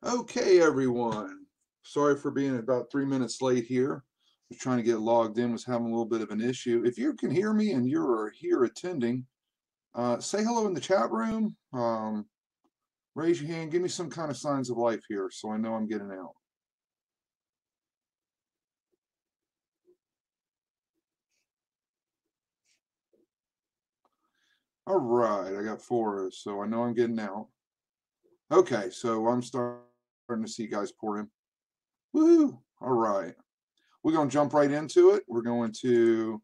Okay, everyone. Sorry for being about 3 minutes late here. Was trying to get logged in, was having a little bit of an issue. If you can hear me and you're here attending, say hello in the chat room. Raise your hand. Give me some kind of signs of life here so I know I'm getting out. All right, I got 4, so I know I'm getting out. Okay, so I'm starting to see guys pour in. Woo! All right. We're going to jump right into it. We're going to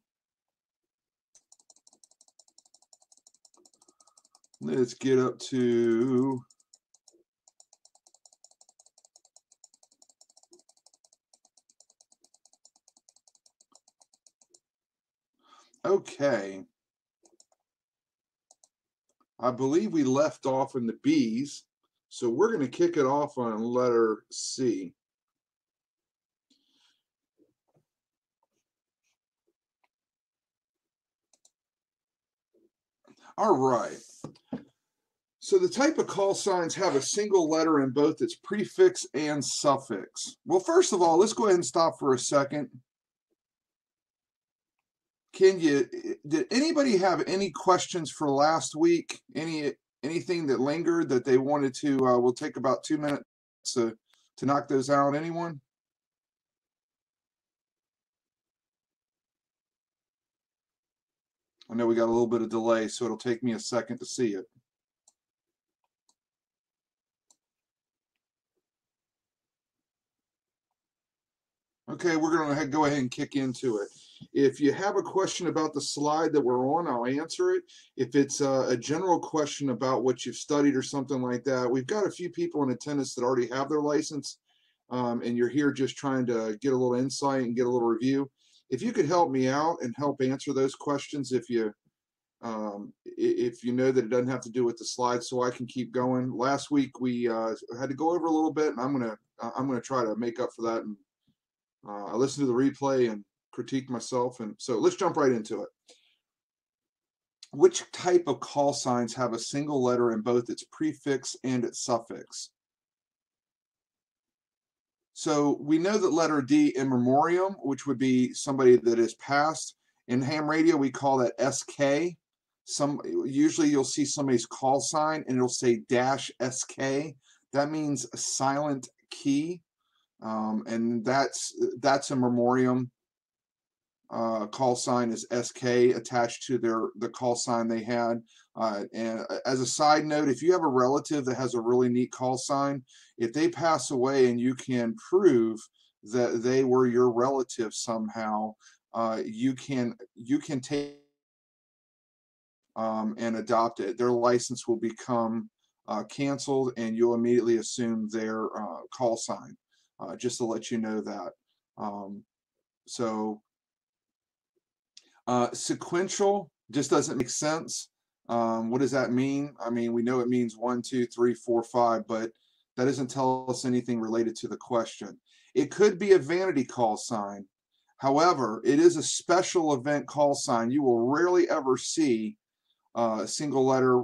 let's get up to okay. I believe we left off in the B's, so we're going to kick it off on letter C. All right. So the type of call signs have a single letter in both its prefix and suffix. Well, first of all, let's go ahead and stop for a second. Did anybody have any questions for last week? Anything that lingered that they wanted to, we'll take about 2 minutes to knock those out. Anyone? I know we got a little bit of delay, so it'll take me a second to see it. Okay, we're going to go ahead and kick into it. If you have a question about the slide that we're on, I'll answer it. If it's a general question about what you've studied or something like that, we've got a few people in attendance that already have their license, and you're here just trying to get a little insight and get a little review. If you could help me out and help answer those questions, if you know that it doesn't have to do with the slides, so I can keep going. Last week we had to go over a little bit, and I'm gonna try to make up for that. And I listened to the replay and critique myself, and so let's jump right into it. Which type of call signs have a single letter in both its prefix and its suffix? So we know that letter D, in memoriam, which would be somebody that is passed. In ham radio, we call that SK. Usually you'll see somebody's call sign and it'll say -SK. That means a silent key, and that's a memoriam. Call sign is SK attached to the call sign they had. And as a side note, if you have a relative that has a really neat call sign, if they pass away and you can prove that they were your relative somehow, you can take and adopt it. Their license will become canceled, and you'll immediately assume their call sign. Just to let you know that. So. Sequential just doesn't make sense. What does that mean? I mean, we know it means 1, 2, 3, 4, 5, but that doesn't tell us anything related to the question. It could be a vanity call sign. However, it is a special event call sign. You will rarely ever see a single letter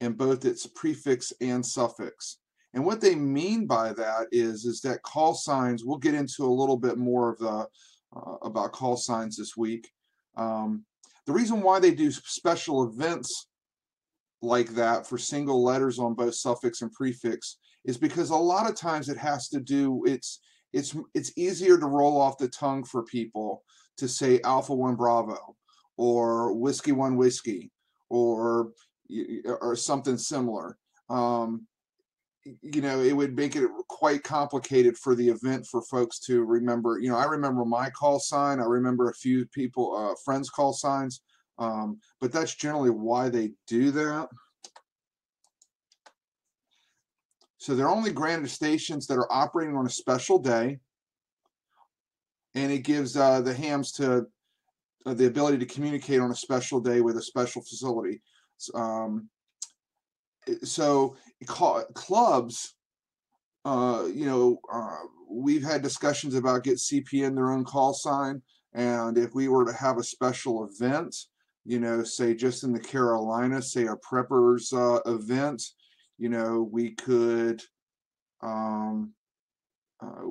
in both its prefix and suffix. And what they mean by that is that call signs, we'll get into a little bit more of the about call signs this week. The reason why they do special events like that for single letters on both suffix and prefix is because a lot of times it has to do, it's easier to roll off the tongue for people to say Alpha 1 Bravo or Whiskey 1 Whiskey or something similar. It would make it quite complicated for the event for folks to remember. I remember my call sign. I remember a few people, friends' call signs, but that's generally why they do that. So they're only granted stations that are operating on a special day, and it gives the hams to the ability to communicate on a special day with a special facility. So clubs, we've had discussions about get CPN their own call sign, and if we were to have a special event, say just in the Carolinas, say a preppers event, you know, we could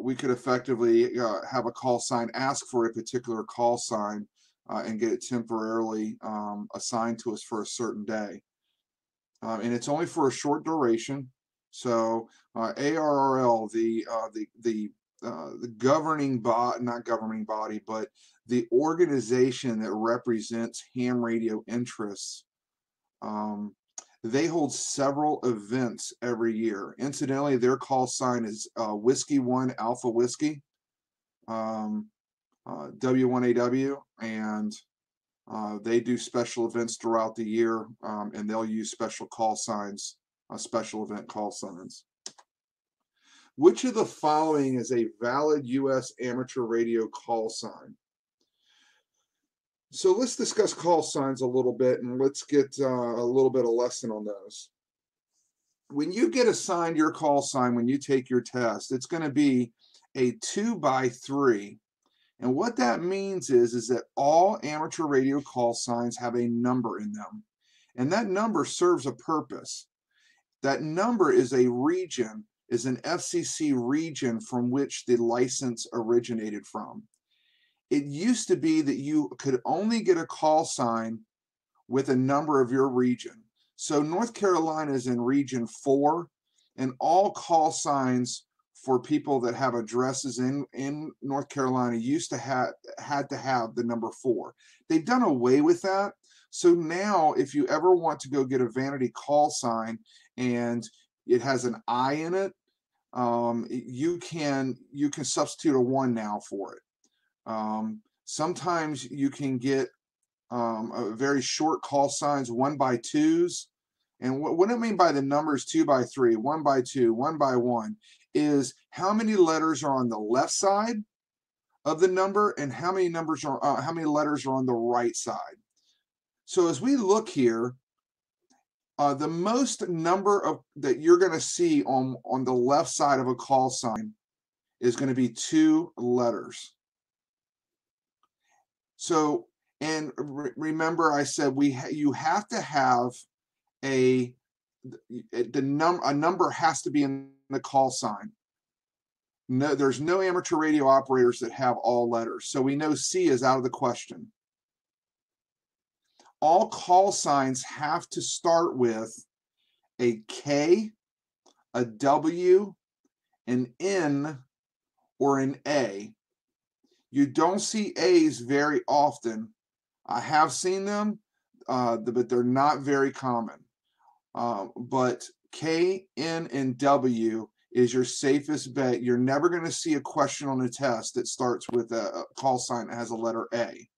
effectively have a call sign ask for a particular call sign and get it temporarily assigned to us for a certain day. And it's only for a short duration. So ARRL, the governing body, not governing body, but the organization that represents ham radio interests, they hold several events every year. Incidentally, their call sign is Whiskey 1 Alpha Whiskey, W1AW, and they do special events throughout the year, and they'll use special call signs, special event call signs. Which of the following is a valid U.S. amateur radio call sign? So let's discuss call signs a little bit, and let's get a little bit of lesson on those. When you get assigned your call sign, when you take your test, it's going to be a 2x3. And what that means is that all amateur radio call signs have a number in them. And that number serves a purpose. That number is a region, is an FCC region from which the license originated from. It used to be that you could only get a call sign with a number of your region. So North Carolina is in region 4, and all call signs for people that have addresses in North Carolina used to had to have the number 4. They've done away with that. So now if you ever want to go get a Vanity call sign and it has an I in it, you can substitute a 1 now for it. Sometimes you can get a very short call signs, 1x2s. And what I mean by the numbers 2x3, 1x2, 1x1 is how many letters are on the left side of the number and how many letters are on the right side. So as we look here, the most number that you're going to see on the left side of a call sign is going to be 2 letters. So, and remember I said you have to have a number has to be in the call sign. No, there's no amateur radio operators that have all letters. So we know C is out of the question. All call signs have to start with a K, a W, an N, or an A. You don't see A's very often. I have seen them, but they're not very common. But K, N, and W is your safest bet. You're never going to see a question on a test that starts with a call sign that has a letter A.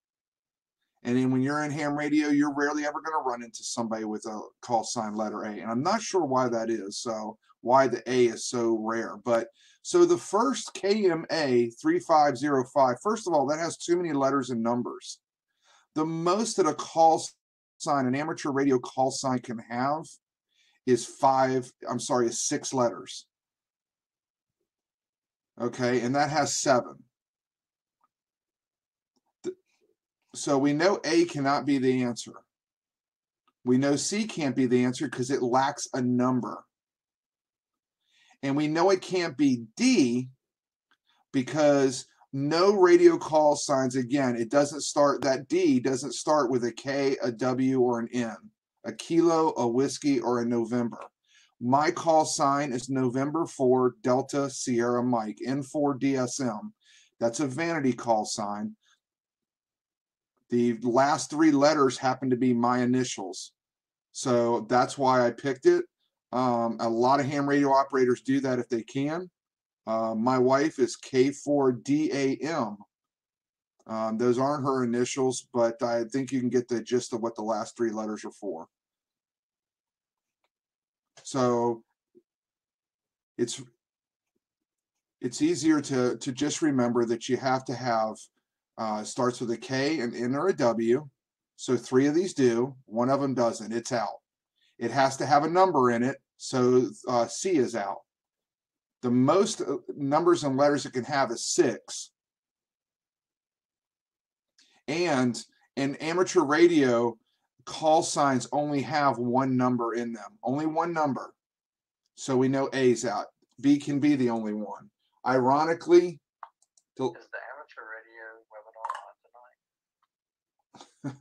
And then when you're in ham radio, you're rarely ever going to run into somebody with a call sign letter A. And I'm not sure why that is, so why the A is so rare. But so the first KMA 3505, first of all, that has too many letters and numbers. The most that a call sign, an amateur radio call sign can have is 6 letters. Okay, and that has 7. So we know A cannot be the answer. We know C can't be the answer because it lacks a number. And we know it can't be D because no radio call signs, again, it doesn't start, that D doesn't start with a K, a W, or an N, a kilo, a whiskey, or a November. My call sign is November 4 Delta Sierra Mike, N4 DSM. That's a Vanity call sign. The last 3 letters happen to be my initials. So that's why I picked it. A lot of ham radio operators do that if they can. My wife is K4DAM. Those aren't her initials, but I think you can get the gist of what the last 3 letters are for. So it's easier to just remember that you have to have starts with a K, an N, or a W. So 3 of these do. 1 of them doesn't. It's out. It has to have a number in it. So C is out. The most numbers and letters it can have is 6. And in amateur radio, call signs only have 1 number in them. Only 1 number. So we know A's out. B can be the only one. Ironically, is the amateur radio webinar on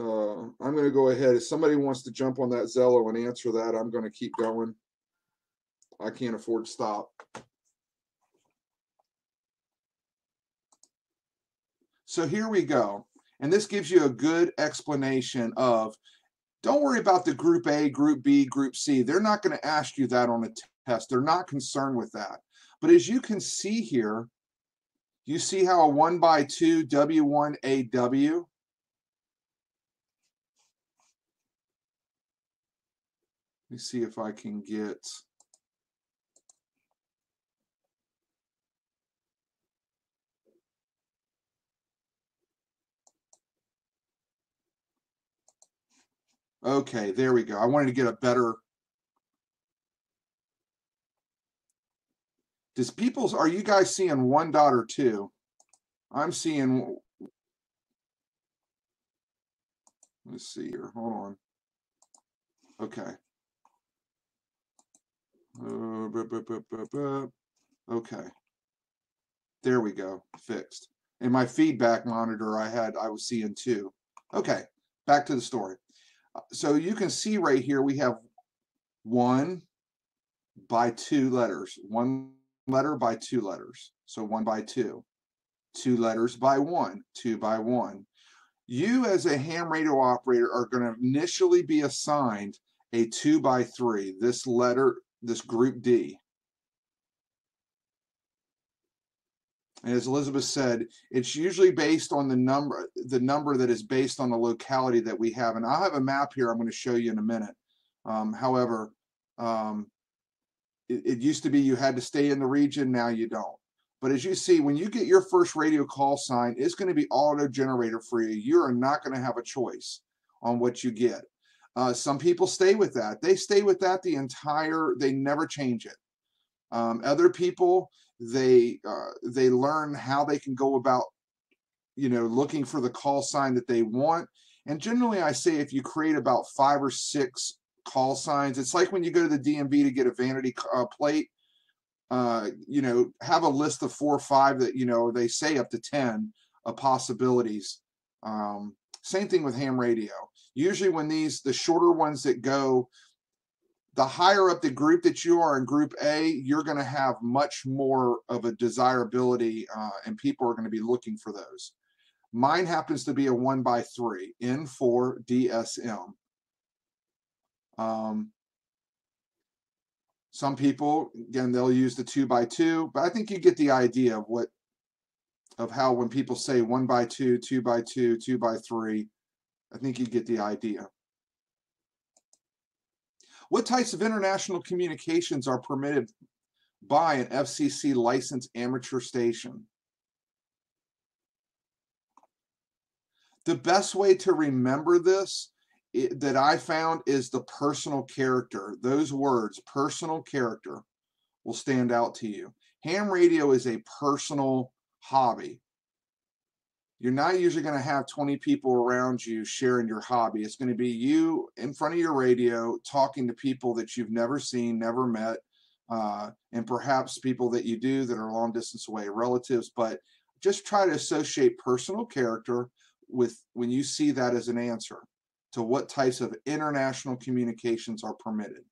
tonight? I'm going to go ahead. If somebody wants to jump on that Zello and answer that, I'm going to keep going. I can't afford to stop. So here we go. And this gives you a good explanation of, don't worry about the group A, group B, group C. They're not going to ask you that on a test. They're not concerned with that. But as you can see here, you see how a 1x2 W1AW, let me see if I can get, okay, there we go. I wanted to get a better, are you guys seeing 1 dot or 2? I'm seeing, let's see here, hold on. Okay. Okay. There we go, fixed. In my feedback monitor, I was seeing 2. Okay, back to the story. So you can see right here, we have 1 by 2 letters, 1 letter by 2 letters. So 1 by 2, 2 letters by 1, 2 by 1. You as a ham radio operator are going to initially be assigned a 2 by 3, this letter, this group D. And as Elizabeth said, it's usually based on the number that is based on the locality that we have. And I'll have a map here I'm going to show you in a minute. However, it used to be you had to stay in the region, now you don't. But as you see, when you get your first radio call sign, it's going to be auto-generated for you. You are not going to have a choice on what you get. Some people stay with that. They stay with that they never change it. Other people, they learn how they can go about, looking for the call sign that they want. And generally, I say if you create about 5 or 6 call signs, it's like when you go to the DMV to get a vanity plate. Have a list of 4 or 5 that they say up to 10 possibilities. Same thing with ham radio. Usually, when the shorter ones that go, the higher up the group that you are in group A, you're going to have much more of a desirability, and people are going to be looking for those. Mine happens to be a 1 by 3, N4 DSM. Some people, again, they'll use the 2 by 2, but I think you get the idea of how when people say 1 by 2, 2 by 2, 2 by 3, I think you get the idea. What types of international communications are permitted by an FCC licensed amateur station? The best way to remember this that I found is the personal character. Those words, personal character, will stand out to you. Ham radio is a personal hobby. You're not usually going to have 20 people around you sharing your hobby. It's going to be you in front of your radio talking to people that you've never seen, never met, and perhaps people that you do that are long distance away, relatives. But just try to associate personal character with when you see that as an answer to what types of international communications are permitted.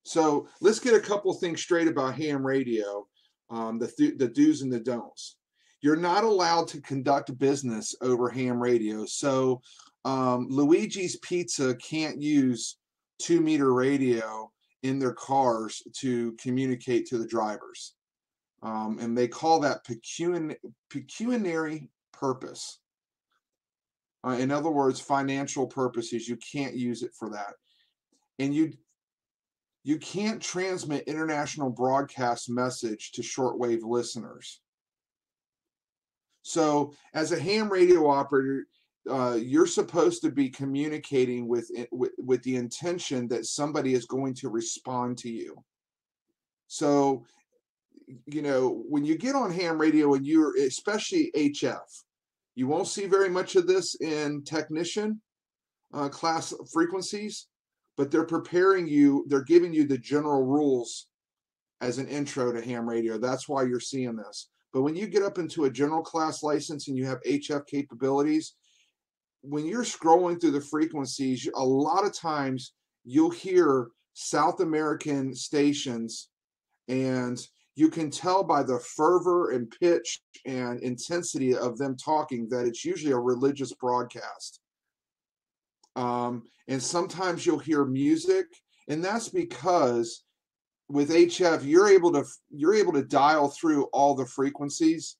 So let's get a couple things straight about ham radio. The do's and the don'ts. You're not allowed to conduct business over ham radio. So Luigi's Pizza can't use 2-meter radio in their cars to communicate to the drivers. And they call that pecuniary purpose. In other words, financial purposes. You can't use it for that. And you can't transmit international broadcast message to shortwave listeners. So as a ham radio operator, you're supposed to be communicating with the intention that somebody is going to respond to you. So, when you get on ham radio and you're, especially HF, you won't see very much of this in technician. class frequencies, but they're preparing you, they're giving you the general rules as an intro to ham radio. That's why you're seeing this. But when you get up into a general class license and you have HF capabilities, when you're scrolling through the frequencies, a lot of times you'll hear South American stations, and you can tell by the fervor and pitch and intensity of them talking that it's usually a religious broadcast. And sometimes you'll hear music, and that's because with HF you're able to dial through all the frequencies.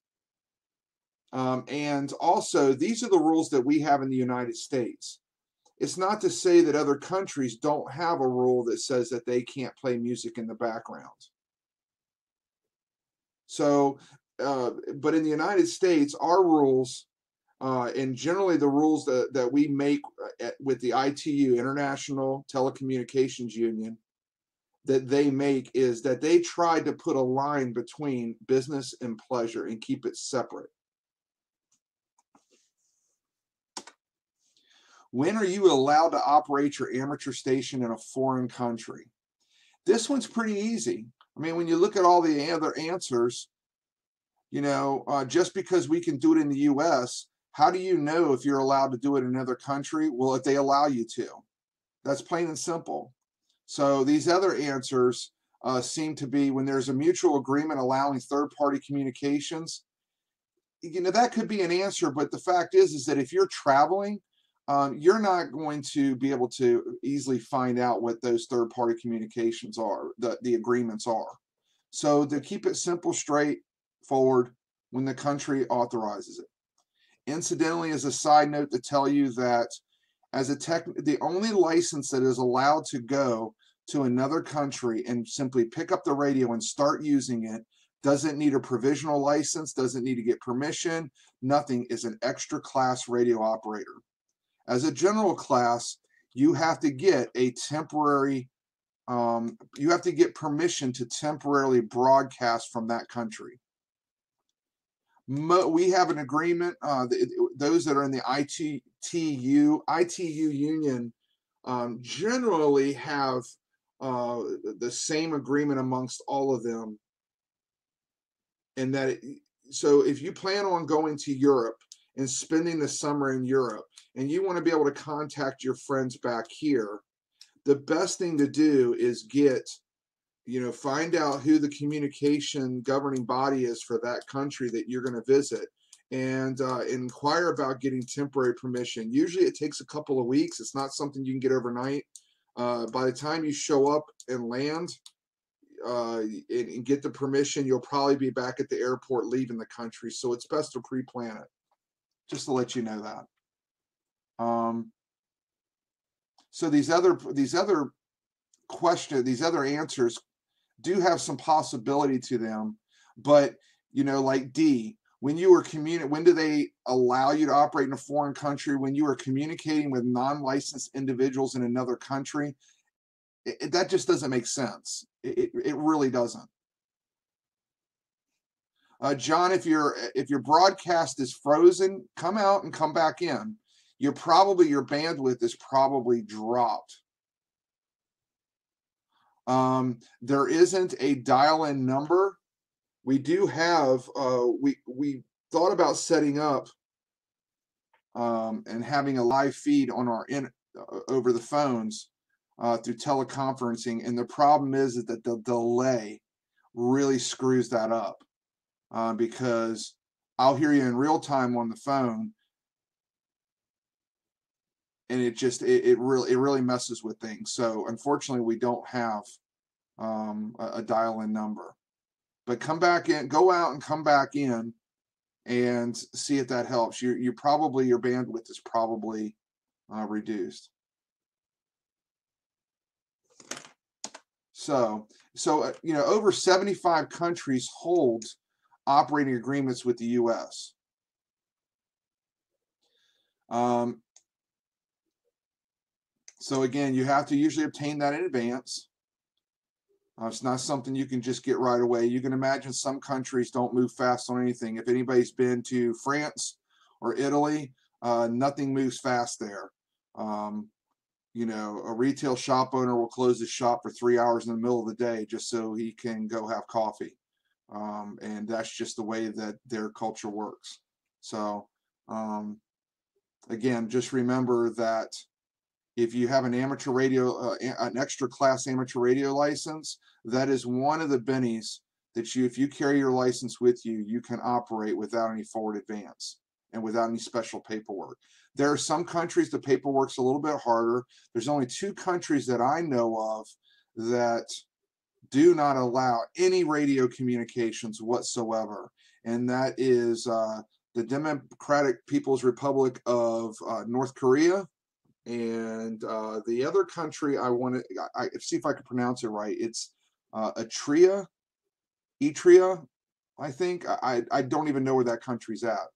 And also, these are the rules that we have in the United States. It's not to say that other countries don't have a rule that says that they can't play music in the background. So, but in the United States, our rules, and generally the rules that we make with the ITU, International Telecommunications Union, that they make is that they try to put a line between business and pleasure and keep it separate. When are you allowed to operate your amateur station in a foreign country? This one's pretty easy. I mean, when you look at all the other answers, you know, just because we can do it in the US, how do you know if you're allowed to do it in another country? Well, if they allow you to. That's plain and simple. So these other answers seem to be when there's a mutual agreement allowing third-party communications. You know, that could be an answer, but the fact is that if you're traveling, you're not going to be able to easily find out what those third-party communications are, the agreements are. So to keep it simple, straightforward, when the country authorizes it. Incidentally, as a side note to tell you that as the only license that is allowed to go to another country and simply pick up the radio and start using it doesn't need a provisional license, doesn't need to get permission, nothing, is an extra class radio operator. As a general class, you have to get a temporary, you have to get permission to temporarily broadcast from that country. We have an agreement, those that are in the ITU union generally have the same agreement amongst all of them. And that, so if you plan on going to Europe and spending the summer in Europe, and you want to be able to contact your friends back here, the best thing to do is find out who the communication governing body is for that country that you're going to visit, and inquire about getting temporary permission. Usually it takes a couple of weeks. It's not something you can get overnight. By the time you show up and land and get the permission, you'll probably be back at the airport leaving the country. So it's best to pre-plan it, just to let you know that. So these other answers do have some possibility to them, but like D, when do they allow you to operate in a foreign country? When you are communicating with non-licensed individuals in another country, that just doesn't make sense. It really doesn't. John, if your broadcast is frozen, come out and come back in. Your bandwidth is probably dropped. There isn't a dial-in number. We do have, we thought about setting up and having a live feed on our over the phones through teleconferencing, and the problem is that the delay really screws that up because I'll hear you in real time on the phone, and it really messes with things. So unfortunately, we don't have a dial-in number. But come back in, go out and come back in, and see if that helps. Your bandwidth is probably reduced. So over 75 countries hold operating agreements with the U.S. So again, you have to usually obtain that in advance. It's not something you can just get right away. You can imagine some countries don't move fast on anything. If anybody's been to France or Italy, nothing moves fast there. You know, a retail shop owner will close his shop for 3 hours in the middle of the day just so he can go have coffee. And that's just the way that their culture works. So, again, just remember that if you have an amateur radio, an extra class amateur radio license, that is one of the bennies that you, if you carry your license with you, you can operate without any forward advance and without any special paperwork. There are some countries the paperwork's a little bit harder. There's only 2 countries that I know of that do not allow any radio communications whatsoever, and that is the Democratic People's Republic of North Korea, and the other country I want to see if I can pronounce it right. It's Etria, I think. I don't even know where that country's at.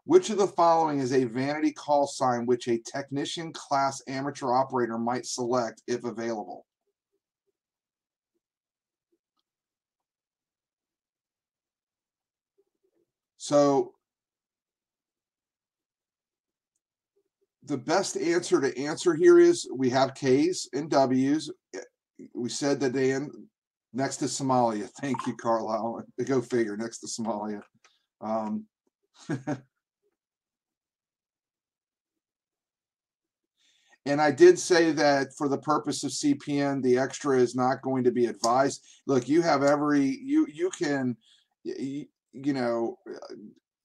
Which of the following is a vanity call sign which a technician class amateur operator might select if available? So the best answer to answer here is we have K's and W's. We said that they end next to Somalia. Thank you, Carlisle. Go figure, next to Somalia. And I did say that for the purpose of CPN, the extra is not going to be advised. Look, you have you can, you know,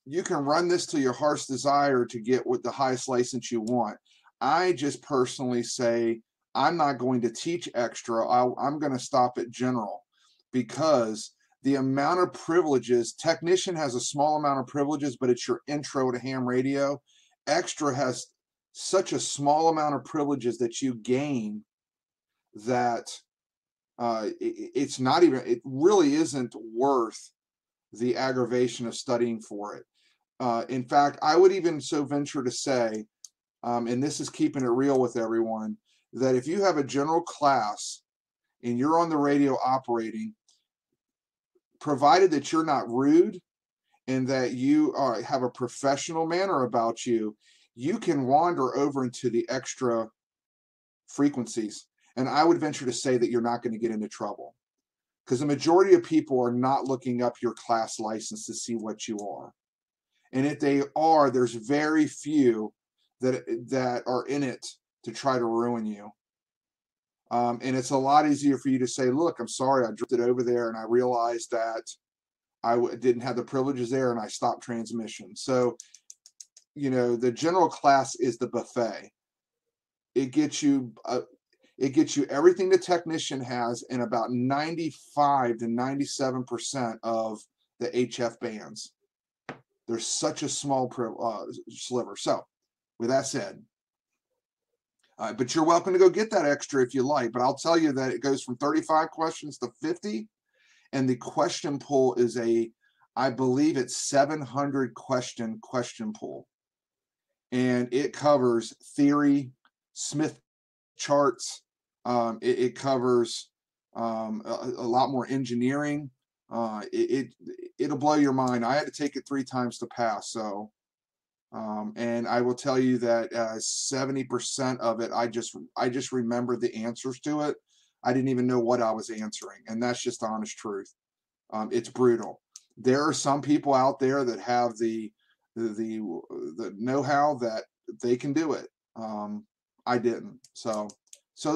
you can run this to your heart's desire to get what the highest license you want. I just personally say I'm not going to teach extra. I'm going to stop at general, because the amount of privileges, technician has a small amount of privileges, but it's your intro to ham radio. Extra has such a small amount of privileges that you gain that it's not even, it really isn't worth the aggravation of studying for it. In fact, I would even so venture to say, and this is keeping it real with everyone, that if you have a general class and you're on the radio operating, provided that you're not rude and that you have a professional manner about you, you can wander over into the extra frequencies. And I would venture to say that you're not going to get into trouble, because the majority of people are not looking up your class license to see what you are. And if they are, there's very few that are in it to try to ruin you. And it's a lot easier for you to say, look, I'm sorry, I drifted over there and I realized that I didn't have the privileges there and I stopped transmission. So, you know, the general class is the buffet. It gets you everything the technician has in about 95 to 97% of the HF bands. There's such a small sliver. So, with that said, but you're welcome to go get that extra if you like. But I'll tell you that it goes from 35 questions to 50, and the question pool is I believe it's 700 question pool, and it covers theory, Smith charts. It covers a lot more engineering. It'll blow your mind. I had to take it 3 times to pass. So, and I will tell you that 70% of it, I just remembered the answers to it. I didn't even know what I was answering, and that's just honest truth. It's brutal. There are some people out there that have the know-how that they can do it. I didn't. So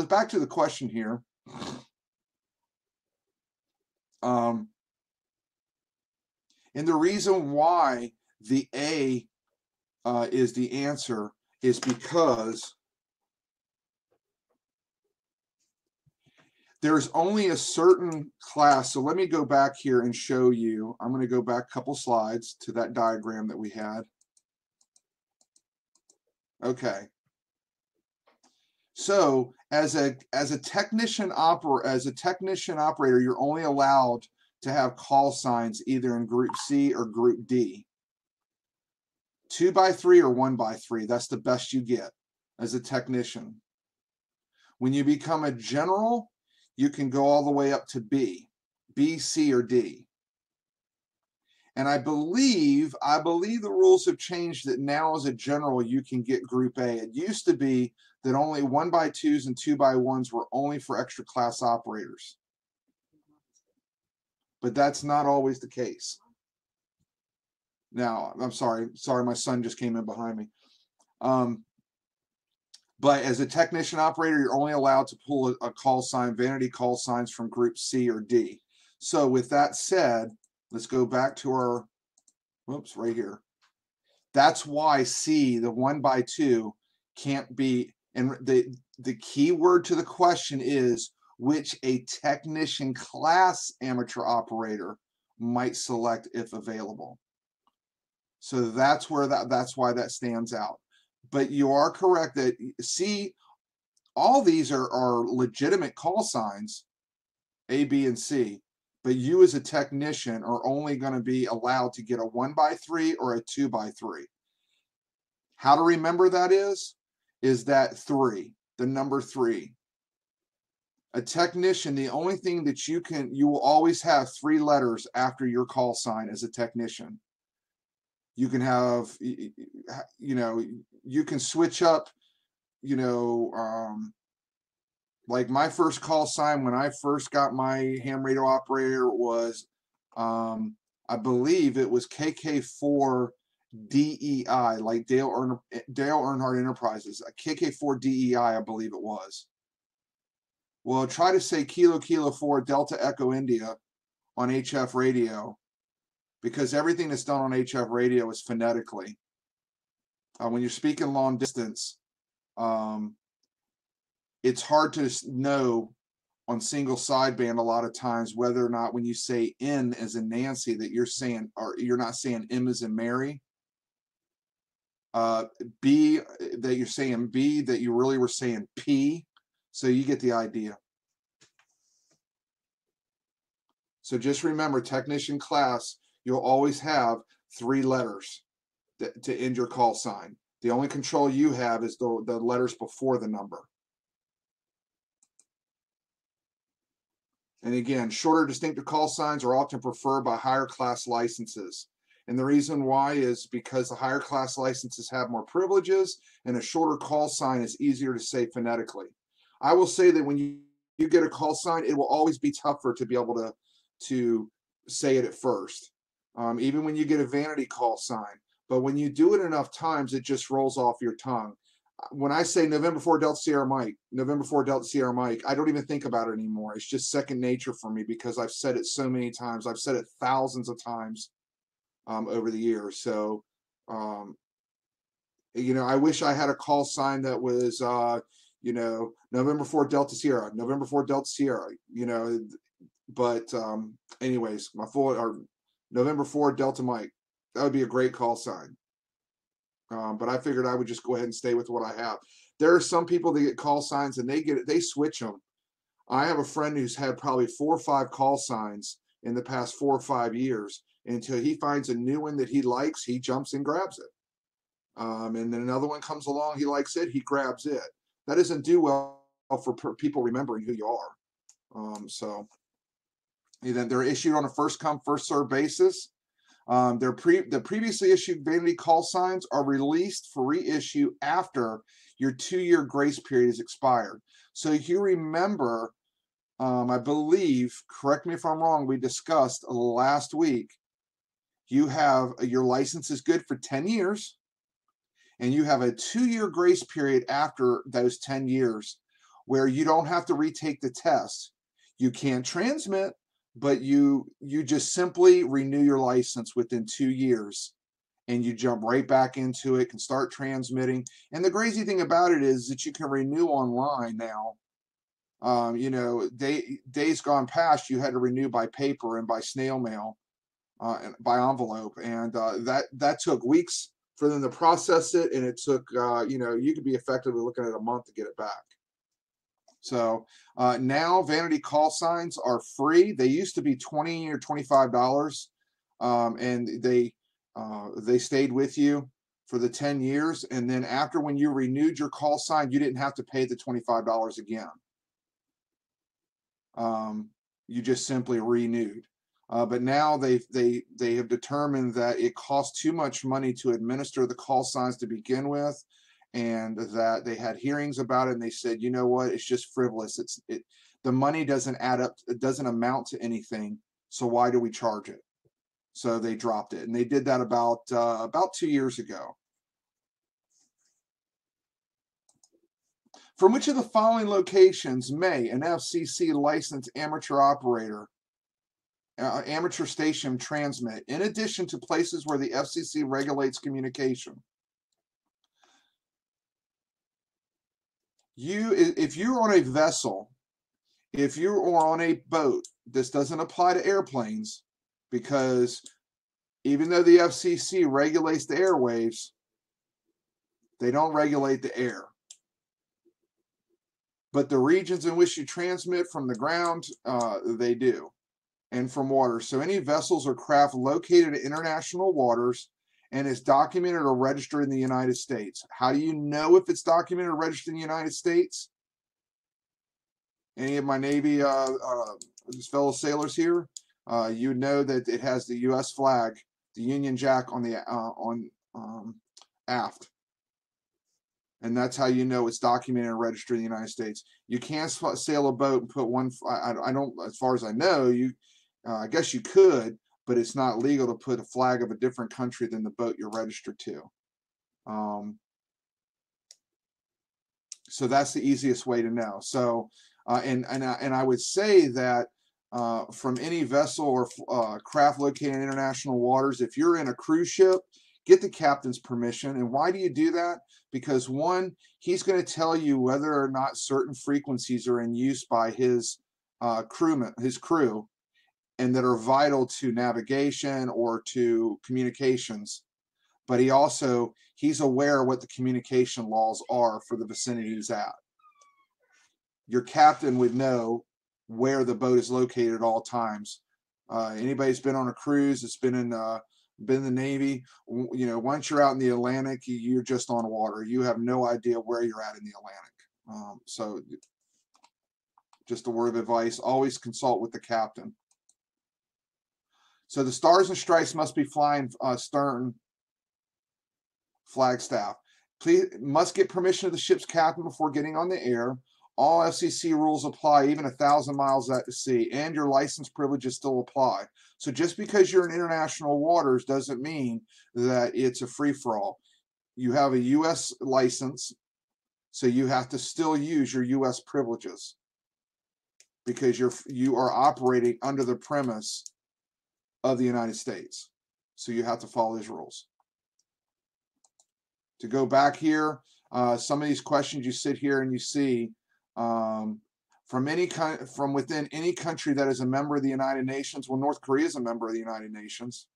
back to the question here. And the reason why the A is the answer is because there's only a certain class. So let me go back here and show you. I'm going to go back a couple slides to that diagram that we had. Okay. So as a technician operator, you're only allowed to have call signs either in Group C or Group D. 2x3 or 1x3. That's the best you get as a technician. When you become a general, you can go all the way up to B, C, or D. And I believe the rules have changed that now as a general you can get group A. It used to be that only 1x2s and 2x1s were only for extra class operators. But that's not always the case. Now, I'm sorry, my son just came in behind me. But as a technician operator, you're only allowed to pull a call sign, vanity call signs from group C or D. So with that said, let's go back to our, whoops, right here. That's why C, the 1x2, can't be, and the key word to the question is which a technician class amateur operator might select if available. So that's where that's why that stands out. But you are correct that C, all these are legitimate call signs, A, B, and C. But you as a technician are only going to be allowed to get a 1x3 or a 2x3. How to remember that is that 3, the number 3. A technician, the only thing that you will always have 3 letters after your call sign as a technician. You can have, you know, you can switch up, you know, like my first call sign when I first got my ham radio operator was, I believe it was KK4 DEI, like Dale Earnhardt Enterprises, a KK4 DEI, I believe it was. Well, try to say Kilo Kilo 4 Delta Echo India on HF radio, because everything that's done on HF radio is phonetically. When you're speaking long distance, it's hard to know on single sideband a lot of times whether or not when you say N as in Nancy that you're saying, or you're not saying M as in Mary. B, that you're saying B, that you really were saying P. So you get the idea. So just remember, technician class, you'll always have 3 letters to end your call sign. The only control you have is the letters before the number. And again, shorter distinctive call signs are often preferred by higher class licenses. And the reason why is because the higher class licenses have more privileges and a shorter call sign is easier to say phonetically. I will say that when you get a call sign, it will always be tougher to be able to say it at first, even when you get a vanity call sign. But when you do it enough times, it just rolls off your tongue. When I say November 4 Delta Sierra Mike, November 4 Delta Sierra Mike, I don't even think about it anymore. It's just second nature for me because I've said it so many times. I've said it thousands of times over the years. So, you know, I wish I had a call sign that was, you know, November 4 Delta Sierra, November 4 Delta Sierra, you know, but anyways, my full, or November 4 Delta Mike, that would be a great call sign. But I figured I would just go ahead and stay with what I have. There are some people that get call signs and they switch them. I have a friend who's had probably 4 or 5 call signs in the past 4 or 5 years. Until he finds a new one that he likes, he jumps and grabs it. And then another one comes along, he likes it, he grabs it. That doesn't do well for people remembering who you are. So they're issued on a first come, first served basis. The previously issued vanity call signs are released for reissue after your 2-year grace period is expired. So if you remember, I believe, correct me if I'm wrong, we discussed last week, you have your license is good for 10 years, and you have a 2-year grace period after those 10 years where you don't have to retake the test. You can't transmit, but you just simply renew your license within 2 years and you jump right back into it, can start transmitting. And the crazy thing about it is that you can renew online now. You know, days gone past, you had to renew by paper and by snail mail. By envelope, and that took weeks for them to process it, and it took you know, you could be effectively looking at a month to get it back. So now vanity call signs are free. They used to be $20 or $25, and they stayed with you for the 10 years, and then after, when you renewed your call sign, you didn't have to pay the $25 again. You just simply renewed. But now they have determined that it costs too much money to administer the call signs to begin with, and that they had hearings about it, and they said, you know what, it's just frivolous. The money doesn't add up, it doesn't amount to anything, so why do we charge it? So they dropped it, and they did that about 2 years ago. From which of the following locations may an FCC licensed amateur operator, amateur station transmit, in addition to places where the FCC regulates communication? If you're on a vessel, if you are on a boat, this doesn't apply to airplanes, because even though the FCC regulates the airwaves, they don't regulate the air. But the regions in which you transmit from the ground, they do, and from water. So any vessels or craft located in international waters and is documented or registered in the United States. How do you know if it's documented or registered in the United States? Any of my Navy fellow sailors here, you know that it has the U.S. flag, the Union Jack on the aft. And that's how you know it's documented and registered in the United States. You can't sail a boat and put one. I don't, as far as I know, I guess you could, but it's not legal to put a flag of a different country than the boat you're registered to. So that's the easiest way to know. So, and I would say that from any vessel or craft located in international waters, if you're in a cruise ship, get the captain's permission. And why do you do that? Because one, he's going to tell you whether or not certain frequencies are in use by his crew, and that are vital to navigation or to communications. But he's aware of what the communication laws are for the vicinity he's at. Your captain would know where the boat is located at all times. Anybody's been on a cruise, it's been in the Navy, once you're out in the Atlantic, you're just on water. You have no idea where you're at in the Atlantic. So just a word of advice, always consult with the captain. So the stars and stripes must be flying stern flagstaff. Please must get permission of the ship's captain before getting on the air. All FCC rules apply, even 1,000 miles out to sea, and your license privileges still apply. So just because you're in international waters doesn't mean that it's a free-for-all. You have a U.S. license, so you have to still use your U.S. privileges because you are operating under the premise of the United States. So you have to follow these rules. To go back here, some of these questions you sit here and you see, from within any country that is a member of the United Nations. Well, North Korea is a member of the United Nations.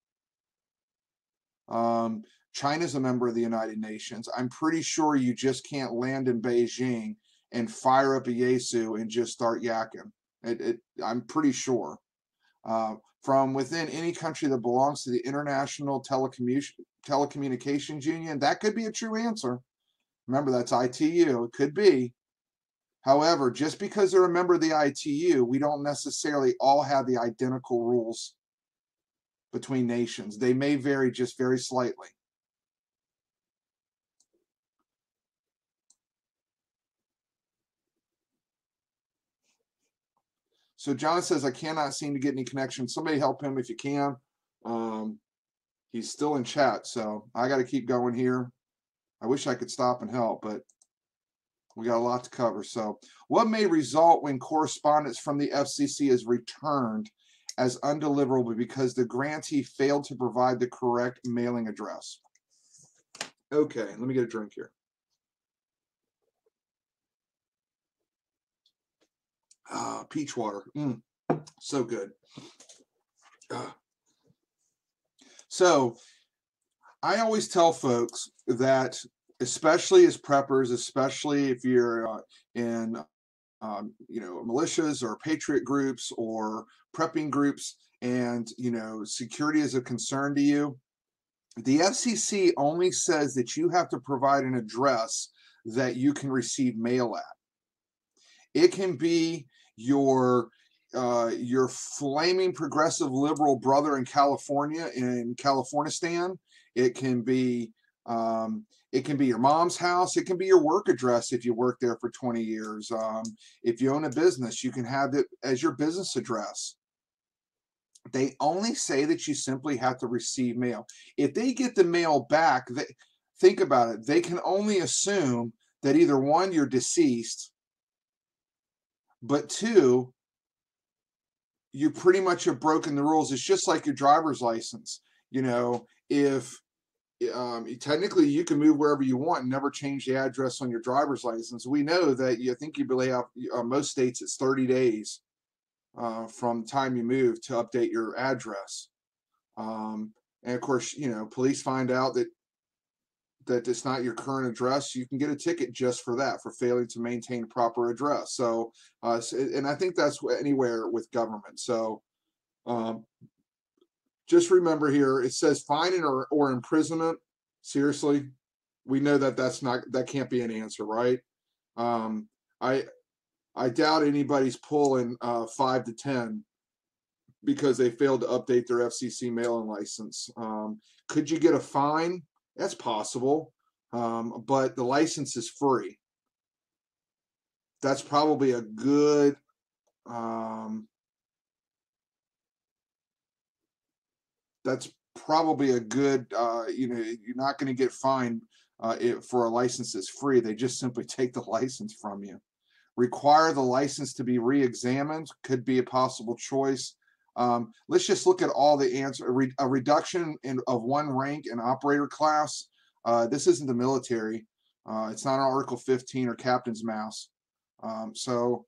China's a member of the United Nations. I'm pretty sure you just can't land in Beijing and fire up a Yaesu and just start yakking. I'm pretty sure. From within any country that belongs to the International Telecommunications Union, that could be a true answer. Remember, that's ITU. It could be. However, just because they're a member of the ITU, we don't necessarily all have the identical rules between nations. They may vary just very slightly. So John says, I cannot seem to get any connection. Somebody help him if you can. He's still in chat, so I got to keep going here. I wish I could stop and help, but we got a lot to cover. So what may result when correspondence from the FCC is returned as undeliverable because the grantee failed to provide the correct mailing address? Okay, let me get a drink here. Peach water. So good. So I always tell folks that, especially as preppers, especially if you're in militias or patriot groups or prepping groups, and security is a concern to you, the FCC only says that you have to provide an address that you can receive mail at. It can be your your flaming progressive liberal brother in California, in Californistan. It can be your mom's house. It can be your work address if you work there for 20 years. If you own a business, you can have it as your business address. They only say that you simply have to receive mail. If they get the mail back, think about it. They can only assume that either one, you're deceased, but two, you pretty much have broken the rules. It's just like your driver's license. You know, if technically you can move wherever you want and never change the address on your driver's license. We know that I think you believe most states it's 30 days from the time you move to update your address. And of course, you know, police find out that it's not your current address, you can get a ticket just for that, for failing to maintain a proper address. So, and I think that's anywhere with government. So, just remember here, it says fine or imprisonment. Seriously, we know that that can't be an answer, right? I doubt anybody's pulling 5 to 10 because they failed to update their FCC mail-in license. Could you get a fine? That's possible, but the license is free. That's probably a good you know, you're not going to get fined for a license that's free. They just simply take the license from you. Require the license to be re-examined could be a possible choice. Let's just look at all the answers. A reduction of 1 rank in operator class. This isn't the military. It's not an Article 15 or Captain's Mass. So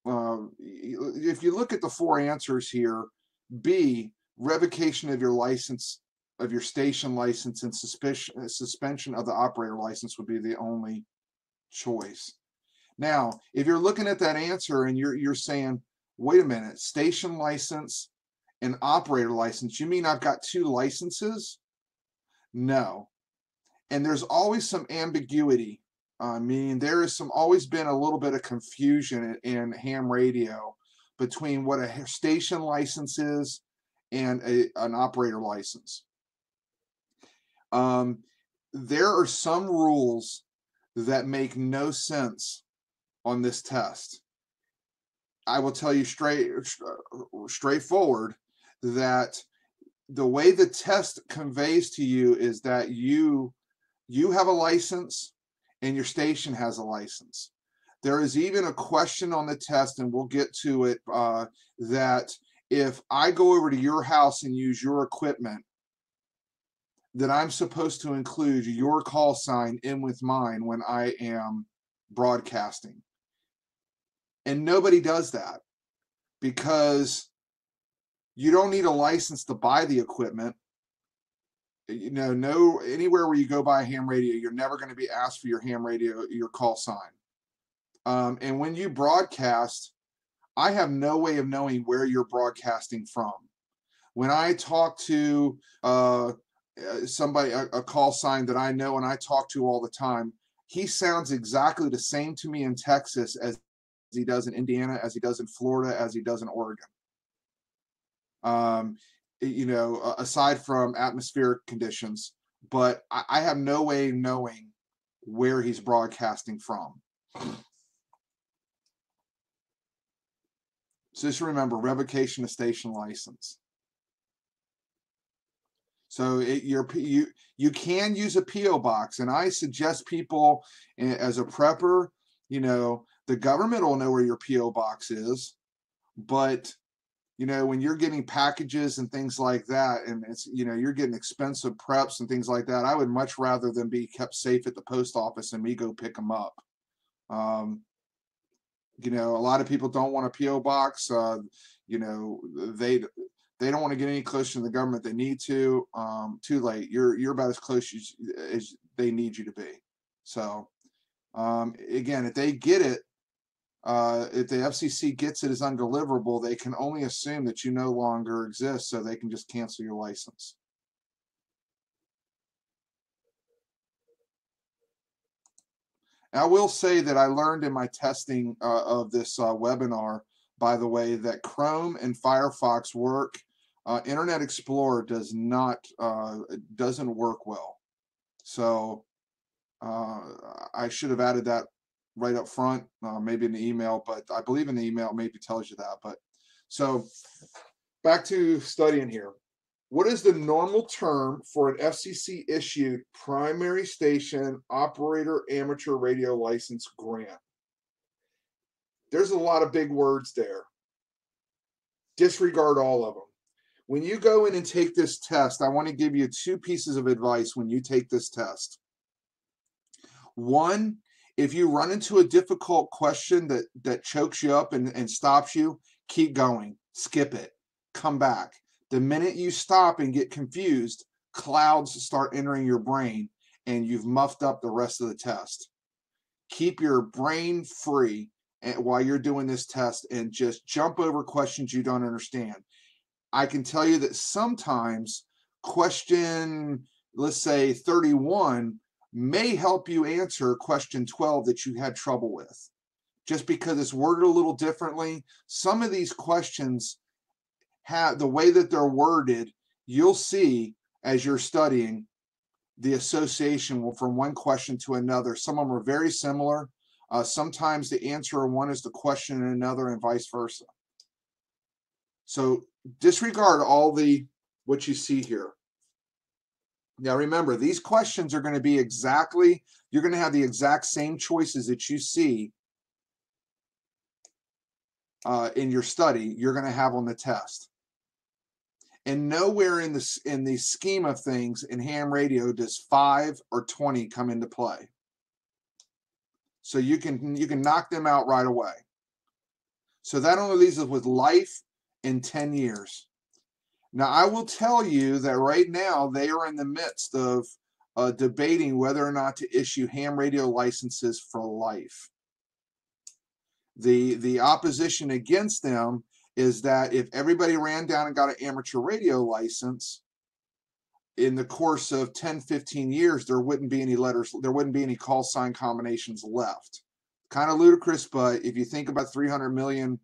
if you look at the 4 answers here, B, revocation of your license, of your station license, and suspension of the operator license would be the only choice. Now, if you're looking at that answer and you're saying, wait a minute, station license and operator license, you mean I've got 2 licenses? No. And there's always some ambiguity, meaning there is always been a little bit of confusion in ham radio between what a station license is and an operator license. There are some rules that make no sense on this test. I will tell you straightforward that the way the test conveys to you is that you have a license and your station has a license. There is even a question on the test, and we'll get to it, that if I go over to your house and use your equipment, that I'm supposed to include your call sign in with mine when I am broadcasting. And nobody does that because you don't need a license to buy the equipment. You know, anywhere where you go buy a ham radio, you're never going to be asked for your ham radio, your call sign. And when you broadcast, I have no way of knowing where you're broadcasting from. When I talk to somebody, a call sign that I know and I talk to all the time, he sounds exactly the same to me in Texas as he does in Indiana, as he does in Florida, as he does in Oregon. You know, aside from atmospheric conditions, but I have no way of knowing where he's broadcasting from. So just remember, revocation of station license. So you can use a P.O. box, and I suggest people, as a prepper, you know, the government will know where your P.O. box is, but you know, when you're getting packages and things like that, and it's, you know, you're getting expensive preps and things like that, I would much rather than be kept safe at the post office and me go pick them up. You know, a lot of people don't want a P.O. box. You know, they don't want to get any closer to the government. They need to. Too late. You're about as close as they need you to be. So, again, if they get it, if the FCC gets it as undeliverable, they can only assume that you no longer exist, so they can just cancel your license. I will say that I learned in my testing of this webinar by the way, that Chrome and Firefox work. Internet Explorer does not, doesn't work well. So I should have added that right up front, maybe in the email, but I believe in the email maybe tells you that. But so back to studying here. What is the normal term for an FCC issued primary station operator amateur radio license grant? There's a lot of big words there. Disregard all of them. When you go in and take this test, I want to give you 2 pieces of advice when you take this test. One, if you run into a difficult question that chokes you up and stops you, keep going. Skip it. Come back. The minute you stop and get confused, clouds start entering your brain and you've muffed up the rest of the test. Keep your brain free while you're doing this test and just jump over questions you don't understand. I can tell you that sometimes question, let's say 31, may help you answer question 12 that you had trouble with. Just because it's worded a little differently, some of these questions have the way that they're worded, you'll see as you're studying the association from one question to another. Some of them are very similar. Sometimes the answer in one is the question in another and vice versa. So disregard all what you see here. Now remember, these questions are going to be exactly, you're going to have the exact same choices that you see in your study, you're going to have on the test. And nowhere in the scheme of things in ham radio does 5 or 20 come into play. So you can knock them out right away. So that only leaves us with life in 10 years. Now I will tell you that right now they are in the midst of debating whether or not to issue ham radio licenses for life. The opposition against them is that if everybody ran down and got an amateur radio license, in the course of 10, 15 years, there wouldn't be any letters, there wouldn't be any call sign combinations left. Kind of ludicrous, but if you think about 300 million,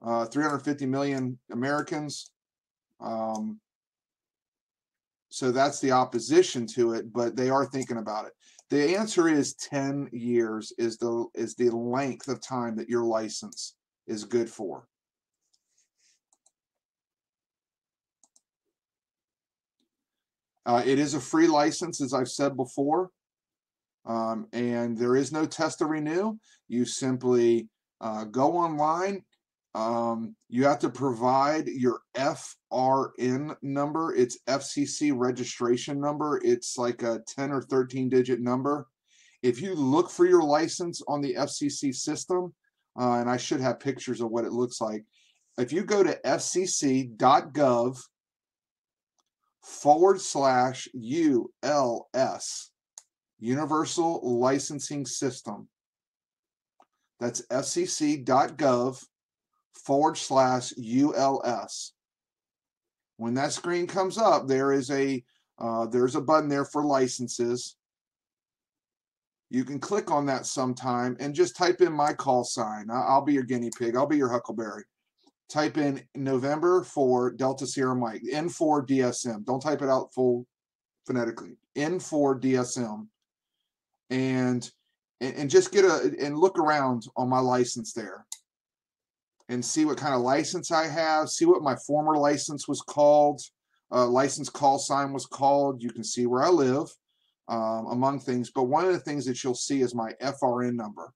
350 million Americans, so that's the opposition to it, but they are thinking about it. The answer is 10 years is the length of time that your license is good for. It is a free license, as I've said before, and there is no test to renew. You simply go online. You have to provide your FRN number. It's FCC registration number. It's like a 10 or 13 digit number. If you look for your license on the FCC system, and I should have pictures of what it looks like. If you go to fcc.gov/ULS, Universal Licensing System. That's fcc.gov/ULS. When that screen comes up, there's a button there for licenses. You can click on that sometime and just type in my call sign. I'll be your guinea pig. I'll be your huckleberry. Type in November for Delta Sierra Mike, N4 DSM. Don't type it out full phonetically. N4 DSM. And just and look around on my license there and see what kind of license I have, see what my former license was called, license call sign was called. You can see where I live, among things. But one of the things that you'll see is my FRN number.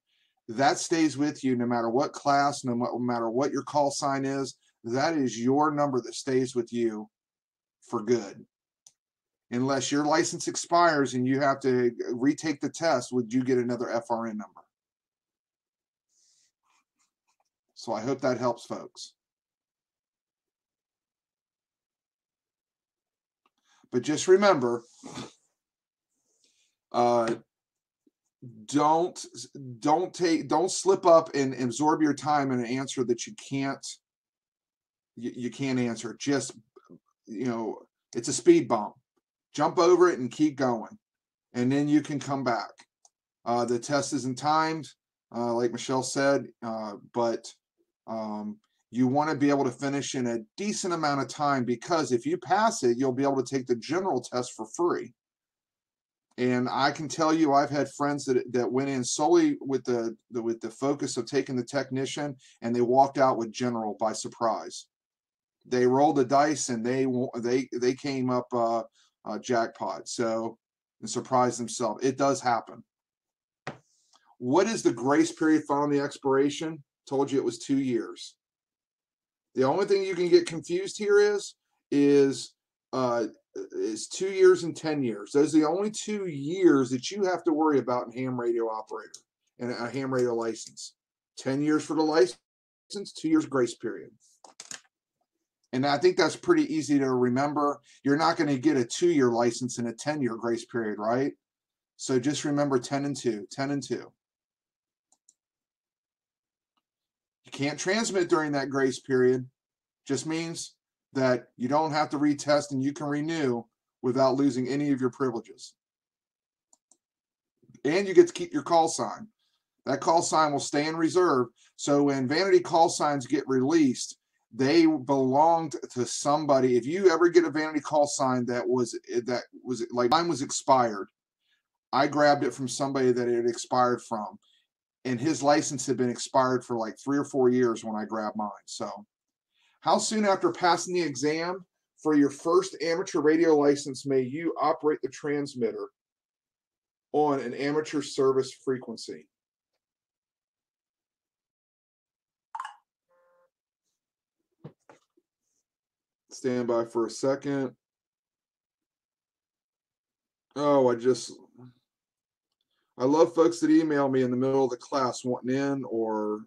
That stays with you no matter what class, no matter what your call sign is. That is your number that stays with you for good. Unless your license expires and you have to retake the test, would you get another FRN number? So I hope that helps, folks. But just remember, don't slip up and absorb your time in an answer that you can't answer. Just, it's a speed bump. Jump over it and keep going, and then you can come back. The test isn't timed, like Michelle said, but You want to be able to finish in a decent amount of time, because if you pass it, you'll be able to take the general test for free. And I can tell you, I've had friends that went in solely with the focus of taking the technician, and they walked out with general by surprise. They rolled the dice and they came up jackpot. So, and surprised themselves. It does happen. What is the grace period following the expiration? Told you it was 2 years. The only thing you can get confused here is 2 years and 10 years. Those are the only 2 years that you have to worry about in ham radio operator and a ham radio license. 10 years for the license, 2 years grace period. And I think that's pretty easy to remember. You're not going to get a 2-year license and a 10-year grace period, right? So just remember 10 and 2, 10 and 2. You can't transmit during that grace period. Just means that you don't have to retest and you can renew without losing any of your privileges. And you get to keep your call sign. That call sign will stay in reserve. So when Vanity call signs get released, they belonged to somebody. If you ever get a Vanity call sign that was like mine was expired, I grabbed it from somebody that it had expired from, and his license had been expired for like 3 or 4 years when I grabbed mine. So, how soon after passing the exam for your first amateur radio license may you operate the transmitter on an amateur service frequency? Stand by for a second. Oh, I love folks that email me in the middle of the class wanting in, or,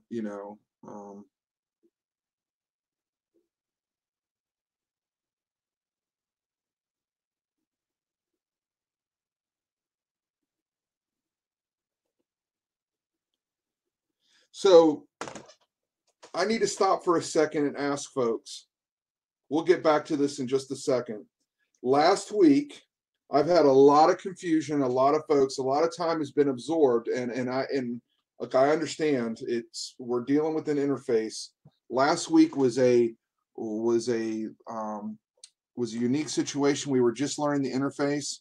so I need to stop for a second and ask folks. We'll get back to this in just a second. Last week, I've had a lot of confusion. A lot of folks, a lot of time has been absorbed, and look, I understand we're dealing with an interface. Last week was a unique situation. We were just learning the interface.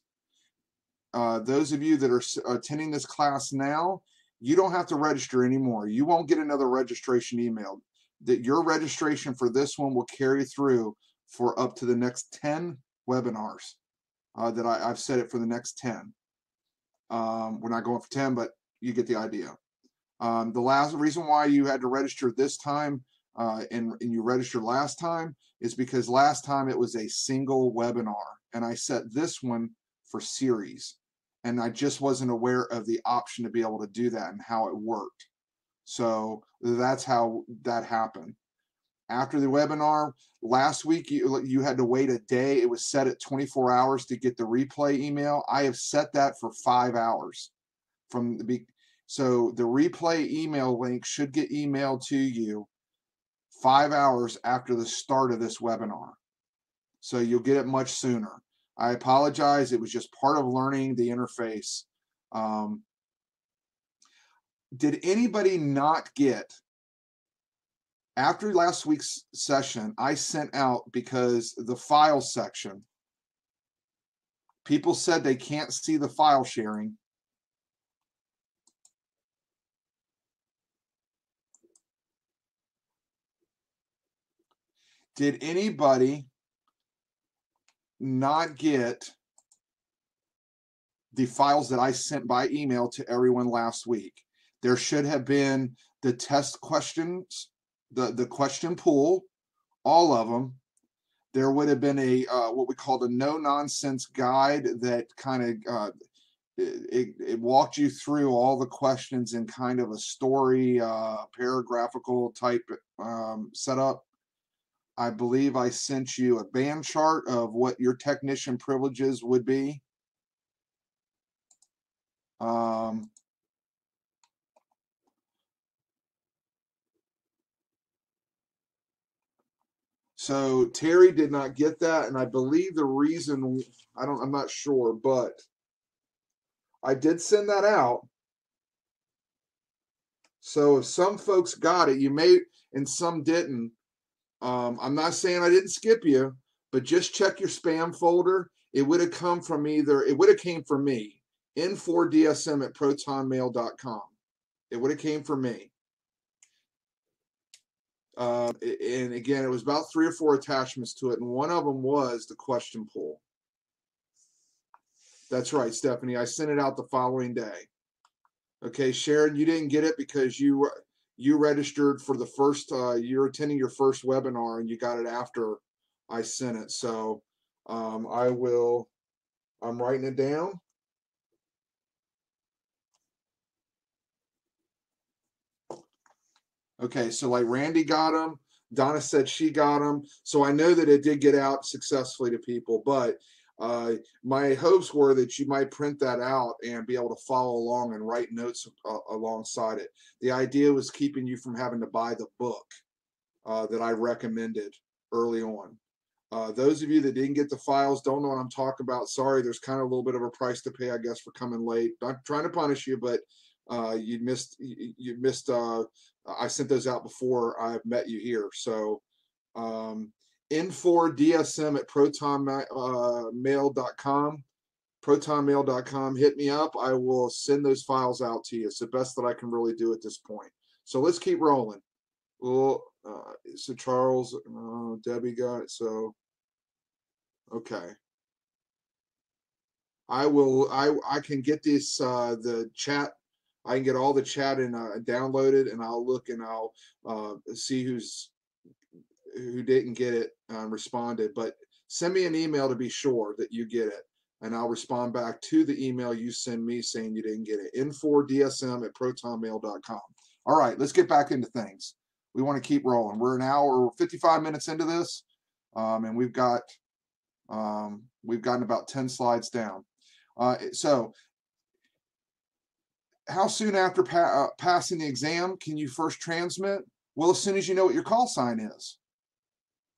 Those of you that are attending this class now, you don't have to register anymore. You won't get another registration email. That your registration for this one will carry through for up to the next 10 webinars. That I've set it for the next 10. We're not going for 10, but you get the idea. The last reason why you had to register this time and you registered last time is because last time it was a single webinar, and I set this one for series, and I just wasn't aware of the option to be able to do that and how it worked. So that's how that happened. After the webinar last week, you had to wait a day. It was set at 24 hours to get the replay email. I have set that for 5 hours so the replay email link should get emailed to you 5 hours after the start of this webinar. So you'll get it much sooner. I apologize. It was just part of learning the interface. Did anybody not get, after last week's session, I sent out, because the file section, people said they can't see the file sharing. Did anybody not get the files that I sent by email to everyone last week? There should have been the test questions, the question pool, all of them. There would have been a what we called a no-nonsense guide that kind of it walked you through all the questions in kind of a story, paragraphical type setup. I believe I sent you a band chart of what your technician privileges would be. So Terry did not get that, and I believe the reason, I'm not sure, but I did send that out. So if some folks got it, you may, and some didn't. I'm not saying I didn't skip you, but just check your spam folder. It would have come from it would have came from me, n4dsm@protonmail.com. It would have came from me. And again, it was about 3 or 4 attachments to it, and one of them was the question pool. That's right, Stephanie. I sent it out the following day. Okay, Sharon, you didn't get it because you registered for the first, you're attending your first webinar, and you got it after I sent it. So I'm writing it down. Okay, so like Randy got them. Donna said she got them. So I know that it did get out successfully to people, but my hopes were that you might print that out and be able to follow along and write notes alongside it. The idea was keeping you from having to buy the book that I recommended early on. Those of you that didn't get the files don't know what I'm talking about. Sorry, there's kind of a little bit of a price to pay, I guess, for coming late. Not trying to punish you, but you missed. I sent those out before I met you here. So n4dsm@protonmail.com. protonmail.com. Hit me up. I will send those files out to you. It's the best that I can really do at this point. So let's keep rolling. Well, so Charles, Debbie got it. So, okay. I can get this, the chat. I can get all the chat and downloaded, and I'll look and I'll see who didn't get it responded. But send me an email to be sure that you get it, and I'll respond back to the email you send me saying you didn't get it. n4dsm@protonmail.com. All right, let's get back into things. We want to keep rolling. We're an hour, 55 minutes into this, and we've gotten about 10 slides down. So how soon after passing the exam can you first transmit? Well, as soon as you know what your call sign is.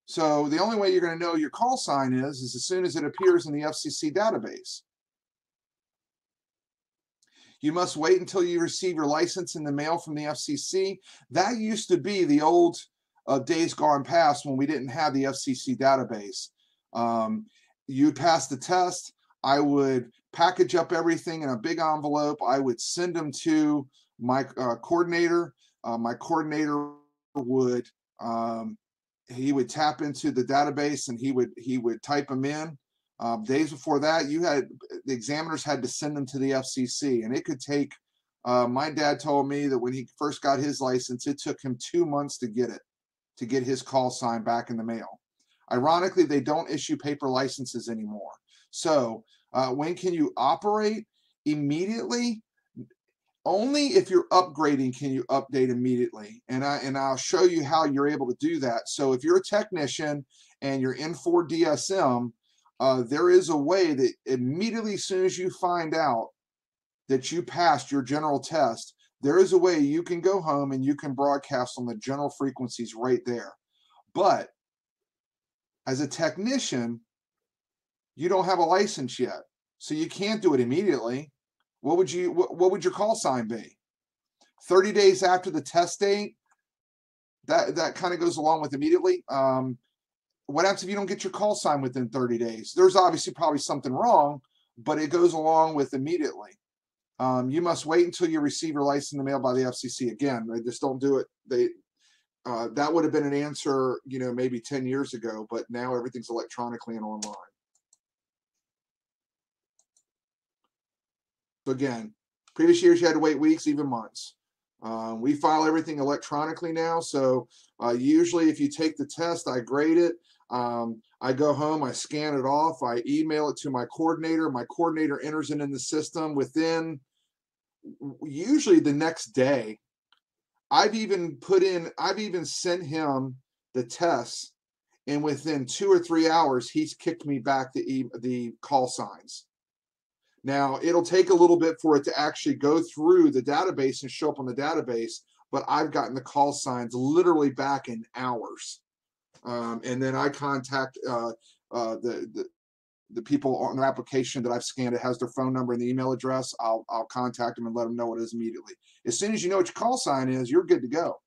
So the only way you're going to know your call sign is as soon as it appears in the FCC database. You must wait until you receive your license in the mail from the FCC. That used to be the old days gone past when we didn't have the FCC database. You'd pass the test. I would package up everything in a big envelope. I would send them to my coordinator. My coordinator would he would tap into the database and he would type them in. Days before that, the examiners had to send them to the FCC, and it could take. My dad told me that when he first got his license, it took him 2 months to get his call sign back in the mail. Ironically, they don't issue paper licenses anymore. So when can you operate? Immediately. Only if you're upgrading can you update immediately, and I'll show you how you're able to do that. So if you're a technician and you're in 4DSM, there is a way that immediately as soon as you find out that you passed your general test, there is a way you can go home and you can broadcast on the general frequencies right there. But as a technician, you don't have a license yet, so you can't do it immediately. What would your call sign be? 30 days after the test date? That kind of goes along with immediately. What happens if you don't get your call sign within 30 days? There's obviously probably something wrong, but it goes along with immediately. You must wait until you receive your license in the mail by the FCC. Again, they just don't do it. That would have been an answer, maybe 10 years ago, but now everything's electronically and online. So again, previous years you had to wait weeks, even months. We file everything electronically now. So usually if you take the test, I grade it. I go home, I scan it off, I email it to my coordinator. My coordinator enters it in the system within usually the next day. I've even sent him the tests, and within 2 or 3 hours, he's kicked me back the call signs. Now, it'll take a little bit for it to actually go through the database and show up on the database, but I've gotten the call signs literally back in hours. And then I contact the people on their application that I've scanned. It has their phone number and the email address. I'll contact them and let them know what it is immediately. As soon as you know what your call sign is, you're good to go.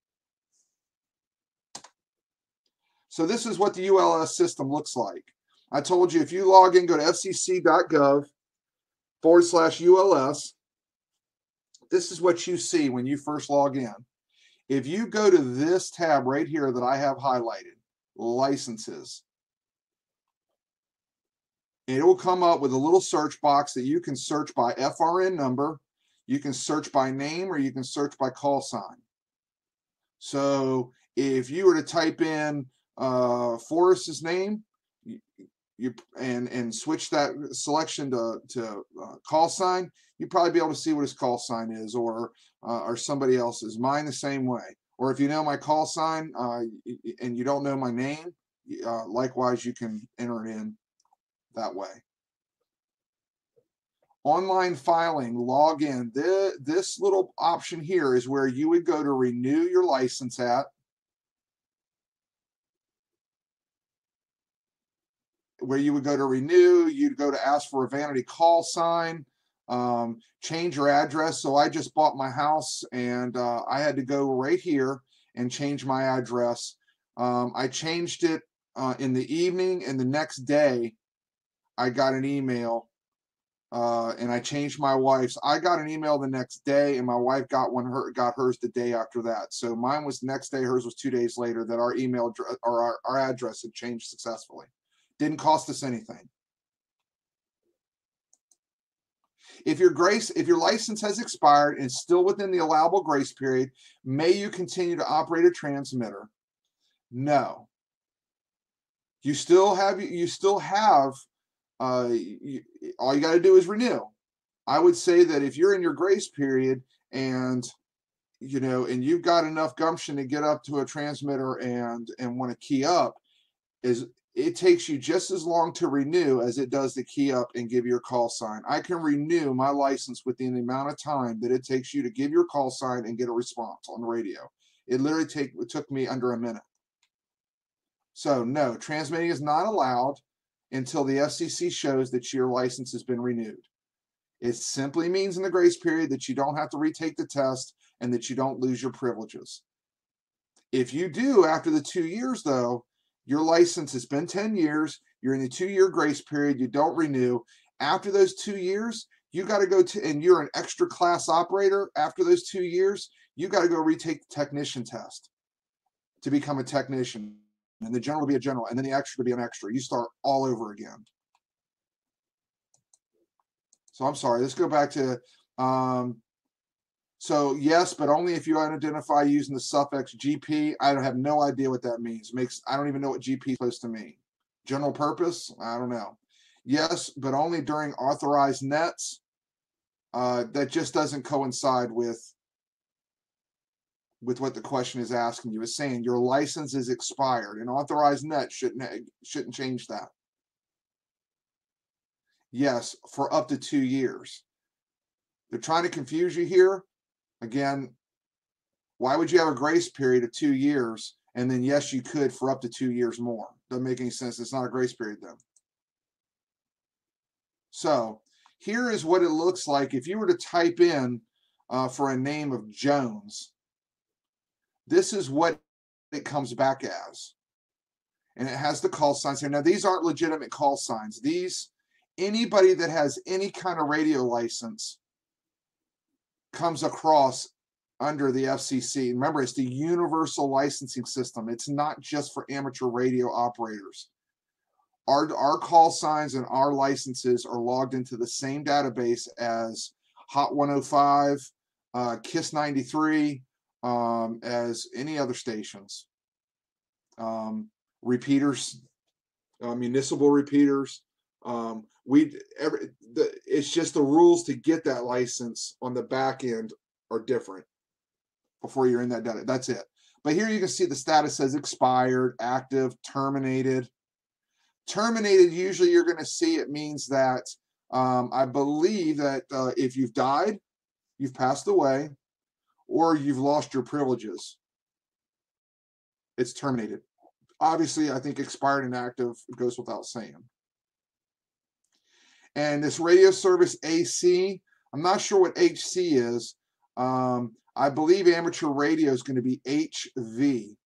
So this is what the ULS system looks like. I told you if you log in, go to fcc.gov/ULS. This is what you see when you first log in. If you go to this tab right here that I have highlighted, licenses, it will come up with a little search box that you can search by FRN number, you can search by name, or you can search by call sign. So if you were to type in Forrest's name, and switch that selection to call sign, you'd probably be able to see what his call sign is, or somebody else's. Mine the same way. Or if you know my call sign and you don't know my name, likewise you can enter it in that way. Online filing, log in. This little option here is where you would go to renew your license at. Where you would go to renew, you'd go to ask for a Vanity call sign, change your address. So I just bought my house and I had to go right here and change my address. I changed it in the evening, and the next day I got an email and I changed my wife's. I got an email the next day, and my wife got hers the day after that. So mine was the next day, hers was 2 days later, that our email or our address had changed successfully. Didn't cost us anything. If your license has expired and still within the allowable grace period, may you continue to operate a transmitter? No. You still have all you got to do is renew. I would say that if you're in your grace period and you've got enough gumption to get up to a transmitter and want to key up, it takes you just as long to renew as it does to key up and give your call sign. I can renew my license within the amount of time that it takes you to give your call sign and get a response on the radio. It literally took me under a minute. So no, transmitting is not allowed until the FCC shows that your license has been renewed. It simply means in the grace period that you don't have to retake the test and that you don't lose your privileges. If you do after the 2 years, though, your license has been 10 years, you're in the 2-year grace period, you don't renew. After those 2 years, you got to go to, and you're an extra class operator, after those 2 years, you got to go retake the technician test to become a technician. And the general will be a general, and then the extra will be an extra. You start all over again. So I'm sorry, let's go back to, so yes, but only if you identify using the suffix GP. I have no idea what that means. I don't even know what GP is supposed to mean. General purpose? I don't know. Yes, but only during authorized nets. That just doesn't coincide with what the question is asking you. It's saying your license is expired, and authorized net shouldn't change that. Yes, for up to 2 years. They're trying to confuse you here. Again, why would you have a grace period of 2 years and then yes, you could for up to 2 years more? Doesn't make any sense. It's not a grace period then. So here is what it looks like if you were to type in for a name of Jones. This is what it comes back as. And it has the call signs here. Now, these aren't legitimate call signs. Anybody that has any kind of radio license comes across under the FCC. Remember, it's the universal licensing system. It's not just for amateur radio operators. Our call signs and our licenses are logged into the same database as Hot 105, KISS 93, as any other stations. Repeaters, municipal repeaters. It's just the rules to get that license on the back end are different before you're in that data. That's it. But here you can see the status says expired, active, terminated. Terminated, usually you're going to see it means that I believe that if you've died, you've passed away, or you've lost your privileges, it's terminated. Obviously, I think expired and active goes without saying. And this radio service AC, I'm not sure what HC is. I believe amateur radio is going to be HV,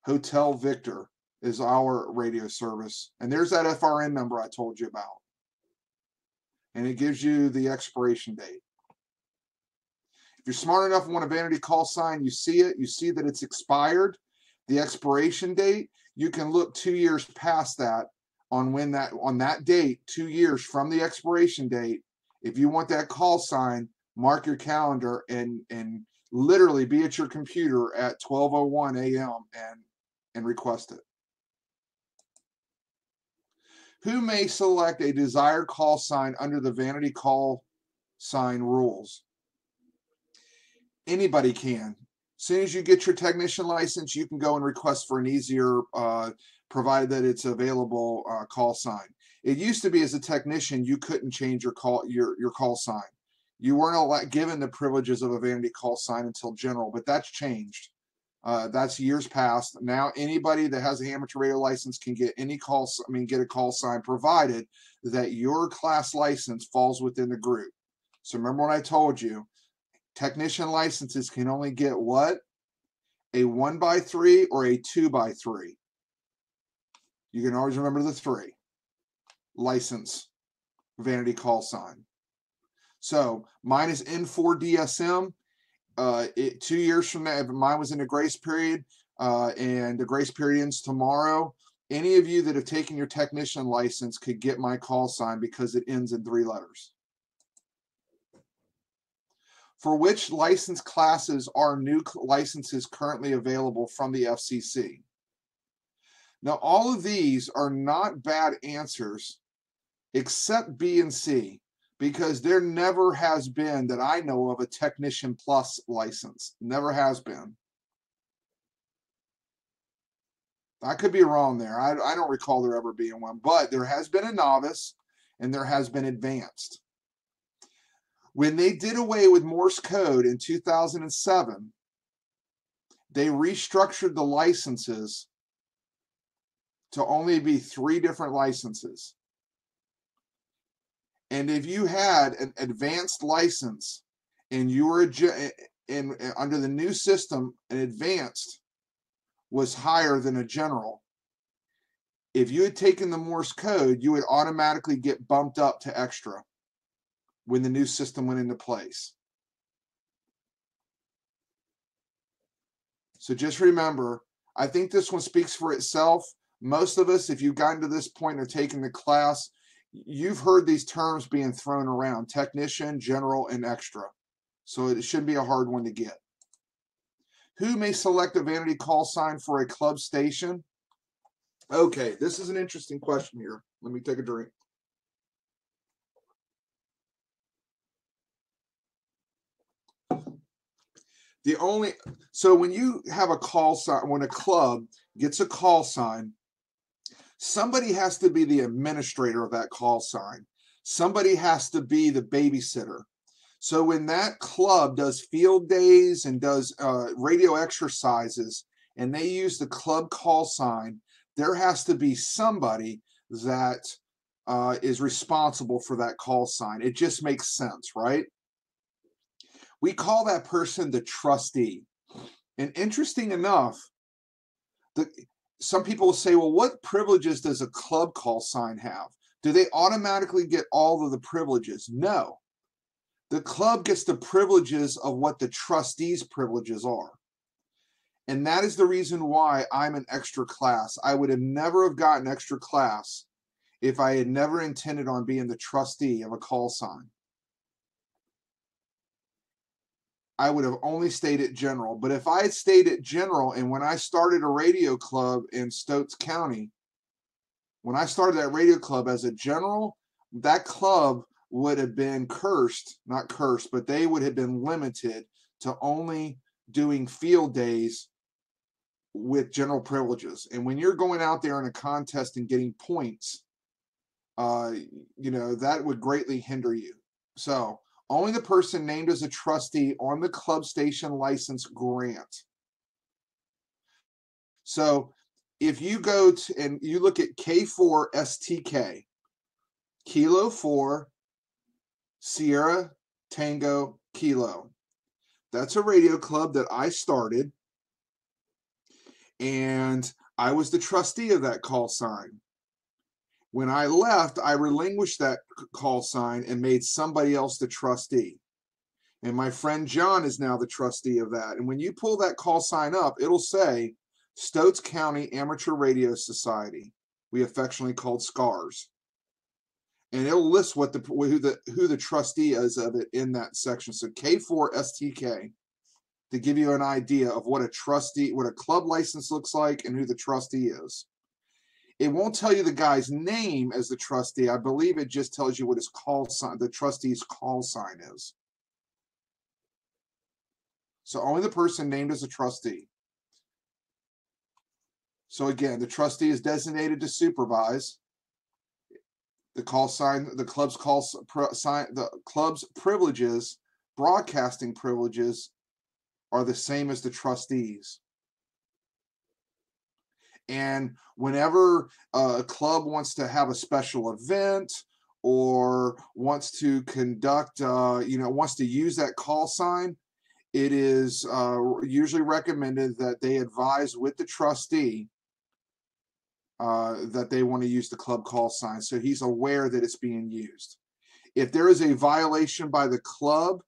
Hotel Victor. is our radio service. And there's that FRN number I told you about. And it gives you the expiration date. If you're smart enough and want a vanity call sign, you see it, you see that it's expired. The expiration date, you can look 2 years past that on when that on that date, 2 years from the expiration date. If you want that call sign, mark your calendar and literally be at your computer at 12:01 a.m. and request it. Who may select a desired call sign under the vanity call sign rules? Anybody can. As soon as you get your technician license, you can go and request for an easier, provided that it's available, call sign. It used to be as a technician, you couldn't change your call sign. You weren't given the privileges of a vanity call sign until general, but that's changed. That's years past. Now anybody that has a amateur radio license can get any get a call sign, provided that your class license falls within the group. So remember what I told you. Technician licenses can only get what? A 1x3 or a 2x3. You can always remember the 3. License, vanity call sign. So mine is N4 DSM. 2 years from now, if mine was in a grace period, and the grace period ends tomorrow, any of you that have taken your technician license could get my call sign because it ends in 3 letters. For which license classes are new licenses currently available from the FCC? Now, all of these are not bad answers, except B and C, because there never has been, that I know of, a Technician Plus license. Never has been. I could be wrong there. I don't recall there ever being one, but there has been a novice and there has been advanced. When they did away with Morse code in 2007, they restructured the licenses to only be 3 different licenses. And if you had an advanced license and you were under the new system, an advanced was higher than a general. If you had taken the Morse code, you would automatically get bumped up to extra when the new system went into place. So just remember, I think this one speaks for itself. Most of us, if you've gotten to this point of taking the class, you've heard these terms being thrown around: technician, general, and extra. So it shouldn't be a hard one to get. Who may select a vanity call sign for a club station? Okay, this is an interesting question here. Let me take a drink. So when you have a call sign, when a club gets a call sign, somebody has to be the administrator of that call sign. Somebody has to be the babysitter. So when that club does field days and does radio exercises, and they use the club call sign, there has to be somebody that is responsible for that call sign. It just makes sense, right? We call that person the trustee. And interesting enough, some people will say, well, what privileges does a club call sign have? Do they automatically get all of the privileges? No. The club gets the privileges of what the trustee's privileges are. And that is the reason why I'm an extra class. I would have never have gotten extra class if I had never intended on being the trustee of a call sign. I would have only stayed at general. But if I had stayed at general, and when I started a radio club in Stokes County, when I started that radio club as a general, that club would have been not cursed, but they would have been limited to only doing field days with general privileges. And when you're going out there in a contest and getting points, that would greatly hinder you. So only the person named as a trustee on the club station license grant. So if you go to, and you look at K4 STK, Kilo 4, Sierra Tango Kilo. That's a radio club that I started. And I was the trustee of that call sign. When I left, I relinquished that call sign and made somebody else the trustee. And my friend John is now the trustee of that. And when you pull that call sign up, it'll say Stokes County Amateur Radio Society, we affectionately called SCARS. And it'll list what who the trustee is of it in that section. So K4STK, to give you an idea of what a trustee, what a club license looks like and who the trustee is. It won't tell you the guy's name as the trustee. I believe it just tells you what his call sign, the trustee's call sign is. So only the person named as a trustee. So again, the trustee is designated to supervise. The call sign, the club's the club's privileges, broadcasting privileges, are the same as the trustees. And whenever a club wants to have a special event or wants to conduct, wants to use that call sign, it is usually recommended that they advise with the trustee that they want to use the club call sign, so he's aware that it's being used. If there is a violation by the club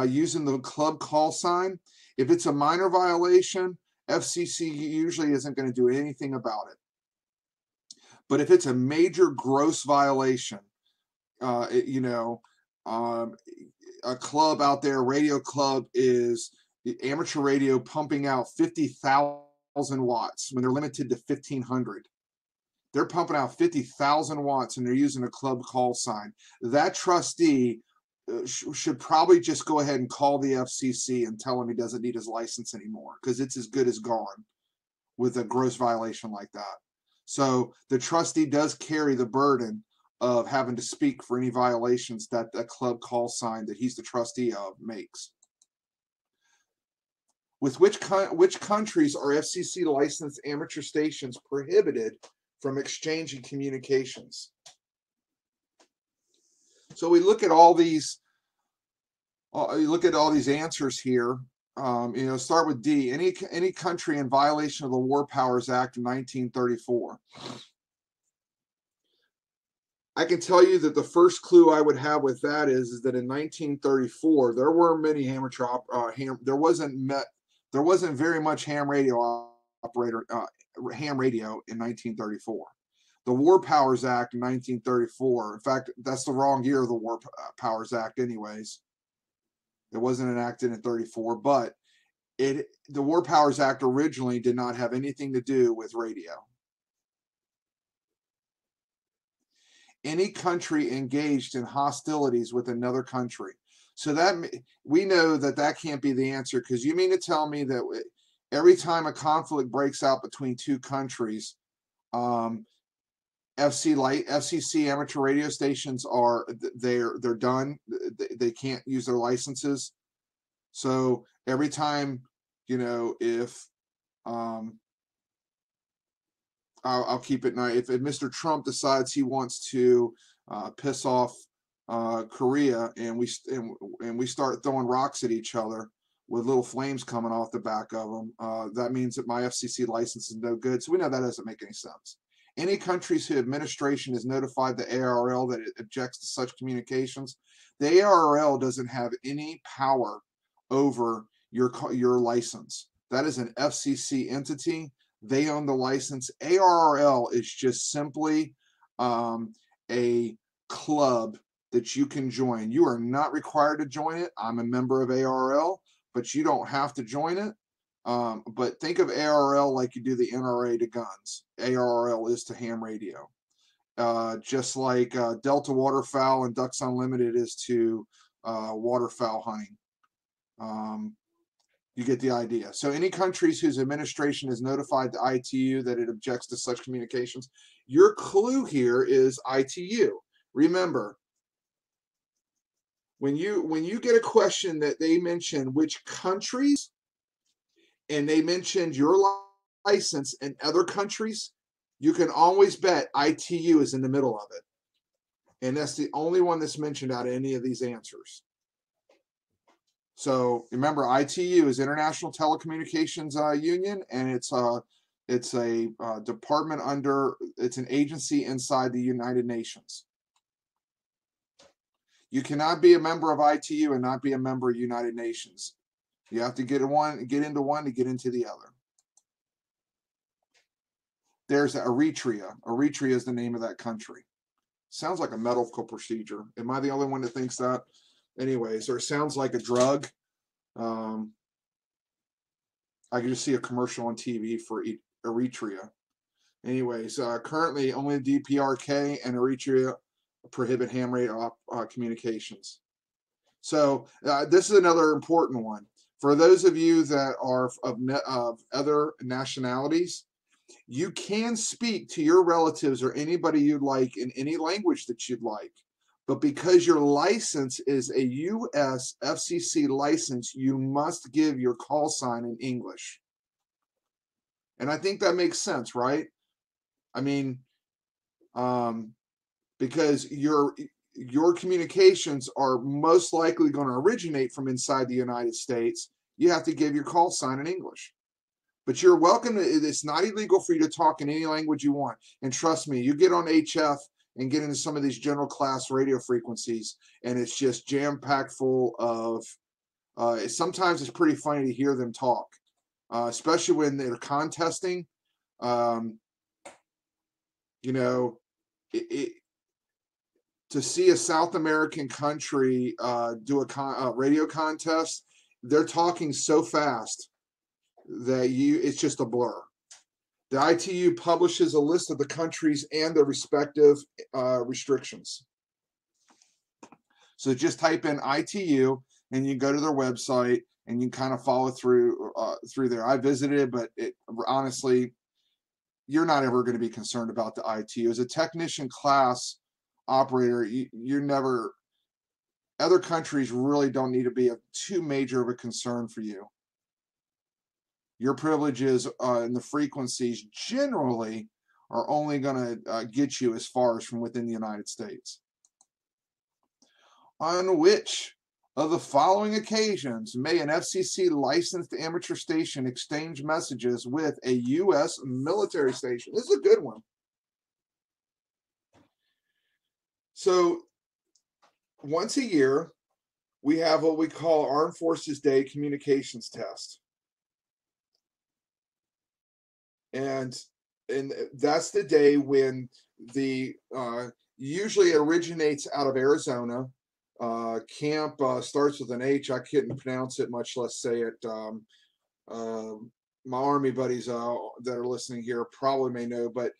using the club call sign, if it's a minor violation, FCC usually isn't going to do anything about it. But if it's a major gross violation, a club out there, radio club, is amateur radio pumping out 50,000 watts when they're limited to 1,500. They're pumping out 50,000 watts and they're using a club call sign. That trustee should probably just go ahead and call the FCC and tell him he doesn't need his license anymore, because it's as good as gone with a gross violation like that. So the trustee does carry the burden of having to speak for any violations that the club call sign that he's the trustee of makes. With which countries are FCC licensed amateur stations prohibited from exchanging communications? So we look at all these. You look at all these answers here. Start with D. Any country in violation of the War Powers Act of 1934. I can tell you that the first clue I would have with that is that in 1934 there were many amateur there wasn't very much ham radio in 1934. The War Powers Act in 1934. In fact, that's the wrong year of the War Powers Act, anyways. It wasn't enacted in 34, but the War Powers Act originally did not have anything to do with radio. Any country engaged in hostilities with another country. So that we know that can't be the answer, because you mean to tell me that every time a conflict breaks out between two countries, FCC amateur radio stations they're done. They can't use their licenses. So every time, if I'll keep it nice. If Mr. Trump decides he wants to piss off Korea, and we start throwing rocks at each other with little flames coming off the back of them, that means that my FCC license is no good. So we know that doesn't make any sense. Any countries whose administration has notified the ARRL that it objects to such communications, the ARRL doesn't have any power over your license. That is an FCC entity. They own the license. ARRL is just simply a club that you can join. You are not required to join it. I'm a member of ARRL, but you don't have to join it. But think of ARRL like you do the NRA to guns. ARRL is to ham radio. Just like Delta Waterfowl and Ducks Unlimited is to waterfowl hunting. You get the idea. So any countries whose administration has notified the ITU that it objects to such communications, your clue here is ITU. Remember, when you get a question that they mention which countries, and they mentioned your license in other countries, you can always bet ITU is in the middle of it. And that's the only one that's mentioned out of any of these answers. So remember, ITU is International Telecommunications Union, and it's It's a department it's an agency inside the United Nations. You cannot be a member of ITU and not be a member of United Nations. You have to get into one to get into the other. There's Eritrea. Eritrea is the name of that country. Sounds like a medical procedure. Am I the only one that thinks that? Anyways, or it sounds like a drug. I can just see a commercial on TV for Eritrea. Anyways, currently only DPRK and Eritrea prohibit ham radio communications. So this is another important one. For those of you that are of other nationalities, you can speak to your relatives or anybody you'd like in any language that you'd like. But because your license is a US FCC license, you must give your call sign in English. And I think that makes sense, right? I mean, because your communications are most likely going to originate from inside the United States, you have to give your call sign in English. But you're welcome to, it's not illegal for you to talk in any language you want. And trust me, you get on HF and get into some of these general class radio frequencies, and it's just jam-packed full of, sometimes it's pretty funny to hear them talk, especially when they're contesting. You know, to see a South American country do a radio contest, they're talking so fast that it's just a blur. The ITU publishes a list of the countries and their respective restrictions. So just type in ITU and you go to their website and you kind of follow through there. I visited, but honestly, you're not ever going to be concerned about the ITU. As a technician class operator, you're never, other countries really don't need to be too major of a concern for you. Your privileges and the frequencies generally are only going to get you as far as from within the United States. On which of the following occasions may an FCC licensed amateur station exchange messages with a U.S. military station? This is a good one. So once a year, we have what we call Armed Forces Day communications test. And that's the day when the usually it originates out of Arizona. Camp starts with an H. I couldn't pronounce it, much less say it. My Army buddies that are listening here probably may know, but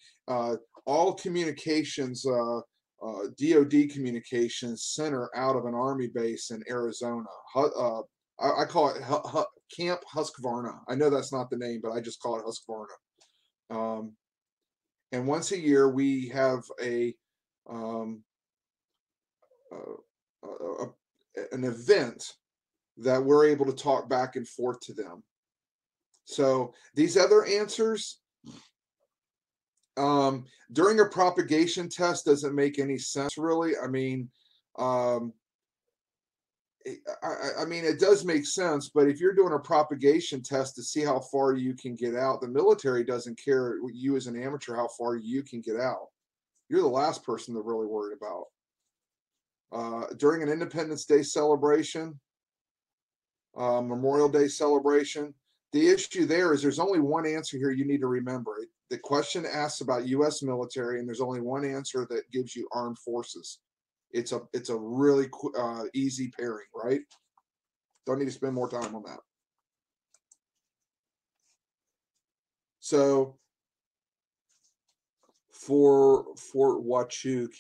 all communications, DoD communications, center out of an Army base in Arizona. I call it Camp Husqvarna. I know that's not the name, but I just call it Husqvarna. And once a year we have an event that we're able to talk back and forth to them. So these other answers during a propagation test doesn't make any sense, really. I mean, I mean, it does make sense, but if you're doing a propagation test to see how far you can get out, the military doesn't care, you as an amateur, how far you can get out. You're the last person they're really worried about. During an Independence Day celebration, Memorial Day celebration, the issue there is there's only one answer here you need to remember. The question asks about U.S. military, and there's only one answer that gives you armed forces. It's a really easy pairing, right? Don't need to spend more time on that. So for Huachuca,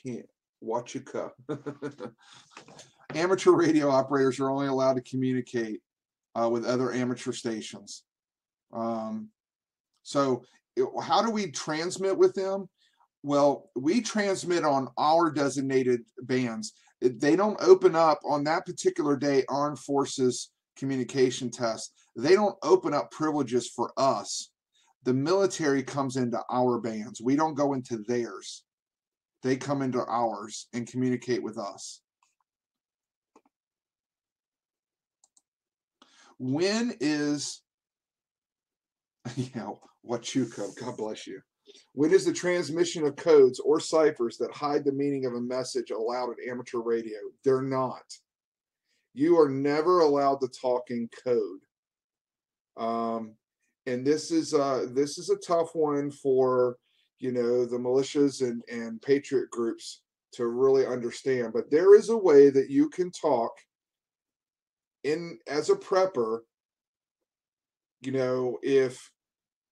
amateur radio operators are only allowed to communicate with other amateur stations. So how do we transmit with them? Well, we transmit on our designated bands. They don't open up on that particular day, Armed Forces communication test. They don't open up privileges for us. The military comes into our bands. We don't go into theirs. They come into ours and communicate with us. When is Yeah, what you code? God bless you. When is the transmission of codes or ciphers that hide the meaning of a message allowed at amateur radio? They're not. You are never allowed to talk in code. And this is a tough one for, you know, the militias and patriot groups to really understand. But there is a way that you can talk in as a prepper. You know, if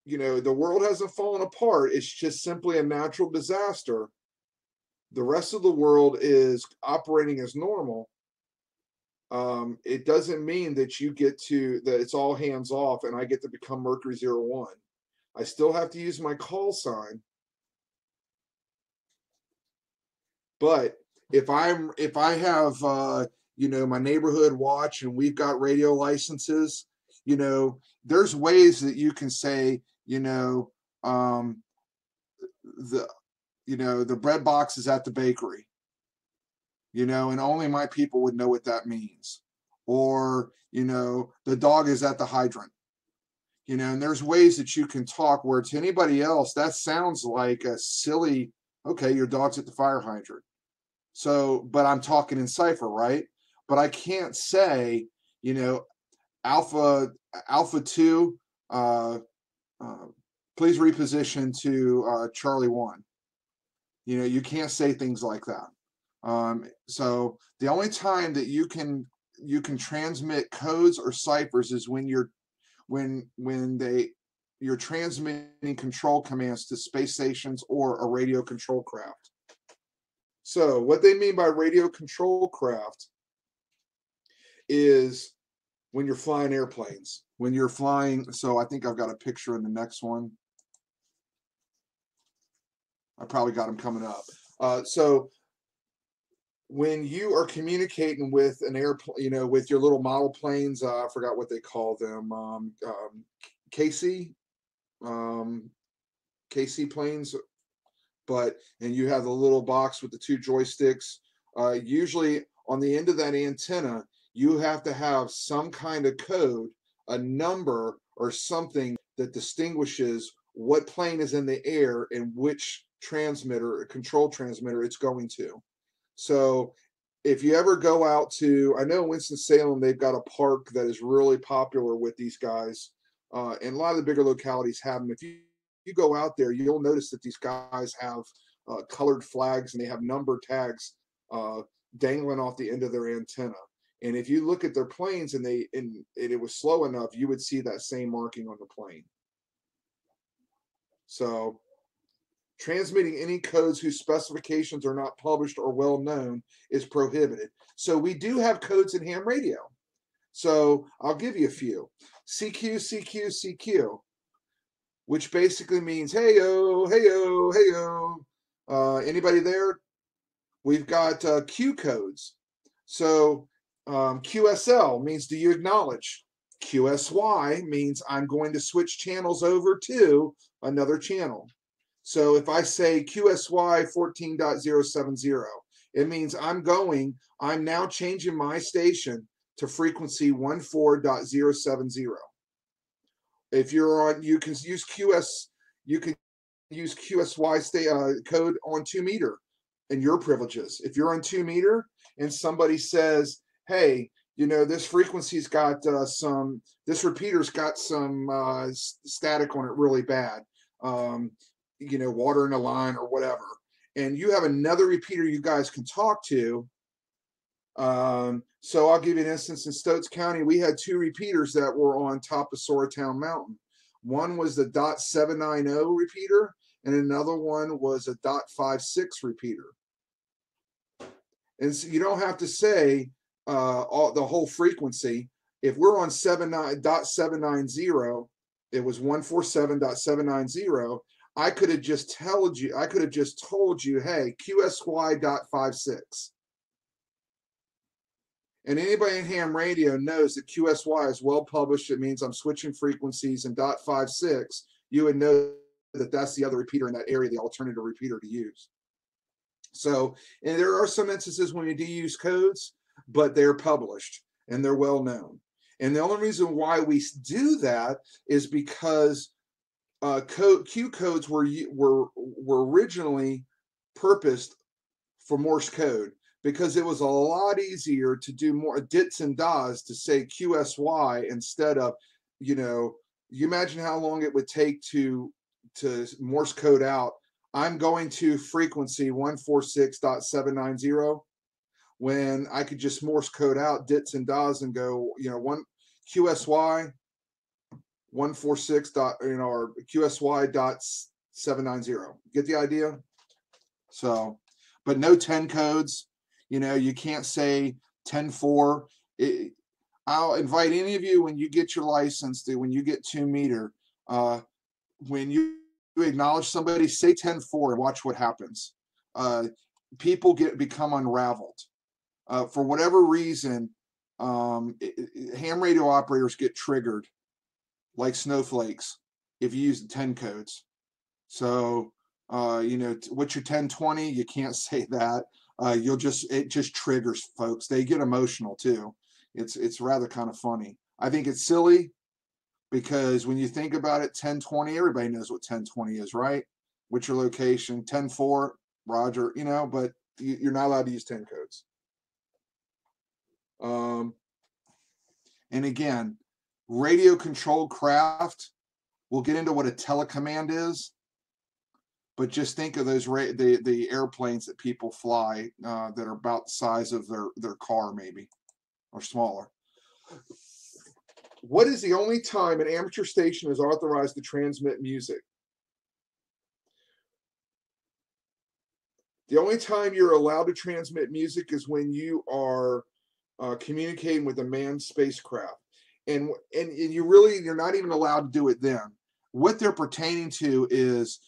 you know the world hasn't fallen apart, it's just simply a natural disaster. The rest of the world is operating as normal. It doesn't mean that you get to that it's all hands off and I get to become Mercury 01. I still have to use my call sign. But if I have you know, my neighborhood watch and we've got radio licenses, you know, there's ways that you can say, you know, the the bread box is at the bakery, you know, and only my people would know what that means. Or, you know, the dog is at the hydrant, you know, and there's ways that you can talk where to anybody else, that sounds like a silly, okay, your dog's at the fire hydrant. So, but I'm talking in cipher, right? But I can't say, you know, Alpha 2, please reposition to Charlie 1. You know, you can't say things like that. So the only time that you can transmit codes or ciphers is when you're transmitting control commands to space stations or a radio control craft. So what they mean by radio control craft is when you're flying airplanes, when you're flying. So I think I've got a picture in the next one. I probably got them coming up. So when you are communicating with an airplane, you know, with your little model planes, I forgot what they call them, KC planes, and you have the little box with the two joysticks. Usually on the end of that antenna, you have to have some kind of code, a number or something that distinguishes what plane is in the air and which transmitter, control transmitter it's going to. So if you ever go out to, I know in Winston-Salem, they've got a park that is really popular with these guys. And a lot of the bigger localities have them. If you go out there, you'll notice that these guys have colored flags and they have number tags dangling off the end of their antenna. And if you look at their planes and it was slow enough, you would see that same marking on the plane. So transmitting any codes whose specifications are not published or well known is prohibited. So we do have codes in ham radio. So I'll give you a few. CQ, CQ, CQ, which basically means hey-o, hey-o, hey-o. Anybody there? We've got Q codes. So QSL means do you acknowledge? QSY means I'm going to switch channels over to another channel. So if I say QSY 14.070, it means I'm now changing my station to frequency 14.070. If you're on, you can use QSY code on 2 meter and your privileges. If you're on 2 meter and somebody says, hey, you know, this frequency's got this repeater's got some static on it really bad. You know, water in a line or whatever, and you have another repeater you guys can talk to. So I'll give you an instance. In Stokes County, we had 2 repeaters that were on top of Soratown Mountain. One was the .790 repeater, and another one was a .56 repeater. And so you don't have to say the whole frequency. If we're on 7.790, it was 147.790. I could have just told you, hey, QSY.56. And anybody in ham radio knows that QSY is well published. It means I'm switching frequencies, and .56, you would know that that's the other repeater in that area, the alternative repeater to use. So, and there are some instances when you do use codes, but they're published and they're well known. And the only reason why we do that is because Q codes were originally purposed for Morse code because it was a lot easier to do more dits and das to say QSY instead of, you imagine how long it would take to Morse code out. I'm going to frequency 146.790 when I could just Morse code out dits and das and go, one QSY 146 or QSY dot 790. Get the idea? So, but no 10 codes. You can't say 10-4. I'll invite any of you when you get your license, when you get 2 meter, when you acknowledge somebody, say 10-4 and watch what happens. People become unraveled. For whatever reason, ham radio operators get triggered like snowflakes if you use the 10 codes. So, what's your 1020? You can't say that. It just triggers folks. They get emotional too. It's rather kind of funny. I think it's silly because when you think about it, 1020, everybody knows what 1020 is, right? What's your location? 10-4, Roger, but you're not allowed to use 10 codes. And again, radio controlled craft, we'll get into what a telecommand is, but just think of those the airplanes that people fly that are about the size of their car maybe, or smaller. What is the only time an amateur station is authorized to transmit music? The only time you're allowed to transmit music is when you are communicating with a manned spacecraft. And you're not even allowed to do it then. What they're pertaining to is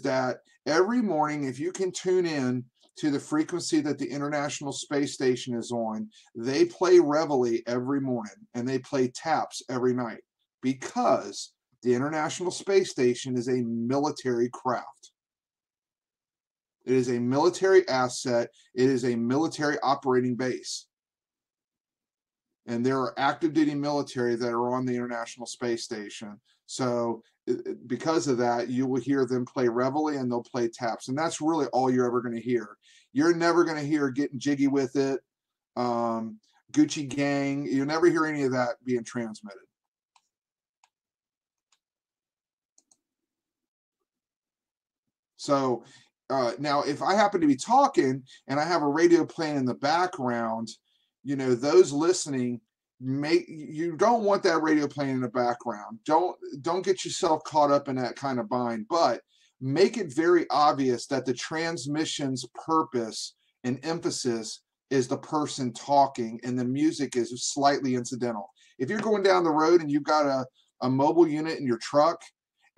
that every morning, if you can tune in to the frequency that the International Space Station is on, they play reveille every morning and they play taps every night because the International Space Station is a military craft. It is a military asset. It is a military operating base. And there are active duty military that are on the International Space Station. So because of that, you will hear them play reveille and they'll play taps. And that's really all you're ever going to hear. You're never going to hear Getting Jiggy With It, Gucci Gang. You'll never hear any of that being transmitted. So now if I happen to be talking and I have a radio playing in the background, those listening, you don't want that radio playing in the background. Don't get yourself caught up in that kind of bind, but make it very obvious that the transmission's purpose and emphasis is the person talking and the music is slightly incidental. If you're going down the road and you've got a mobile unit in your truck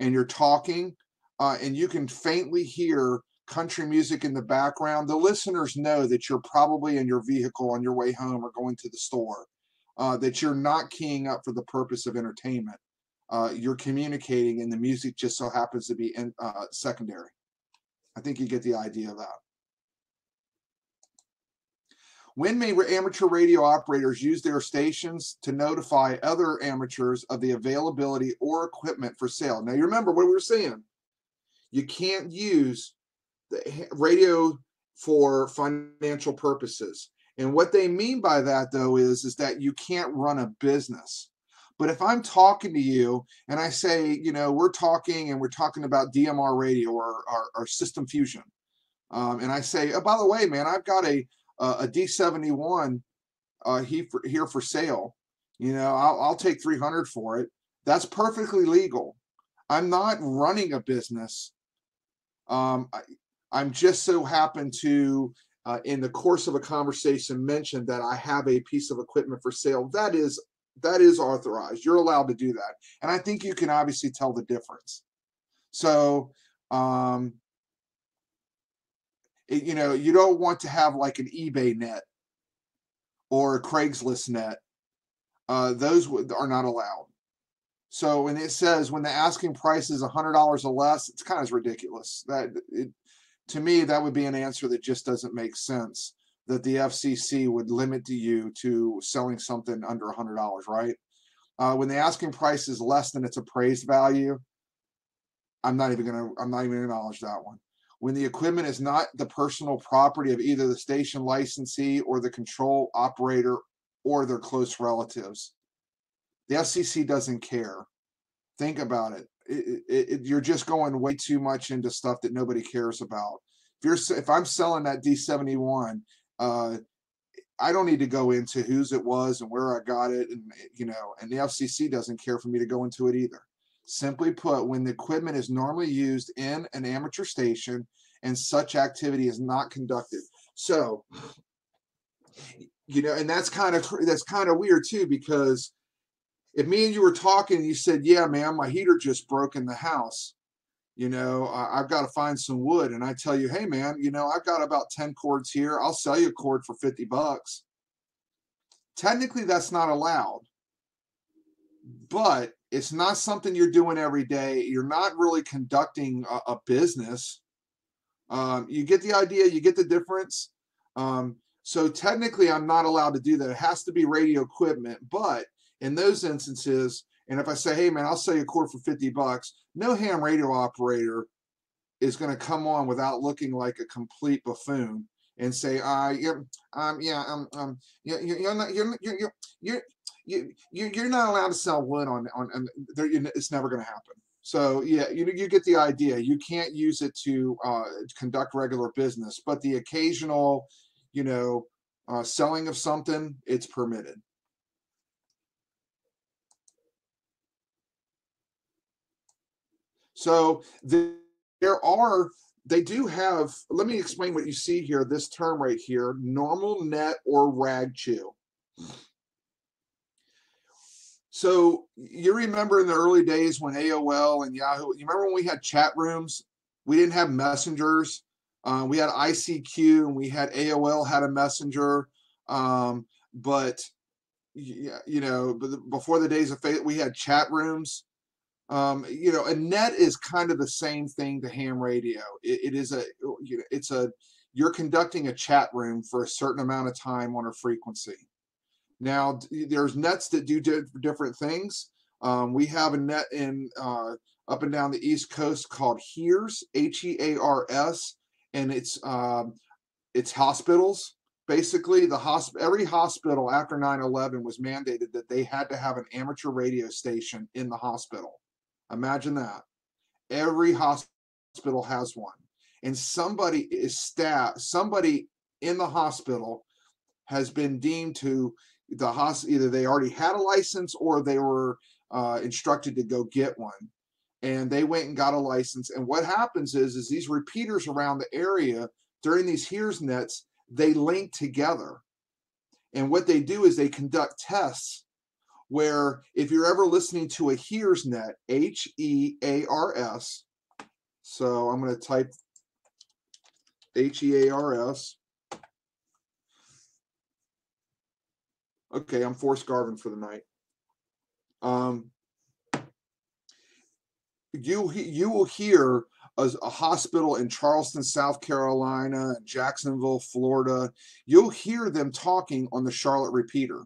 and you're talking and you can faintly hear country music in the background, the listeners know that you're probably in your vehicle on your way home or going to the store, that you're not keying up for the purpose of entertainment. You're communicating and the music just so happens to be secondary. I think you get the idea of that. When may amateur radio operators use their stations to notify other amateurs of the availability or equipment for sale? Now you remember what we were saying. You can't use the radio for financial purposes. And what they mean by that, though, is that you can't run a business. But if I'm talking to you and I say, we're talking about DMR radio or System Fusion, and I say, oh, by the way, man, I've got a D71 here for sale. I'll take 300 for it. That's perfectly legal. I'm not running a business. I'm just so happen to, in the course of a conversation, mention that I have a piece of equipment for sale. That is authorized. You're allowed to do that. And I think you can obviously tell the difference. So, you don't want to have like an eBay net or a Craigslist net. Those are not allowed. So when it says when the asking price is $100 or less, it's kind of ridiculous. To me, that would be an answer that just doesn't make sense, that the FCC would limit you to selling something under $100, right? When the asking price is less than its appraised value, I'm not even gonna acknowledge that one. When the equipment is not the personal property of either the station licensee or the control operator or their close relatives. The FCC doesn't care. Think about it. You're just going way too much into stuff that nobody cares about. If I'm selling that D71, I don't need to go into whose it was and where I got it, and and the FCC doesn't care for me to go into it either. Simply put, when the equipment is normally used in an amateur station and such activity is not conducted. So, and that's kind of weird too, because if me and you were talking and you said, yeah, man, my heater just broke in the house, I've got to find some wood. And I tell you, hey, man, I've got about 10 cords here. I'll sell you a cord for $50. Technically, that's not allowed. But it's not something you're doing every day. You're not really conducting a business. You get the idea. You get the difference. So technically, I'm not allowed to do that. It has to be radio equipment. But in those instances, and if I say, hey, man, I'll sell you a cord for $50, no ham radio operator is going to come on without looking like a complete buffoon and say, you're not allowed to sell wood on it's never going to happen. So yeah, you get the idea. You can't use it to conduct regular business, but the occasional, selling of something, it's permitted. So they do have, let me explain what you see here, this term right here, normal, net, or rag chew. So you remember in the early days when AOL and Yahoo, you remember when we had chat rooms? We didn't have messengers. We had ICQ and we had AOL had a messenger. But before the days of Facebook, we had chat rooms. A net is kind of the same thing to ham radio. You're conducting a chat room for a certain amount of time on a frequency. Now, there's nets that do different things. We have a net in up and down the East Coast called HEARS, HEARS, and it's hospitals. Basically, every hospital after 9/11 was mandated that they had to have an amateur radio station in the hospital. Imagine that. Every hospital has one, and somebody in the hospital has been deemed to either they already had a license or they were instructed to go get one, and they went and got a license. And what happens is these repeaters around the area during these HEARS nets, they link together, and what they do is they conduct tests where if you're ever listening to a HEARS net, HEARS, so I'm going to type HEARS. Okay, I'm Forrest Garvin for the night. You will hear a hospital in Charleston, South Carolina, Jacksonville, Florida. You'll hear them talking on the Charlotte repeater.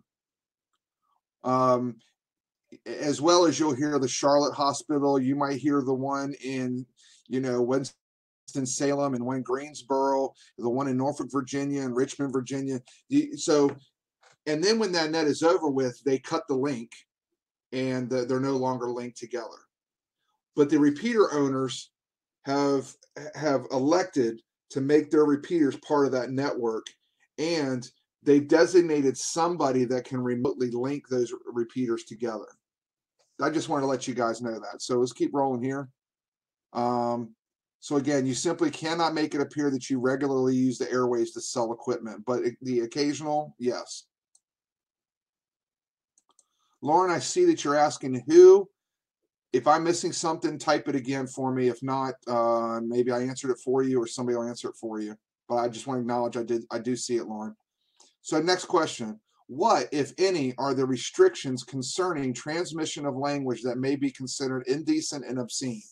As well as you'll hear the Charlotte hospital. You might hear the one in, Winston-Salem and one in Greensboro, the one in Norfolk, Virginia, and Richmond, Virginia. And then when that net is over with, they cut the link and they're no longer linked together. But the repeater owners have elected to make their repeaters part of that network, and they've designated somebody that can remotely link those repeaters together. I just wanted to let you guys know that. So let's keep rolling here. So again, you simply cannot make it appear that you regularly use the airways to sell equipment, but the occasional, yes. Lauren, I see that you're asking who. If I'm missing something, type it again for me. If not, maybe I answered it for you or somebody will answer it for you. But I just want to acknowledge I do see it, Lauren. So next question. What, if any, are the restrictions concerning transmission of language that may be considered indecent and obscene?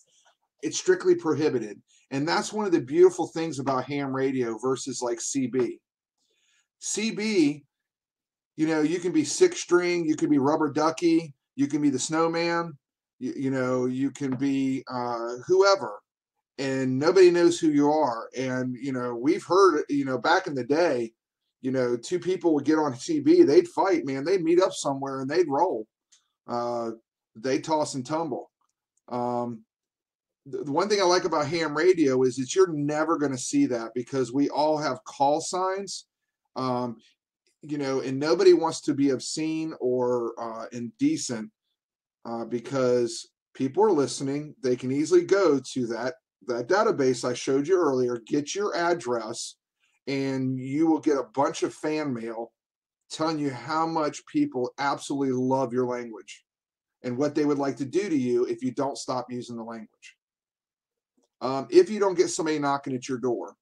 It's strictly prohibited. And that's one of the beautiful things about ham radio versus like CB. CB, you can be six string, you can be rubber ducky, you can be the snowman, you know, you can be whoever, and nobody knows who you are. And, you know, we've heard, you know, back in the day, you know, two people would get on TV, they'd fight, man. They'd meet up somewhere and they'd roll. They toss and tumble. The one thing I like about ham radio is that you're never going to see that, because we all have call signs, you know, and nobody wants to be obscene or indecent, because people are listening. They can easily go to that database I showed you earlier, get your address, and you will get a bunch of fan mail telling you how much people absolutely love your language and what they would like to do to you if you don't stop using the language. If you don't get somebody knocking at your door.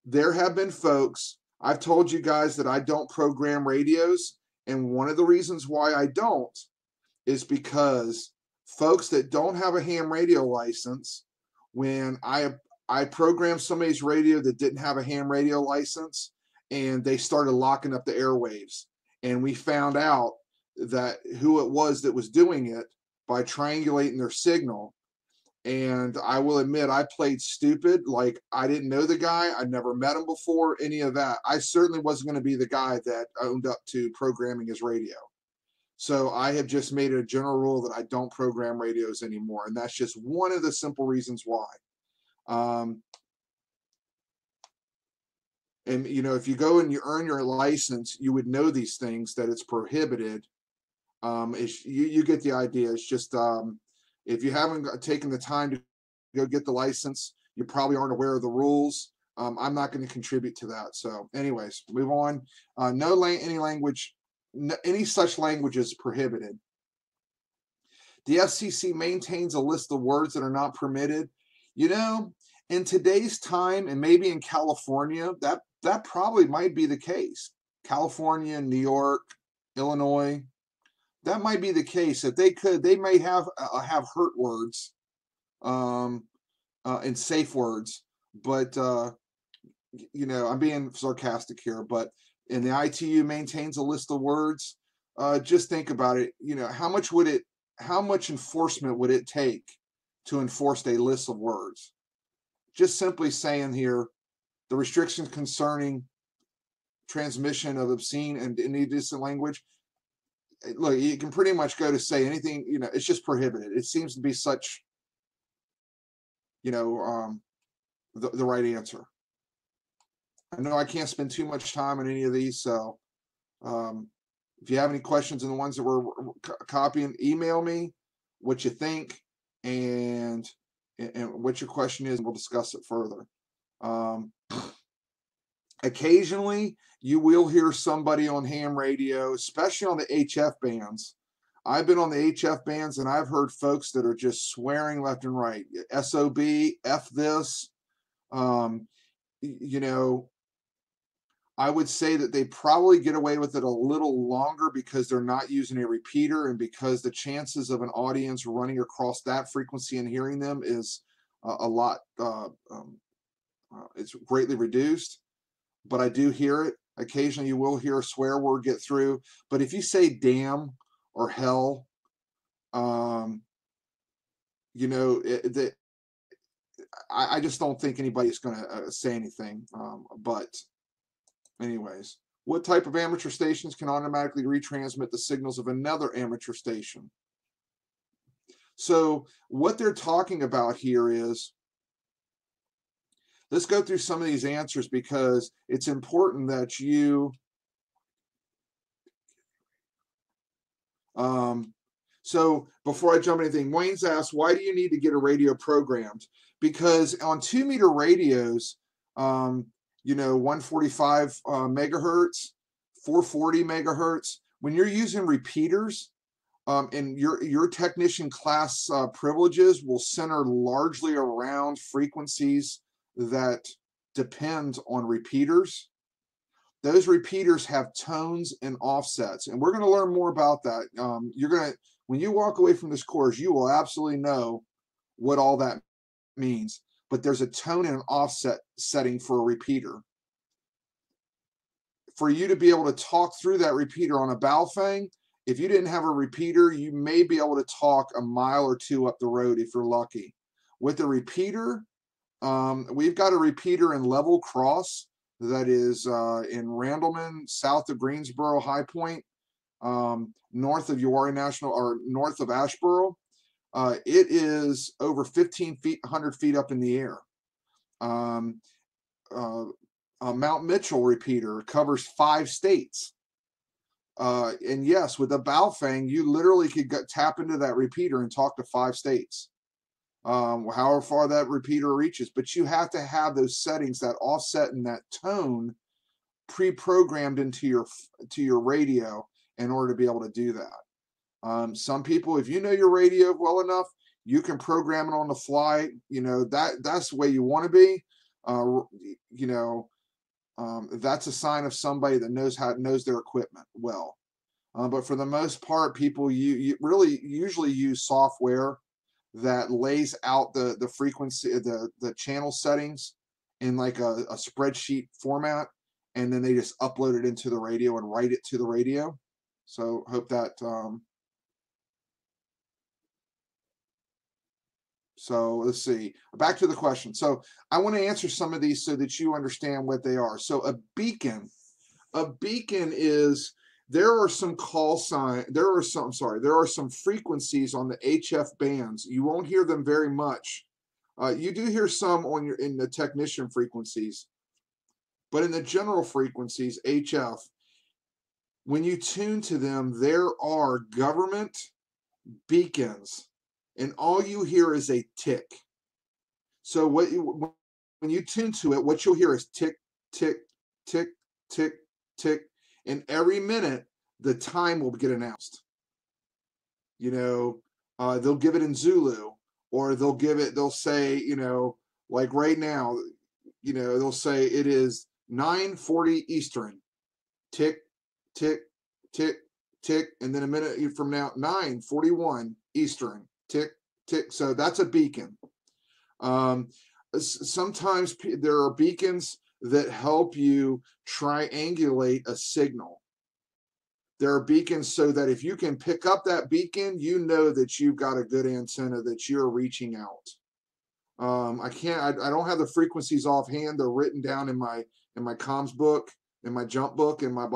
There have been folks, I've told you guys that I don't program radios, and one of the reasons why I don't is because folks that don't have a ham radio license, when I programmed somebody's radio that didn't have a ham radio license, and they started locking up the airwaves, and we found out that who it was that was doing it by triangulating their signal. And I will admit, I played stupid. Like, I didn't know the guy. I'd never met him before, any of that. I certainly wasn't going to be the guy that owned up to programming his radio. So I have just made it a general rule that I don't program radios anymore. And that's just one of the simple reasons why. And, you know, if you go and you earn your license, you would know these things, that it's prohibited. You get the idea. It's just, if you haven't taken the time to go get the license, you probably aren't aware of the rules. I'm not going to contribute to that. So anyways, move on. Any such language is prohibited. The FCC maintains a list of words that are not permitted. You know, in today's time, and maybe in California, that probably might be the case. California, New York, Illinois, that might be the case. If they may have hurt words, and safe words, but you know, I'm being sarcastic here. But and the ITU maintains a list of words. Just think about it. You know, how much enforcement would it take to enforce a list of words? Just simply saying here, the restrictions concerning transmission of obscene and indecent language. Look, you can pretty much go to say anything. You know, it's just prohibited. It seems to be such, you know, the right answer. I know I can't spend too much time on any of these, so if you have any questions on the ones that we're copying, email me what you think and what your question is, and we'll discuss it further. Occasionally, you will hear somebody on ham radio, especially on the HF bands. I've been on the HF bands, and I've heard folks that are just swearing left and right. SOB, F this. You know, I would say that they probably get away with it a little longer because they're not using a repeater, and because the chances of an audience running across that frequency and hearing them is a lot, it's greatly reduced. But I do hear it. Occasionally you will hear a swear word get through. But if you say damn or hell, you know, I just don't think anybody's going to say anything. But anyways, what type of amateur stations can automatically retransmit the signals of another amateur station? So what they're talking about here is, let's go through some of these answers, because it's important that you so before I jump anything, Wayne's asked, why do you need to get a radio programmed? Because on 2-meter radios, you know, 145 megahertz, 440 megahertz, when you're using repeaters, and your technician class privileges will center largely around frequencies that depend on repeaters. Those repeaters have tones and offsets, and we're going to learn more about that. When you walk away from this course, you will absolutely know what all that means. But there's a tone and an offset setting for a repeater. For you to be able to talk through that repeater on a Baofeng, If you didn't have a repeater, you may be able to talk a mile or two up the road if you're lucky. With the repeater, we've got a repeater in Level Cross that is in Randleman, south of Greensboro High Point, north of Uwharrie National, or north of Asheboro. It is over 15 feet, 100 feet up in the air. Mount Mitchell repeater covers 5 states. And yes, with the Baofeng, you literally could tap into that repeater and talk to 5 states. However far that repeater reaches, but you have to have those settings, that offset and that tone pre-programmed into your radio in order to be able to do that. Some people, if you know your radio well enough, you can program it on the fly. You know, that's the way you want to be. That's a sign of somebody that knows their equipment well. But for the most part, people you really usually use software that lays out the frequency, the channel settings in like a spreadsheet format, and then they just upload it into the radio and write it to the radio. So hope that. So let's see. Back to the question. So I want to answer some of these so that you understand what they are. So a beacon is, there are some there are some frequencies on the HF bands. You won't hear them very much. You do hear some in the technician frequencies, but in the general frequencies, HF, when you tune to them, there are government beacons, and all you hear is a tick. So when you tune to it, what you'll hear is tick, tick, tick, tick, tick, and every minute the time will get announced. You know, they'll give it in Zulu, or they'll say, you know, like right now, you know, they'll say it is 9:40 Eastern, tick, tick, tick, tick, and then a minute from now, 9:41 Eastern, tick, tick. So that's a beacon. Sometimes there are beacons that help you triangulate a signal. There are beacons so that if you can pick up that beacon, you know that you've got a good antenna, that you're reaching out. I don't have the frequencies offhand. They're written down in my comms book, in my jump book, in my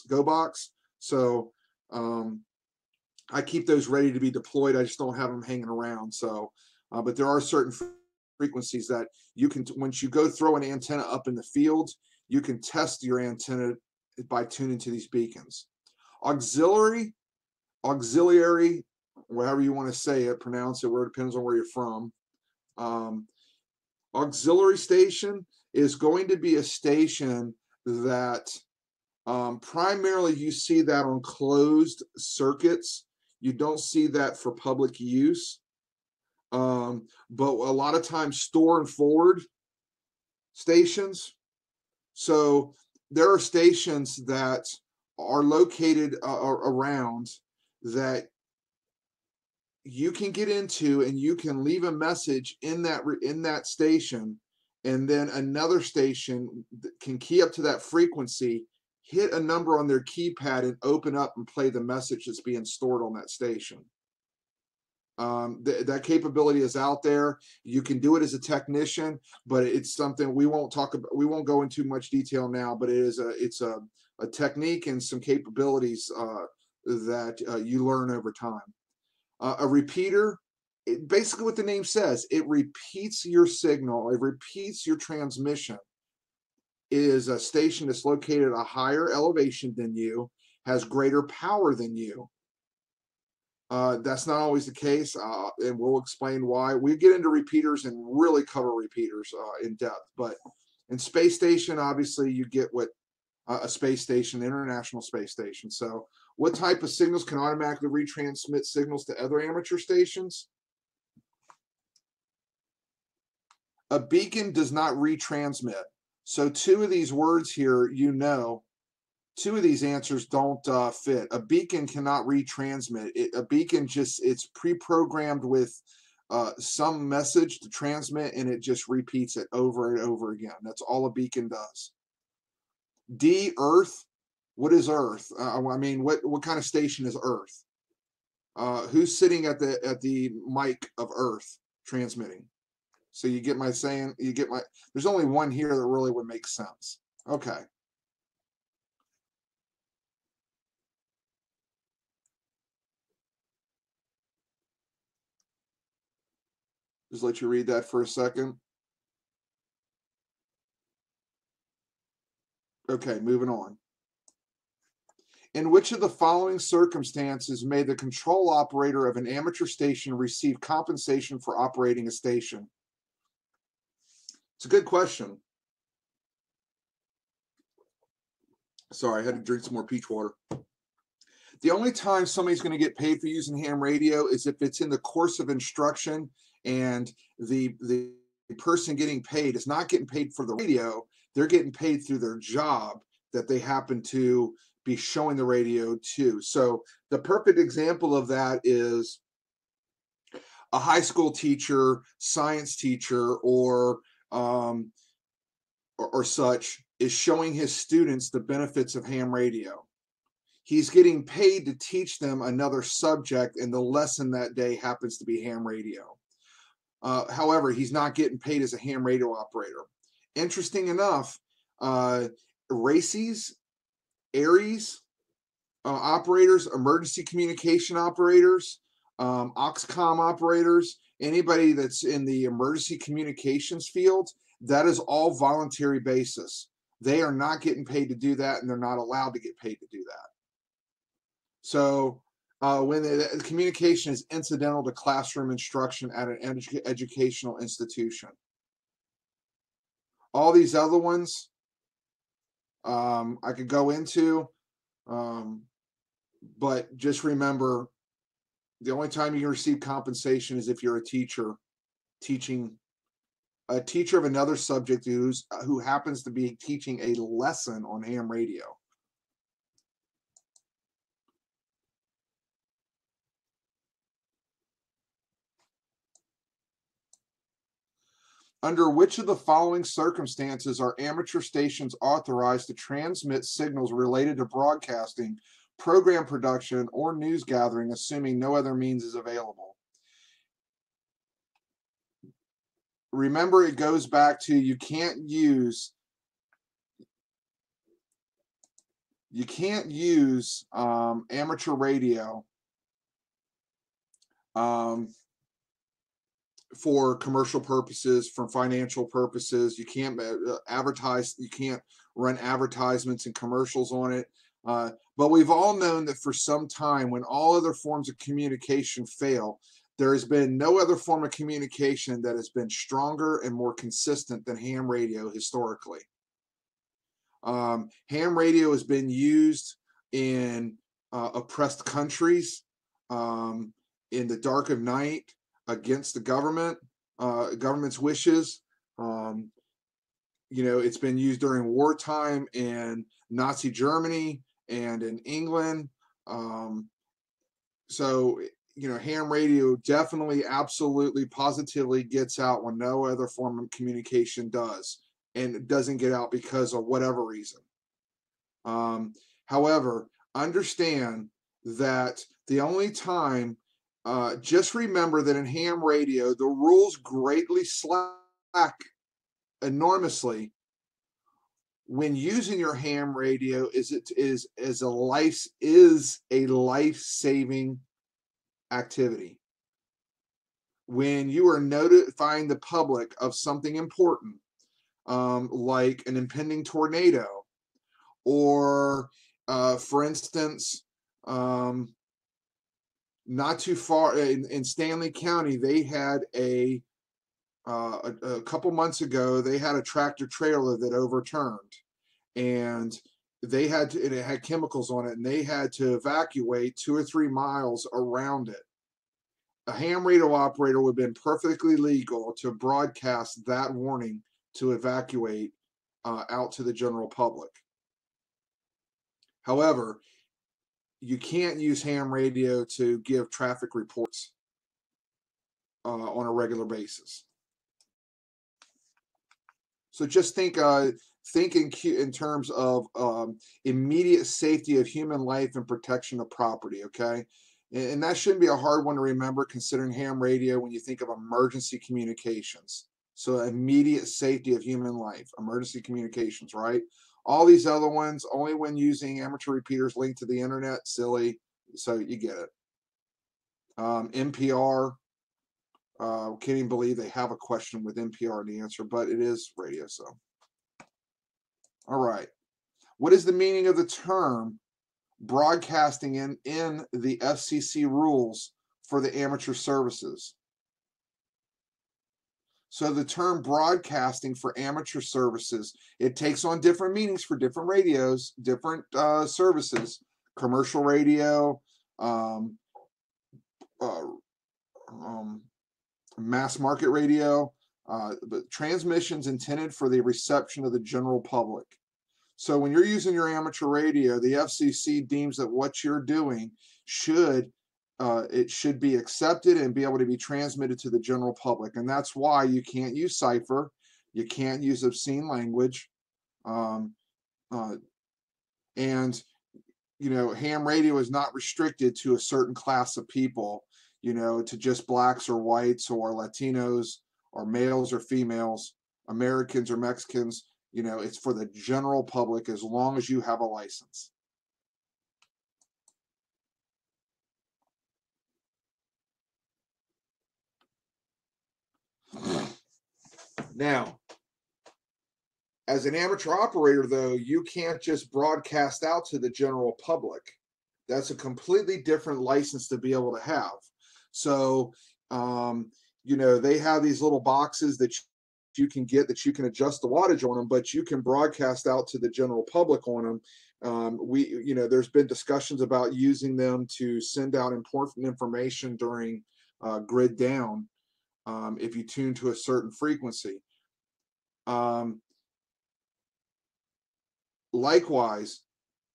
go box. So I keep those ready to be deployed. I just don't have them hanging around. So, but there are certain frequencies that you can, once you go throw an antenna up in the field, you can test your antenna by tuning to these beacons. Auxiliary, whatever you want to say it, pronounce it, where it depends on where you're from. Auxiliary station is going to be a station that primarily you see that on closed circuits. You don't see that for public use. But a lot of times store and forward stations. So there are stations that are located around that you can get into, and you can leave a message in that station, and then another station can key up to that frequency, hit a number on their keypad, and open up and play the message that's being stored on that station. That capability is out there. You can do it as a technician, but it's something we won't talk about. We won't go into much detail now, but it's a technique and some capabilities that you learn over time. A repeater, basically what the name says, it repeats your signal, it repeats your transmission. It is a station that's located at a higher elevation than you, has greater power than you. That's not always the case, and we'll explain why. We get into repeaters and really cover repeaters in depth, but in space station, obviously you get what a space station, International Space Station. So what type of signals can automatically retransmit signals to other amateur stations? A beacon does not retransmit. So two of these words here, you know, two of these answers don't fit. A beacon cannot retransmit. A beacon it's pre-programmed with some message to transmit, and it just repeats it over and over again. That's all a beacon does. D, Earth, What is Earth? I mean, what kind of station is Earth? Who's sitting at the mic of Earth transmitting? So you get my saying, you get my, there's only one here that really would make sense. Okay. Just let you read that for a second. Okay, moving on. In which of the following circumstances may the control operator of an amateur station receive compensation for operating a station? It's a good question. Sorry, I had to drink some more peach water. The only time somebody's going to get paid for using ham radio is if it's in the course of instruction and the person getting paid is not getting paid for the radio. They're getting paid through their job that they happen to be showing the radio to. So the perfect example of that is a high school teacher, science teacher, or such is showing his students the benefits of ham radio. He's getting paid to teach them another subject, and the lesson that day happens to be ham radio. However, he's not getting paid as a ham radio operator. Interesting enough, RACES, ARIES operators, emergency communication operators, Oxcom operators, anybody that's in the emergency communications field, that is all voluntary basis. They are not getting paid to do that, and they're not allowed to get paid to do that. So when the communication is incidental to classroom instruction at an educational institution. All these other ones I could go into, but just remember, the only time you can receive compensation is if you're a teacher teaching, a teacher of another subject who happens to be teaching a lesson on ham radio. Under which of the following circumstances are amateur stations authorized to transmit signals related to broadcasting, program production, or news gathering, assuming no other means is available? Remember, it goes back to you can't use amateur radio for commercial purposes, for financial purposes. You can't advertise, you can't run advertisements and commercials on it. But we've all known that for some time, when all other forms of communication fail, there has been no other form of communication that has been stronger and more consistent than ham radio historically. Ham radio has been used in oppressed countries, in the dark of night, against the government's wishes. It's been used during wartime in Nazi Germany and in England. So ham radio definitely, absolutely, positively gets out when no other form of communication does, and it doesn't get out because of whatever reason. However, understand that the only time, just remember that in ham radio, the rules greatly slack enormously when using your ham radio is a life-saving activity. When you are notifying the public of something important, like an impending tornado, or for instance, not too far in Stanley County, they had a couple months ago, they had a tractor trailer that overturned, and it had chemicals on it, and they had to evacuate 2 or 3 miles around it. A ham radio operator would have been perfectly legal to broadcast that warning to evacuate out to the general public. However, you can't use ham radio to give traffic reports on a regular basis. So just think, think in terms of immediate safety of human life and protection of property, okay? And that shouldn't be a hard one to remember considering ham radio when you think of emergency communications. So immediate safety of human life, emergency communications, right? All these other ones, only when using amateur repeaters linked to the internet, silly. So you get it. NPR, can't even believe they have a question with NPR in the answer, but it is radio, so. All right. What is the meaning of the term broadcasting in the FCC rules for the amateur services? So the term broadcasting for amateur services, it takes on different meanings for different radios, different services, commercial radio, mass market radio, but transmissions intended for the reception of the general public. So when you're using your amateur radio, the FCC deems that what you're doing should be accepted and be able to be transmitted to the general public. And that's why you can't use cipher, you can't use obscene language, and ham radio is not restricted to a certain class of people, to just blacks or whites or Latinos or males or females, Americans or Mexicans. It's for the general public as long as you have a license. Now, as an amateur operator, though, you can't just broadcast out to the general public. That's a completely different license to be able to have. So, they have these little boxes that you can get that you can adjust the wattage on them, but you can broadcast out to the general public on them. There's been discussions about using them to send out important information during grid down if you tune to a certain frequency. Likewise,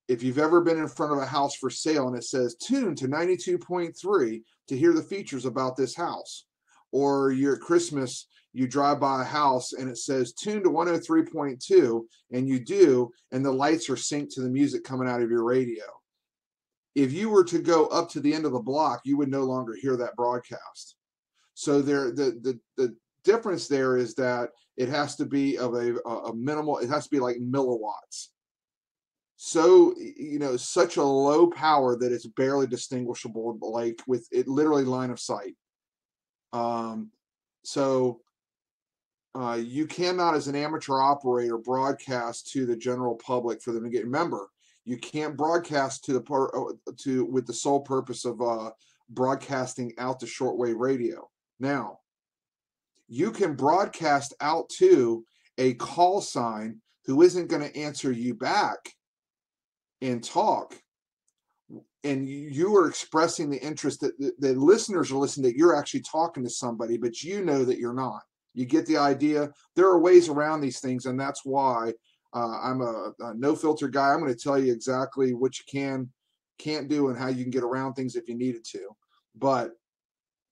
if you've ever been in front of a house for sale and it says tune to 92.3 to hear the features about this house, or you're at Christmas, you drive by a house and it says tune to 103.2, and you do, and the lights are synced to the music coming out of your radio. If you were to go up to the end of the block, you would no longer hear that broadcast. So the difference there is that it has to be of a minimal, it has to be like milliwatts. So, such a low power that it's barely distinguishable, like with it literally line of sight. You cannot, as an amateur operator, broadcast to the general public for them to get. Remember, you can't broadcast with the sole purpose of broadcasting out to shortwave radio. Now, you can broadcast out to a call sign who isn't going to answer you back and talk, and you are expressing the interest that the listeners are listening, that you're actually talking to somebody, but you know that you're not. You get the idea. There are ways around these things, and that's why I'm a no filter guy. I'm going to tell you exactly what you can't do and how you can get around things if you needed to. But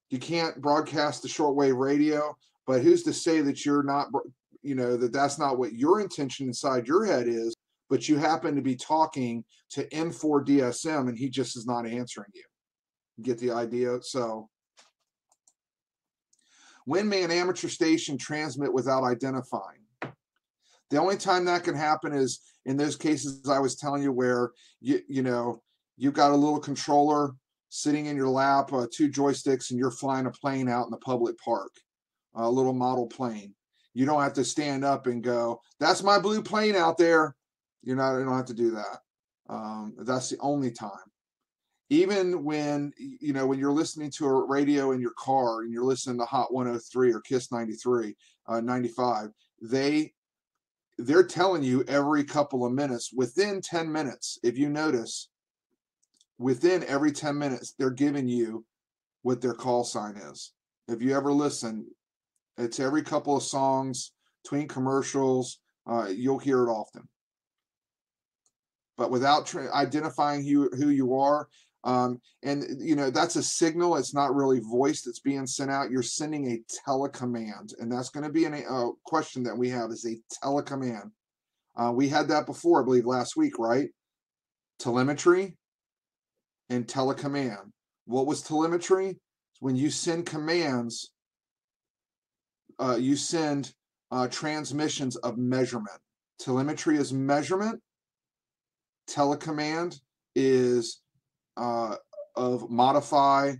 you can't broadcast the shortwave radio. But who's to say that you're not, that's not what your intention inside your head is, but you happen to be talking to N4DSM and he just is not answering you. Get the idea? So, when may an amateur station transmit without identifying? The only time that can happen is in those cases I was telling you where you've got a little controller sitting in your lap, 2 joysticks, and you're flying a plane out in the public park, a little model plane. You don't have to stand up and go, "That's my blue plane out there." You don't have to do that. That's the only time. Even when you're listening to a radio in your car and you're listening to Hot 103 or Kiss 93, 95, they're telling you every couple of minutes, within 10 minutes, if you notice, within every 10 minutes, they're giving you what their call sign is. If you ever listen, it's every couple of songs, between commercials, you'll hear it often. But without identifying who you are, that's a signal. It's not really voice that's being sent out. You're sending a telecommand, and that's going to be a question that we have, is a telecommand. We had that before, I believe, last week, right? Telemetry and telecommand. What was telemetry? When you send commands, you send transmissions of measurement. Telemetry is measurement. Telecommand is of modify.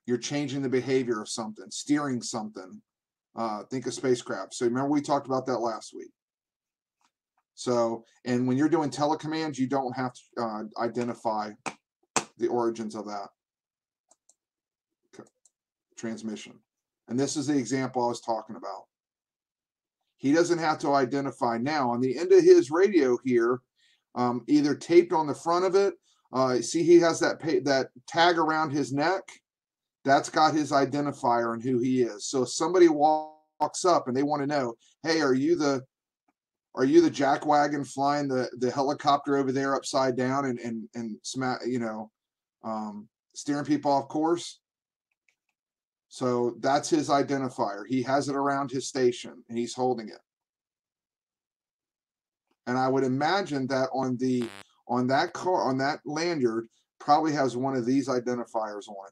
You're changing the behavior of something, steering something. Think of spacecraft. So remember we talked about that last week. So, and when you're doing telecommands, you don't have to identify the origins of that transmission. And this is the example I was talking about. He doesn't have to identify now. On the end of his radio here, either taped on the front of it, see he has that tag around his neck. That's got his identifier and who he is. So if somebody walks up and they want to know, hey, are you the jackwagon flying the helicopter over there upside down and smack, steering people off course? So that's his identifier. He has it around his station and he's holding it. And I would imagine that on that lanyard probably has one of these identifiers on.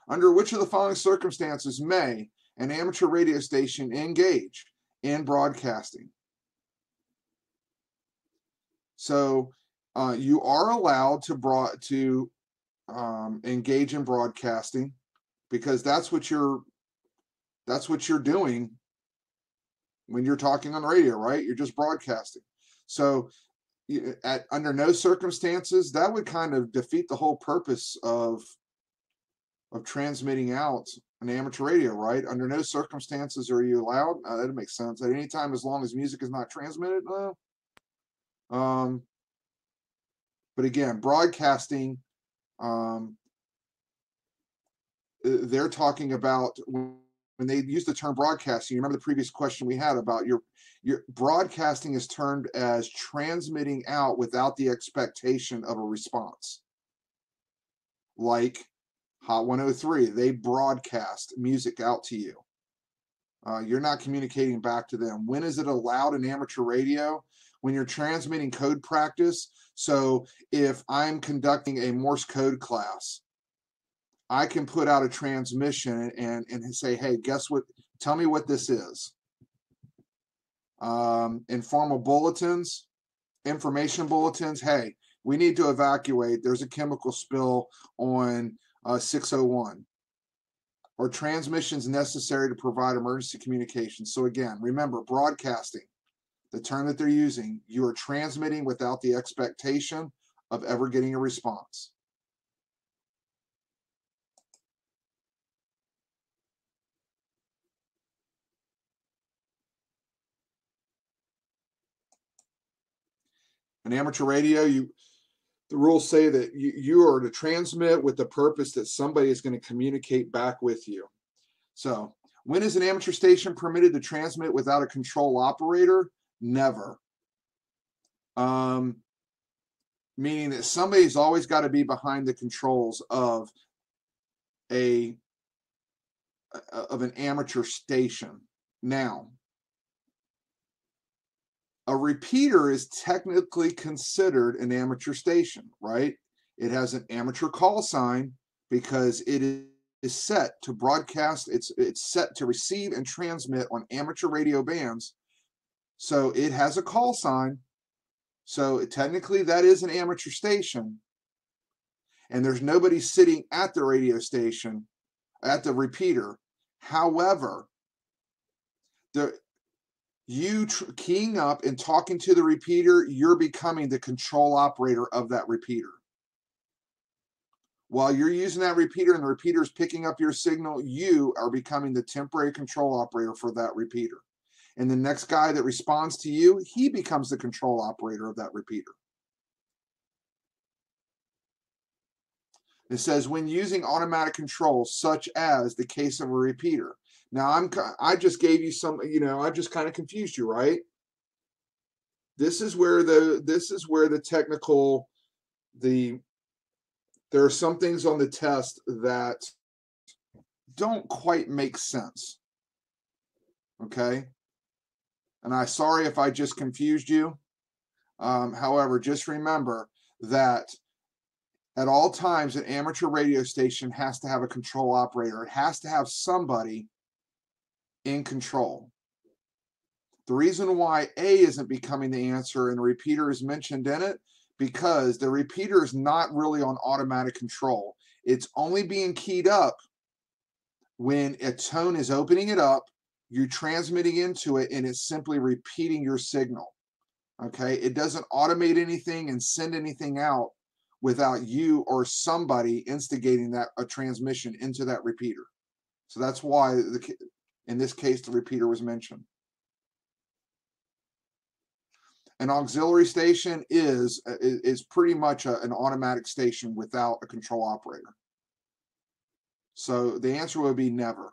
Under which of the following circumstances may an amateur radio station engage in broadcasting? So you are allowed to engage in broadcasting because that's what you're doing when you're talking on the radio, right? You're just broadcasting. So under no circumstances, that would kind of defeat the whole purpose of transmitting out an amateur radio, right? Under no circumstances are you allowed. That makes sense. At any time, as long as music is not transmitted. But again, broadcasting, they're talking about when they use the term broadcasting. You remember the previous question we had about your broadcasting is termed as transmitting out without the expectation of a response. Like Hot 103, they broadcast music out to you. You're not communicating back to them. When is it allowed in amateur radio? When you're transmitting code practice. So if I'm conducting a Morse code class, I can put out a transmission and say, hey, guess what? Tell me what this is. Informal bulletins, information bulletins. Hey, we need to evacuate. There's a chemical spill on 601. Or transmissions necessary to provide emergency communication. So again, remember, broadcasting, the term that they're using, you are transmitting without the expectation of ever getting a response. In amateur radio, the rules say that you are to transmit with the purpose that somebody is going to communicate back with you. So when is an amateur station permitted to transmit without a control operator? Never. Meaning that somebody's always got to be behind the controls of an amateur station. Now, a repeater is technically considered an amateur station, right? It has an amateur call sign because it is set to broadcast. It's set to receive and transmit on amateur radio bands. So it has a call sign. So technically that is an amateur station. And there's nobody sitting at the radio station, at the repeater. However, keying up and talking to the repeater, you're becoming the control operator of that repeater. While you're using that repeater and the repeater is picking up your signal, you are becoming the temporary control operator for that repeater. And the next guy that responds to you, he becomes the control operator of that repeater. It says when using automatic controls, such as the case of a repeater. Now I just gave you some, I just kind of confused you, right? This is where the technical, there are some things on the test that don't quite make sense. Okay? And I'm sorry if I just confused you. However, just remember that at all times, an amateur radio station has to have a control operator. It has to have somebody in control. The reason why A isn't becoming the answer and the repeater is mentioned in it, because the repeater is not really on automatic control. It's only being keyed up when a tone is opening it up, you're transmitting into it, and it's simply repeating your signal. Okay, it doesn't automate anything and send anything out without you or somebody instigating that a transmission into that repeater. So that's why in this case the repeater was mentioned. An auxiliary station is pretty much an automatic station without a control operator. So the answer would be never.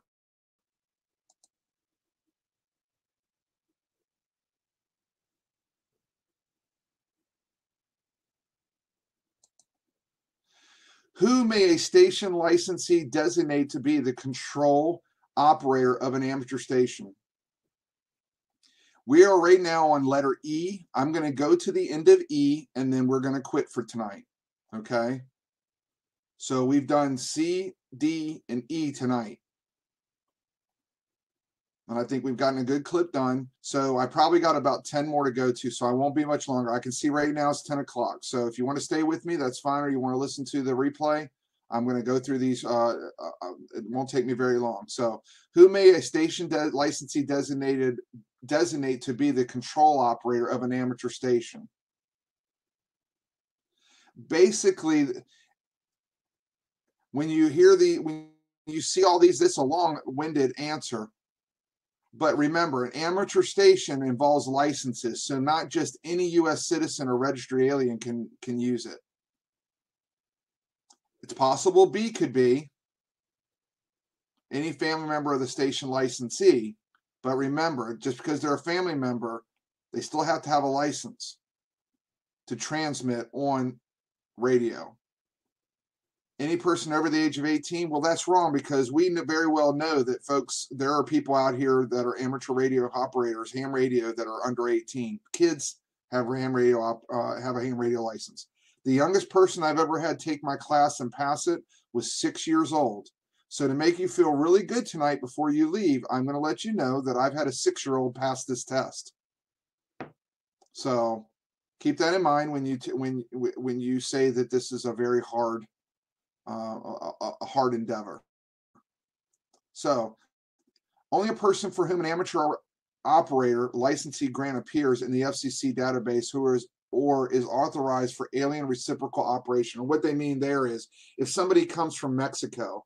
Who may a station licensee designate to be the control operator of an amateur station? We are right now on letter E. I'm going to go to the end of E, and then we're going to quit for tonight. Okay? So we've done C, D, and E tonight. And I think we've gotten a good clip done. So I probably got about 10 more to go to, so I won't be much longer. I can see right now it's 10 o'clock. So if you want to stay with me, that's fine, or you want to listen to the replay, I'm going to go through these. It won't take me very long. So who may a station licensee designate to be the control operator of an amateur station? Basically, when you see all these, this is a long-winded answer. But remember, an amateur station involves licenses, so not just any U.S. citizen or registered alien can use it. It's possible B could be any family member of the station licensee, but remember, just because they're a family member, they still have to have a license to transmit on radio. Any person over the age of 18, well, that's wrong, because we very well know that, folks, there are people out here that are amateur radio operators, ham radio, that are under 18. Kids have a ham radio license. The youngest person I've ever had take my class and pass it was 6 years old. So to make you feel really good tonight before you leave, I'm going to let you know that I've had a 6-year-old pass this test. So keep that in mind when you say that this is a very hard endeavor. So only a person for whom an amateur operator licensee grant appears in the FCC database who is authorized for alien reciprocal operation. And what they mean there is, if somebody comes from Mexico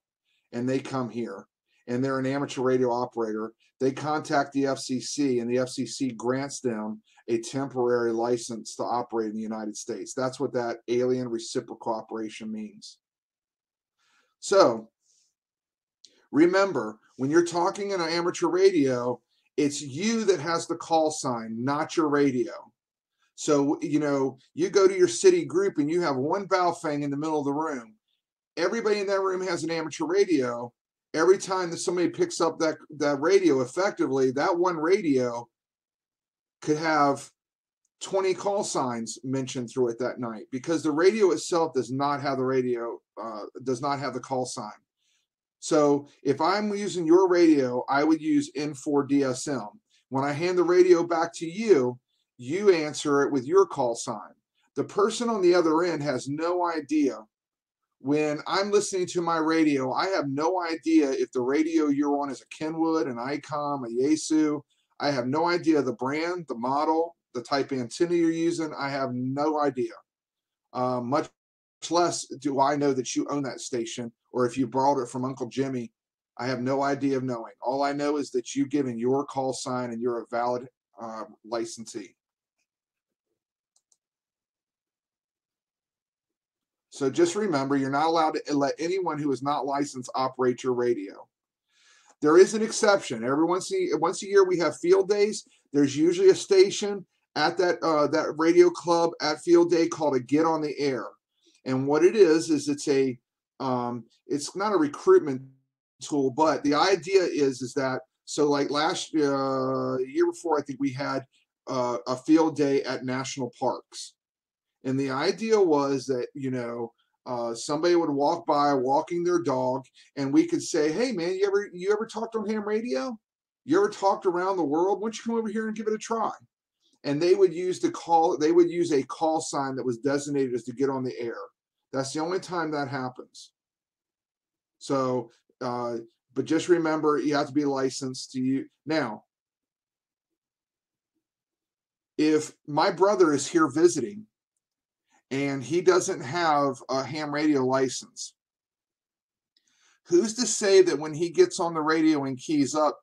and they come here and they're an amateur radio operator, they contact the FCC, and the FCC grants them a temporary license to operate in the United States. That's what that alien reciprocal operation means. So remember, when you're talking in an amateur radio, it's you that has the call sign, not your radio. So, you go to your city group and you have one Baofeng in the middle of the room. Everybody in that room has an amateur radio. Every time that somebody picks up that radio, effectively, that one radio could have 20 call signs mentioned through it that night, because the radio itself does not have the call sign. So if I'm using your radio, I would use N4DSM. When I hand the radio back to you, you answer it with your call sign. The person on the other end has no idea. When I'm listening to my radio, I have no idea if the radio you're on is a Kenwood, an ICOM, a Yaesu. I have no idea the brand, the model, the type of antenna you're using. I have no idea. Much less do I know that you own that station, or if you borrowed it from Uncle Jimmy. I have no idea of knowing. All I know is that you've given your call sign and you're a valid licensee. So just remember, you're not allowed to let anyone who is not licensed operate your radio. There is an exception. Every once a year we have field days. There's usually a station at that radio club at field day called a Get on the Air. And what it is it's not a recruitment tool, but the idea is that So like last year before, I think we had a field day at national parks. And the idea was that, you know, somebody would walk by walking their dog, and we could say, hey man, you ever talked on ham radio? You ever talked around the world? Why don't you come over here and give it a try? And they would use they would use a call sign that was designated as to get on the air. That's the only time that happens. So, but just remember, you have to be licensed to use. Now, if my brother is here visiting and he doesn't have a ham radio license, who's to say that when he gets on the radio and keys up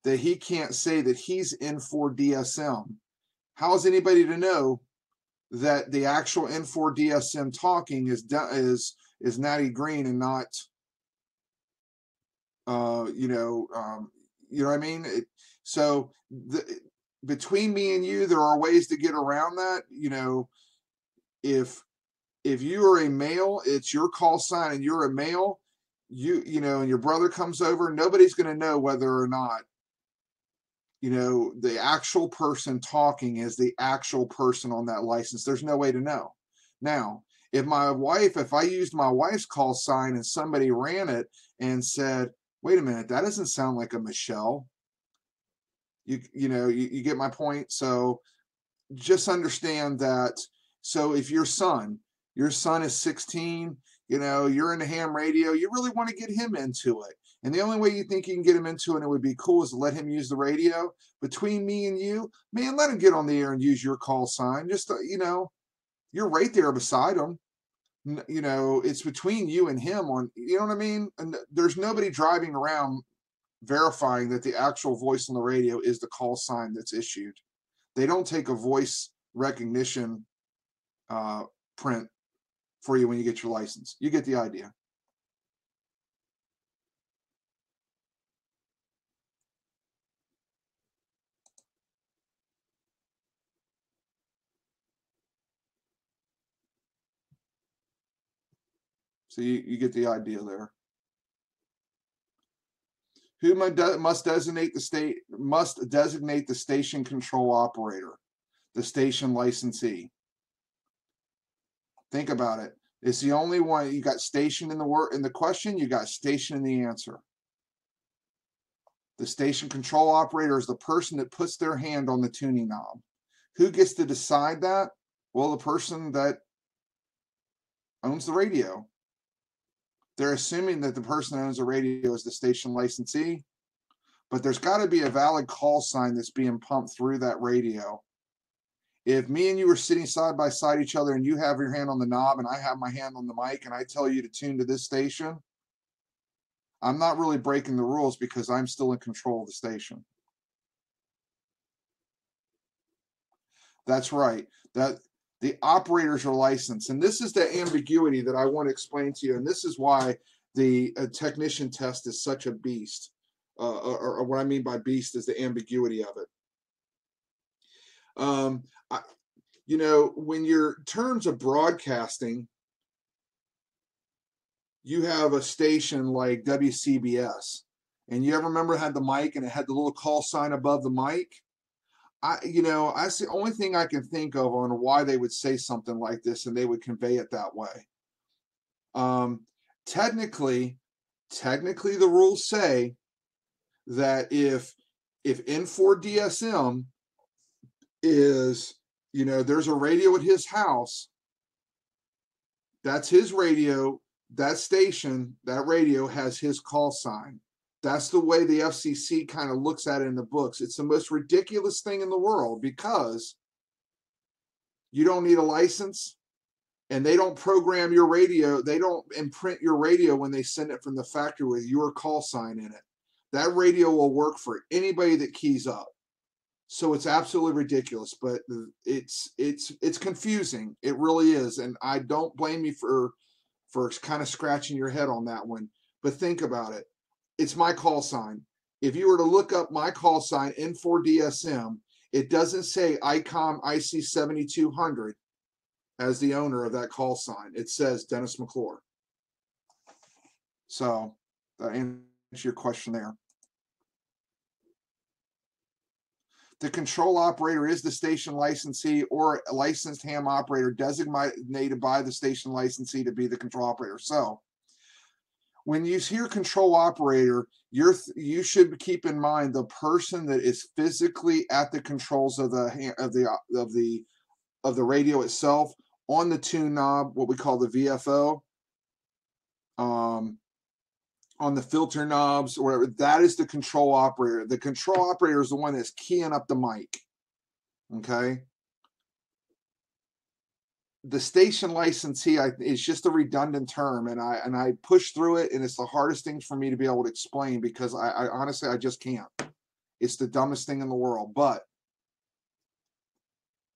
that he can't say that he's N4 DSM? How is anybody to know that the actual N4 DSM talking is Natty Greene and not you know what I mean? So between me and you, there are ways to get around that. You know, if you are a male, it's your call sign and you're a male, you know, and your brother comes over, nobody's going to know whether or not, you know, the actual person talking is the actual person on that license. There's no way to know. Now, if I used my wife's call sign and somebody ran it and said, wait a minute, that doesn't sound like a Michelle. You know, you get my point. So just understand that. So if your son is 16, you know, you're into ham radio, you really want to get him into it. And the only way you think you can get him into it and it would be cool is to let him use the radio. Between me and you, man, let him get on the air and use your call sign. Just, you know, you're right there beside him. You know, it's between you and him on, you know what I mean? And there's nobody driving around verifying that the actual voice on the radio is the call sign that's issued. They don't take a voice recognition print for you when you get your license. You get the idea. So you get the idea there. Who must designate the station control operator, the station licensee? Think about it. It's the only one. You got station in the question, you got station in the answer. The station control operator is the person that puts their hand on the tuning knob. Who gets to decide that? Well, the person that owns the radio. They're assuming that the person that owns the radio is the station licensee, but there's got to be a valid call sign that's being pumped through that radio. If me and you are sitting side by side each other and you have your hand on the knob and I have my hand on the mic and I tell you to tune to this station, I'm not really breaking the rules because I'm still in control of the station. That's right. That the operators are licensed. And this is the ambiguity that I want to explain to you. And this is why the technician test is such a beast. Or what I mean by beast is the ambiguity of it. You know, when you're in terms of broadcasting, you have a station like WCBS. And you ever remember it had the mic and it had the little call sign above the mic? That's the only thing I can think of on why they would say something like this and they would convey it that way. Technically, the rules say that if N4 DSM is, you know, there's a radio at his house, that's his radio, that station, that radio has his call sign. That's the way the FCC kind of looks at it in the books. It's the most ridiculous thing in the world because you don't need a license and they don't program your radio. They don't imprint your radio when they send it from the factory with your call sign in it. That radio will work for anybody that keys up. So it's absolutely ridiculous, but it's confusing. It really is. And I don't blame you for kind of scratching your head on that one. But think about it. It's my call sign. If you were to look up my call sign N4 DSM, it doesn't say ICOM IC 7200 as the owner of that call sign. It says Dennis McClure. So that answers your question there. The control operator is the station licensee or a licensed ham operator designated by the station licensee to be the control operator. So when you hear control operator, you should keep in mind the person that is physically at the controls of the radio itself, on the tune knob, what we call the VFO, on the filter knobs or whatever. That is the control operator. The control operator is the one that's keying up the mic. Okay. The station licensee is just a redundant term, and I push through it, and it's the hardest thing for me to be able to explain because I honestly I just can't. It's the dumbest thing in the world, but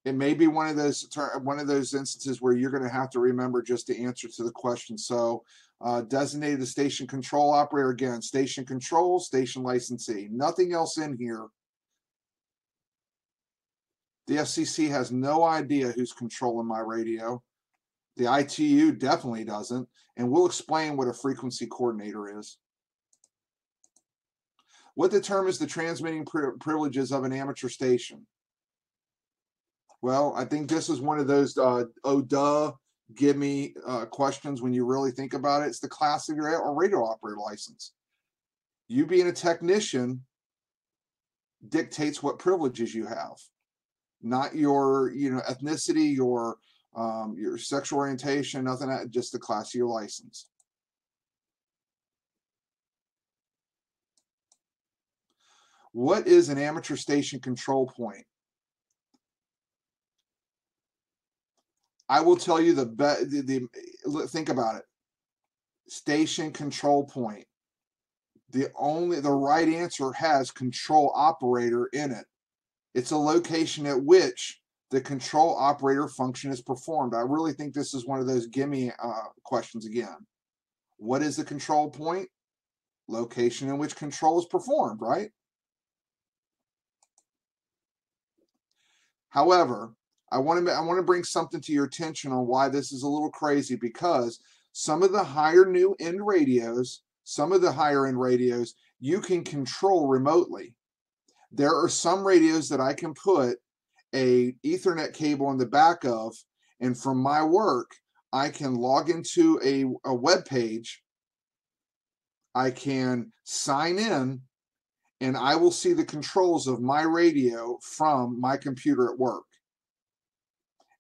it may be one of those instances where you're going to have to remember just to answer to the question. So designated the station control operator, again, station control, station licensee. Nothing else in here. The FCC has no idea who's controlling my radio. The ITU definitely doesn't, and we'll explain what a frequency coordinator is. What determines the transmitting privileges of an amateur station? Well, I think this is one of those oh duh, give me questions when you really think about it. It's the class of your radio operator license. You being a technician dictates what privileges you have, not your ethnicity, your sexual orientation, nothing, just the class of your license. What is an amateur station control point? I will tell you think about it. Station control point. The right answer has control operator in it. It's a location at which the control operator function is performed. I really think this is one of those gimme questions again. What is the control point? Location in which control is performed, right? However, I want to bring something to your attention on why this is a little crazy, because some of the higher end radios you can control remotely. There are some radios that I can put a Ethernet cable in the back of, and from my work, I can log into a web page. I can sign in, and I will see the controls of my radio from my computer at work.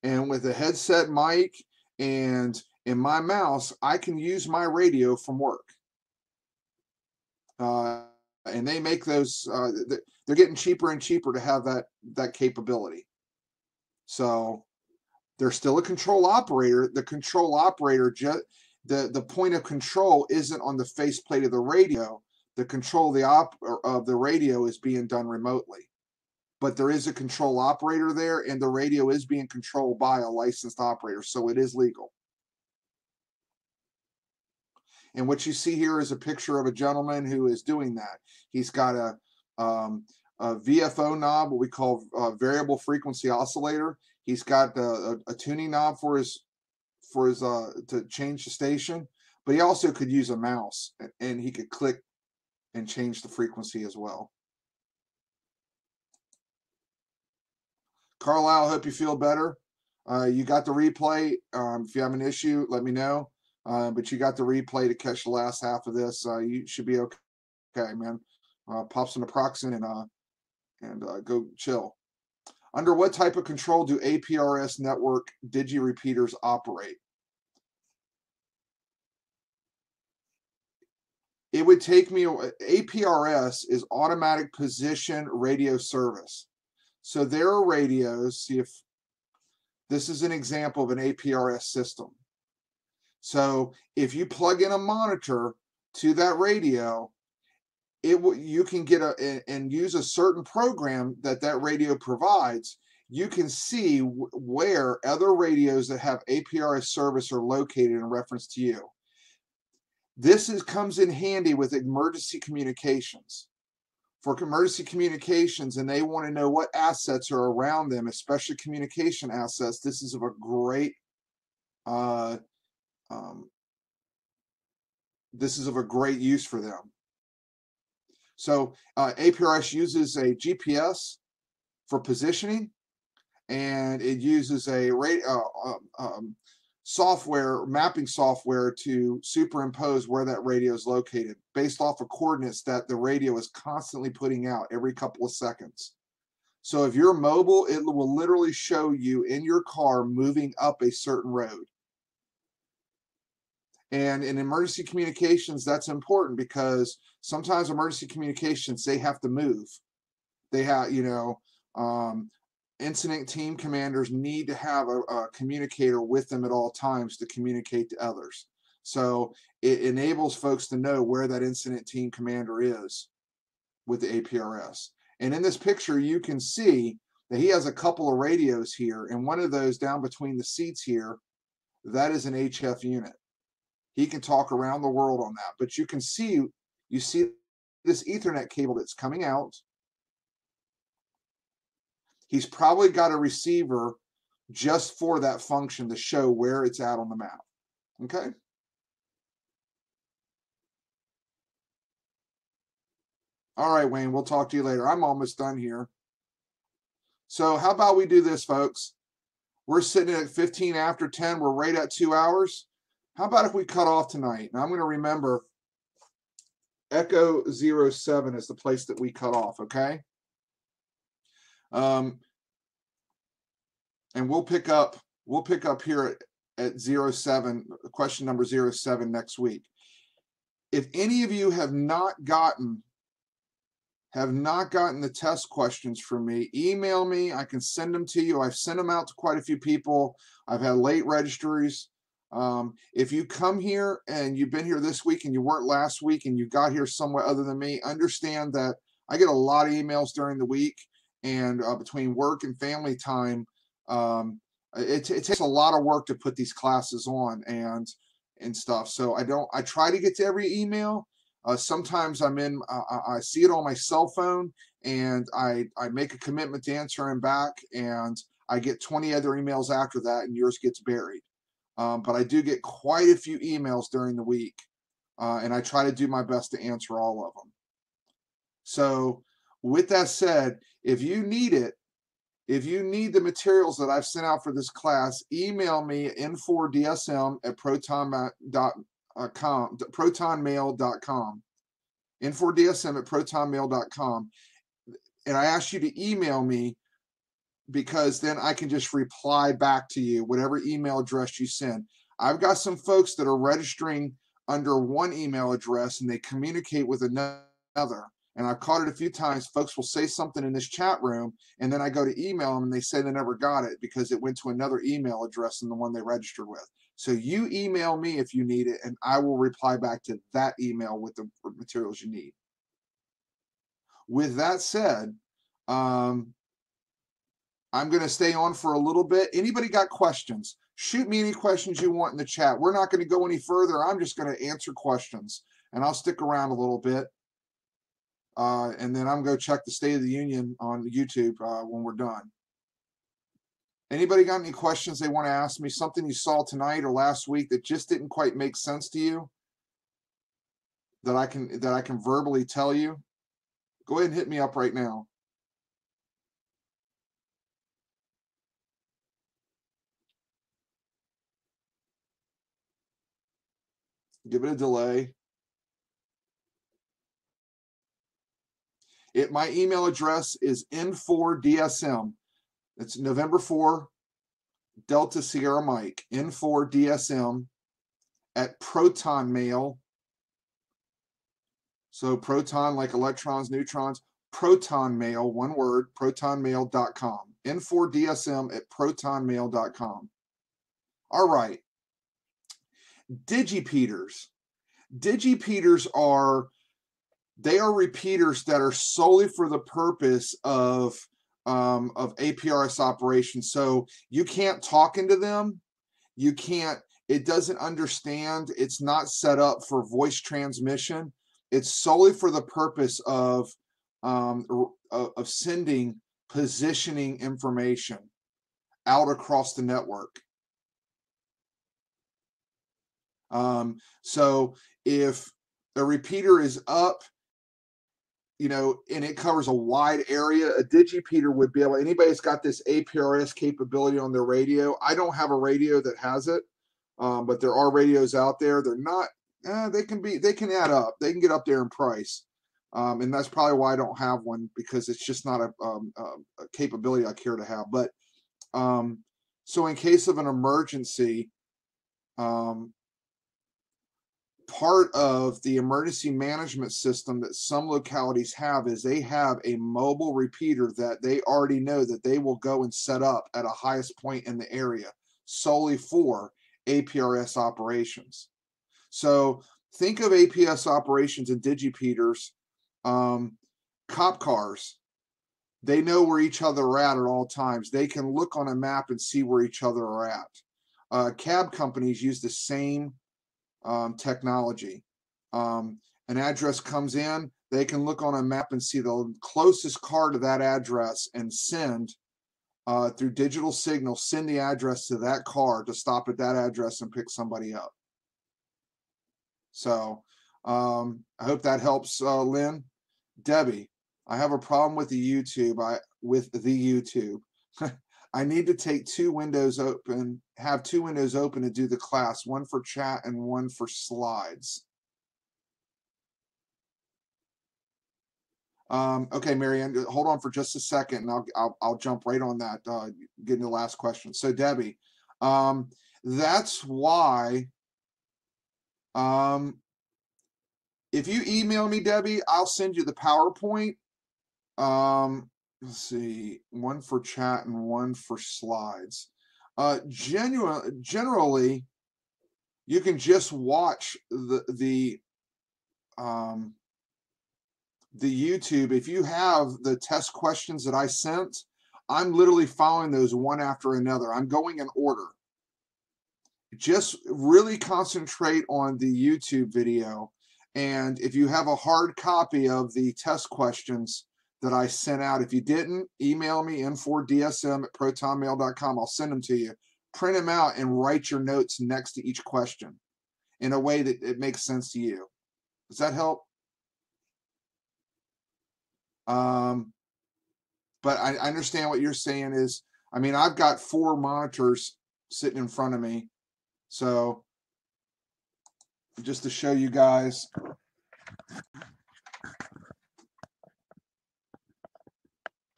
And with a headset mic and in my mouse, I can use my radio from work. And they make those, they're getting cheaper and cheaper to have that capability. So there's still a control operator. The control operator, the point of control isn't on the faceplate of the radio. The control of the radio is being done remotely. But there is a control operator there, and the radio is being controlled by a licensed operator, so it is legal. And what you see here is a picture of a gentleman who is doing that. He's got a VFO knob, what we call variable frequency oscillator. He's got a tuning knob for his to change the station, but he also could use a mouse, and he could click and change the frequency as well. Carlisle, hope you feel better. You got the replay. If you have an issue, let me know. But you got the replay to catch the last half of this. You should be okay, man. Pop some naproxen and go chill. Under what type of control do APRS network digi-repeaters operate? It would take me, APRS is automatic position radio service. So there are radios, see if this is an example of an APRS system. So if you plug in a monitor to that radio, you can get and use a certain program that radio provides. You can see where other radios that have APRS service are located in reference to you. This comes in handy with emergency communications. For emergency communications, and they want to know what assets are around them, especially communication assets, this is of a great use for them. So APRS uses a GPS for positioning, and it uses a mapping software to superimpose where that radio is located based off of coordinates that the radio is constantly putting out every couple of seconds. So if you're mobile, it will literally show you in your car moving up a certain road. And in emergency communications, that's important because sometimes emergency communications, they have to move. They have, incident team commanders need to have a communicator with them at all times to communicate to others. So it enables folks to know where that incident team commander is with the APRS. And in this picture, you can see that he has a couple of radios here, and one of those down between the seats here, that is an HF unit. He can talk around the world on that. But you see this Ethernet cable that's coming out. He's probably got a receiver just for that function to show where it's at on the map. Okay? All right, Wayne, we'll talk to you later. I'm almost done here. So how about we do this, folks? We're sitting at 15 after 10. We're right at 2 hours. How about if we cut off tonight? And I'm going to remember Echo 07 is the place that we cut off, okay? And we'll pick up here at 07, question number 07 next week. If any of you have not gotten the test questions from me, email me. I can send them to you. I've sent them out to quite a few people. I've had late registries. If you come here and you've been here this week and you weren't last week and you got here somewhere other than me, understand that I get a lot of emails during the week, and between work and family time, it takes a lot of work to put these classes on and stuff. So I try to get to every email. Sometimes I see it on my cell phone and I make a commitment to answer him back, and I get 20 other emails after that, and yours gets buried. But I do get quite a few emails during the week, and I try to do my best to answer all of them. So with that said, if you need the materials that I've sent out for this class, email me at info.dsm@protonmail.com, info.dsm@protonmail.com, and I ask you to email me, because then I can just reply back to you, whatever email address you send. I've got some folks that are registering under one email address and they communicate with another. And I've caught it a few times. Folks will say something in this chat room, and then I go to email them and they say they never got it because it went to another email address than the one they registered with. So you email me if you need it, and I will reply back to that email with the materials you need. With that said, I'm going to stay on for a little bit. Anybody got questions? Shoot me any questions you want in the chat. We're not going to go any further. I'm just going to answer questions, and I'll stick around a little bit. And then I'm going to check the State of the Union on YouTube when we're done. Anybody got any questions they want to ask me? Something you saw tonight or last week that just didn't quite make sense to you that I can verbally tell you? Go ahead and hit me up right now. Give it a delay. My email address is N4DSM. It's November 4, Delta Sierra Mike, N4DSM at Proton Mail. So proton like electrons, neutrons, Proton Mail, one word, protonmail.com. N4DSM at protonmail.com. All right. Digipeaters. Digipeaters are repeaters that are solely for the purpose of APRS operations. So you can't talk into them. You can't. It doesn't understand. It's not set up for voice transmission. It's solely for the purpose of sending positioning information out across the network. So if a repeater is up you know, and it covers a wide area. A digipeater would be able, anybody that's got this APRS capability on their radio. I don't have a radio that has it, but there are radios out there. They're not, they can add up. They can get up there in price. And that's probably why I don't have one, because it's just not a capability I care to have. But so in case of an emergency, part of the emergency management system that some localities have is they have a mobile repeater that they already know that they will go and set up at a highest point in the area solely for APRS operations. So think of APS operations and digipeaters, cop cars. They know where each other are at all times. They can look on a map and see where each other are at. Cab companies use the same technology. An address comes in, they can look on a map and see the closest car to that address and send through digital signal, send the address to that car to stop at that address and pick somebody up. So I hope that helps, Lynn. Debbie, I have a problem with the YouTube. I need to take two windows open, have two windows open to do the class, one for chat and one for slides. Okay, Marianne, hold on for just a second, and I'll jump right on that, getting the last question. So Debbie, that's why, if you email me, Debbie, I'll send you the PowerPoint. Let's see, one for chat and one for slides. Generally, you can just watch the YouTube. If you have the test questions that I sent, I'm literally following those one after another. I'm going in order. Just really concentrate on the YouTube video. And if you have a hard copy of the test questions that I sent out, if you didn't, email me n4dsm@protonmail.com. I'll send them to you. Print them out and write your notes next to each question in a way that it makes sense to you. Does that help? But I understand what you're saying is, I mean, I've got 4 monitors sitting in front of me. So just to show you guys.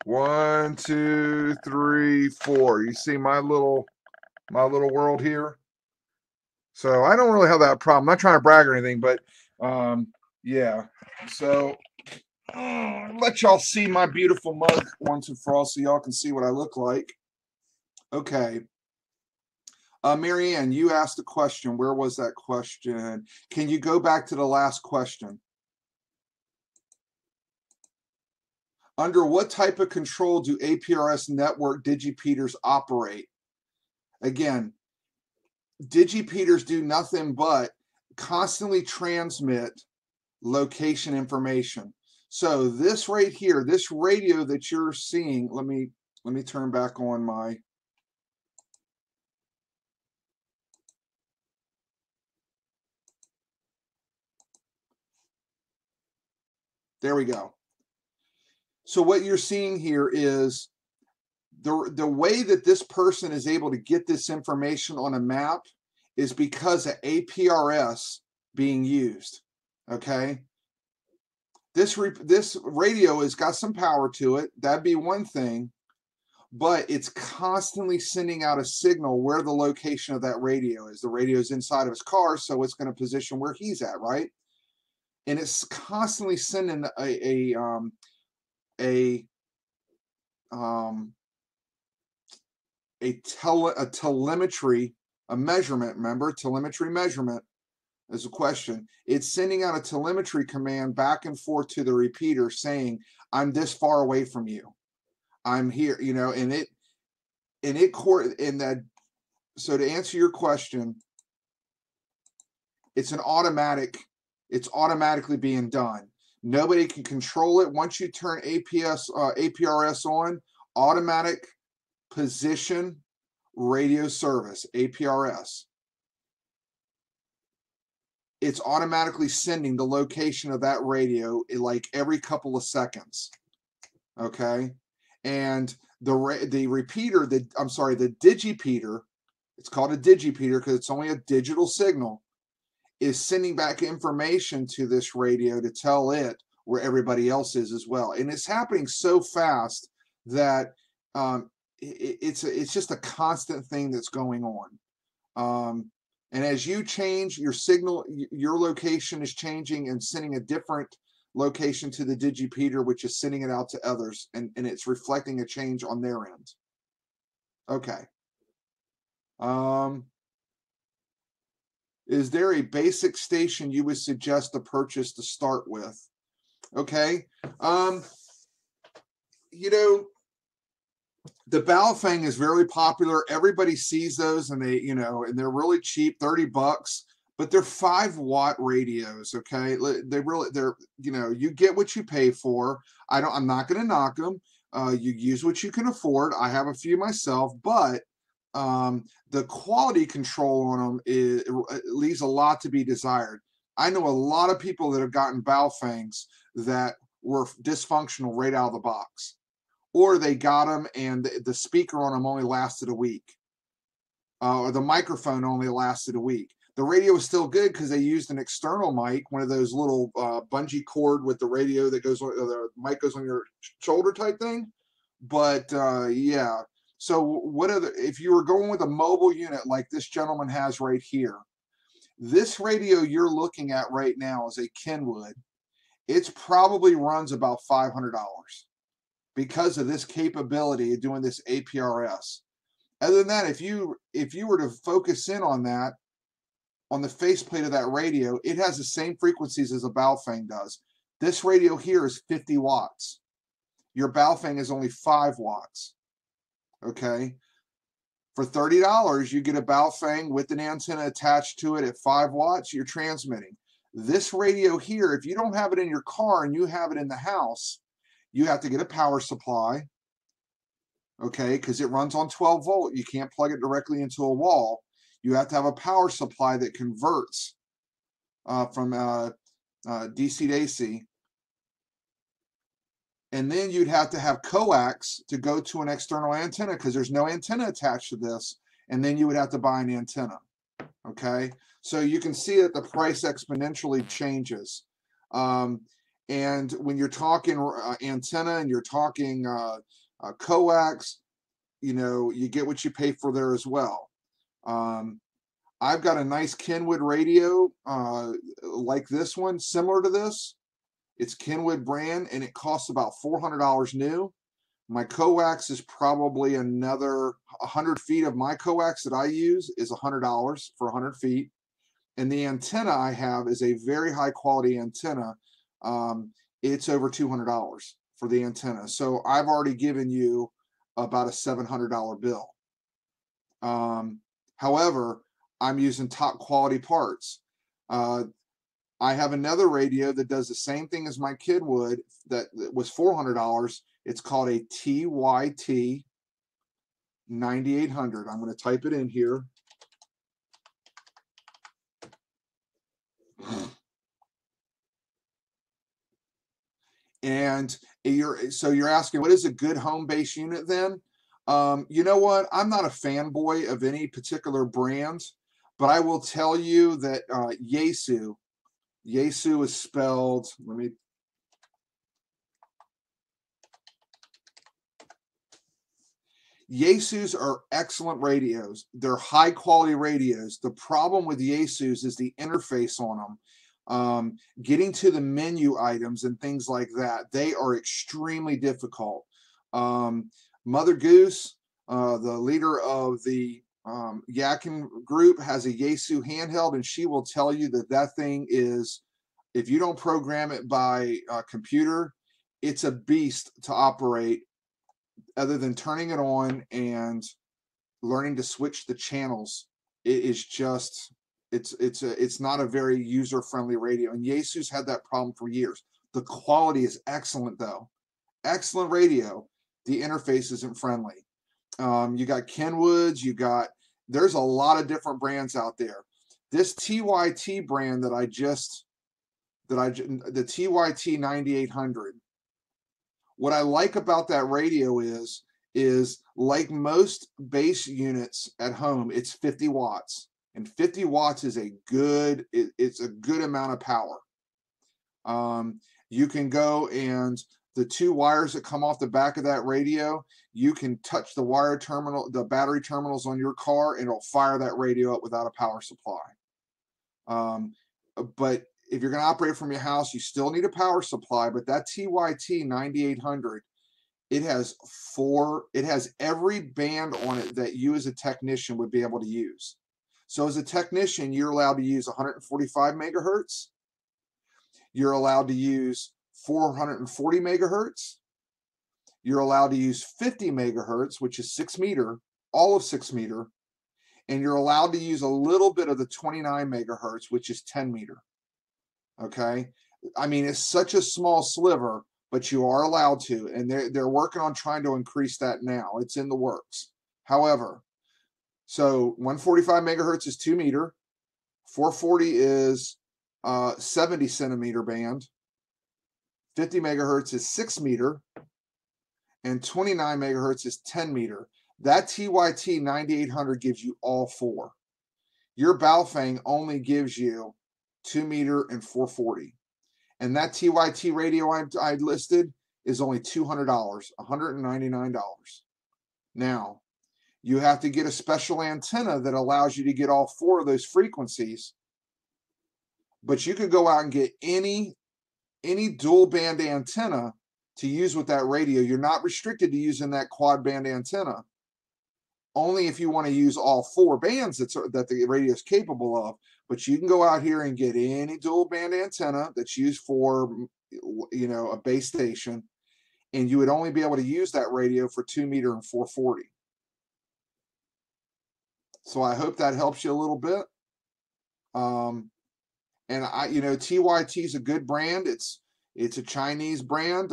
One, two, three, 4. You see my little world here? So I don't really have that problem. I'm not trying to brag or anything, but yeah. So let y'all see my beautiful mug once and for all, so y'all can see what I look like. Okay. Marianne, you asked a question. Where was that question? Can you go back to the last question? Under what type of control do APRS network digipeaters operate? Again, digipeaters do nothing but constantly transmit location information. So this right here, this radio that you're seeing, let me turn back on my there we go. So what you're seeing here is the way that this person is able to get this information on a map is because of APRS being used. Okay, this radio has got some power to it. That'd be one thing, but it's constantly sending out a signal where the location of that radio is. The radio is inside of his car, so it's going to position where he's at, right? And it's constantly sending a telemetry, a measurement. Remember, telemetry measurement is a question. It's sending out a telemetry command back and forth to the repeater saying, I'm this far away from you. I'm here, you know, and that. So to answer your question, it's automatically being done. Nobody can control it. Once you turn APRS on, automatic position radio service, APRS. it's automatically sending the location of that radio like every couple of seconds. Okay, and the repeater, the digipeater, it's called a digipeater because it's only a digital signal, is sending back information to this radio to tell it where everybody else is as well. And it's happening so fast that it's just a constant thing that's going on. And as you change your signal, your location is changing and sending a different location to the digipeater, which is sending it out to others, and it's reflecting a change on their end. Okay. Is there a basic station you would suggest to purchase to start with? Okay. You know, the Baofeng is very popular. Everybody sees those, and they, and they're really cheap, $30, but they're 5-watt radios. Okay, they're you get what you pay for. I'm not going to knock them. You use what you can afford. I have a few myself, but the quality control on them leaves a lot to be desired. I know a lot of people that have gotten Baofengs that were dysfunctional right out of the box, or they got them and the speaker on them only lasted a week, or the microphone only lasted a week. The radio was still good because they used an external mic, one of those little bungee cord with the radio that goes on, the mic goes on your shoulder type thing. But yeah. So if you were going with a mobile unit like this gentleman has right here, this radio you're looking at right now is a Kenwood. It probably runs about $500 because of this capability of doing this APRS. Other than that, if you were to focus in on that, on the faceplate of that radio, it has the same frequencies as a Baofeng does. This radio here is 50 watts. Your Baofeng is only 5 watts. Okay, for $30, you get a Baofeng with an antenna attached to it at 5 watts. You're transmitting. This radio here, if you don't have it in your car and you have it in the house, you have to get a power supply. Okay, because it runs on 12 volt. You can't plug it directly into a wall. You have to have a power supply that converts from DC to AC. And then you'd have to have coax to go to an external antenna because there's no antenna attached to this. And then you would have to buy an antenna. Okay, so you can see that the price exponentially changes. And when you're talking antenna and you're talking coax, you get what you pay for there as well. I've got a nice Kenwood radio like this one, similar to this. It's Kenwood brand, and it costs about $400 new. My coax is probably another 100 feet of my coax that I use is $100 for 100 feet. And the antenna I have is a very high quality antenna. It's over $200 for the antenna. So I've already given you about a $700 bill. However, I'm using top quality parts. I have another radio that does the same thing as my Kenwood that was $400. It's called a TYT 9800. I'm going to type it in here. And you're asking, what is a good home base unit then? You know what? I'm not a fanboy of any particular brand, but I will tell you that Yaesu is spelled, Yaesus are excellent radios. They're high quality radios. The problem with Yaesus is the interface on them. Getting to the menu items and things like that, they are extremely difficult. Mother Goose, the leader of the Yakin group, has a Yaesu handheld, and she will tell you that thing is, if you don't program it by computer, it's a beast to operate, other than turning it on and learning to switch the channels. It is just, it's not a very user-friendly radio, and Yaesu's had that problem for years. The quality is excellent though. Excellent radio. The interface isn't friendly. You got Kenwoods, there's a lot of different brands out there. This TYT brand that the TYT 9800. What I like about that radio is like most base units at home, it's 50 watts. And 50 watts is it's a good amount of power. You can go and the two wires that come off the back of that radio, you can touch the battery terminals on your car, and it'll fire that radio up without a power supply. But if you're going to operate from your house, you still need a power supply. But that TYT 9800, it has every band on it that you as a technician would be able to use. So as a technician, you're allowed to use 145 megahertz. You're allowed to use 440 megahertz. You're allowed to use 50 megahertz, which is 6 meter, all of 6 meter. And you're allowed to use a little bit of the 29 megahertz, which is 10 meter. Okay? I mean, it's such a small sliver, but you are allowed to. And they're working on trying to increase that now. It's in the works. However, so 145 megahertz is 2 meter. 440 is 70 centimeter band. 50 megahertz is 6 meter. And 29 megahertz is 10 meter. That TYT 9800 gives you all four. Your Baofeng only gives you 2 meter and 440. And that TYT radio I listed is only $200, $199. Now, you have to get a special antenna that allows you to get all four of those frequencies. But you could go out and get any dual band antenna to use with that radio. You're not restricted to using that quad band antenna. Only if you want to use all four bands that the radio is capable of. But you can go out here and get any dual band antenna that's used for, a base station, and you would only be able to use that radio for 2 meter and 440. So I hope that helps you a little bit. And TYT is a good brand. It's a Chinese brand.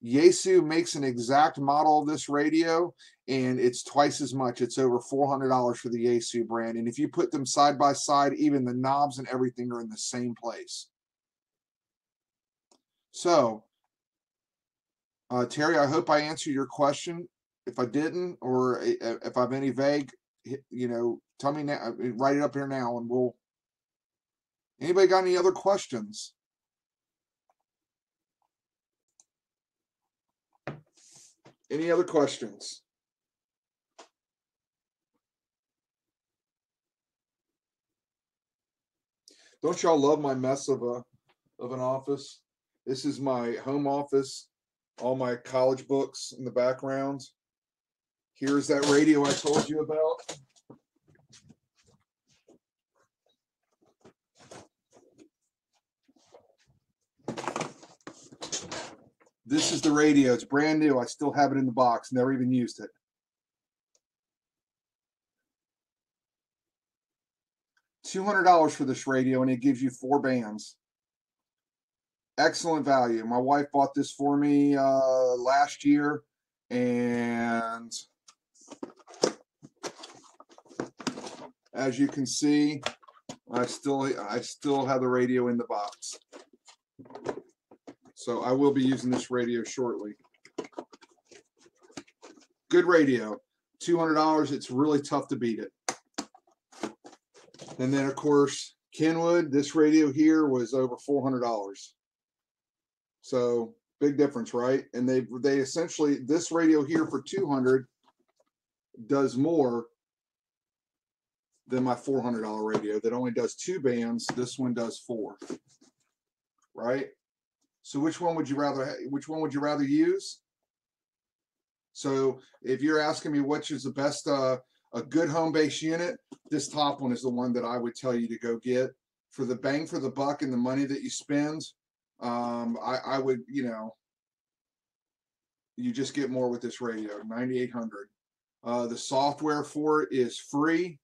Yaesu makes an exact model of this radio, and it's twice as much. It's over $400 for the Yaesu brand. And if you put them side by side, even the knobs and everything are in the same place. So, Terry, I hope I answered your question. If I didn't, or if I've any vague, tell me now. Write it up here now, and we'll. Anybody got any other questions? Any other questions? Don't y'all love my mess of an office? This is my home office. All my college books in the background. Here's that radio I told you about. This is the radio. It's brand new. I still have it in the box. Never even used it. $200 for this radio, and it gives you 4 bands. Excellent value. My wife bought this for me last year, and as you can see, I still have the radio in the box. So I will be using this radio shortly. Good radio. $200. It's really tough to beat it. And then, of course, Kenwood, this radio here was over $400. So big difference, right? And they essentially, this radio here for $200 does more than my $400 radio that only does 2 bands. This one does 4, right? So which one would you rather use? So if you're asking me which is the best, a good home base unit, this top one is the one that I would tell you to go get. For the bang for the buck and the money that you spend, I would, you just get more with this radio, 9800. The software for it is free.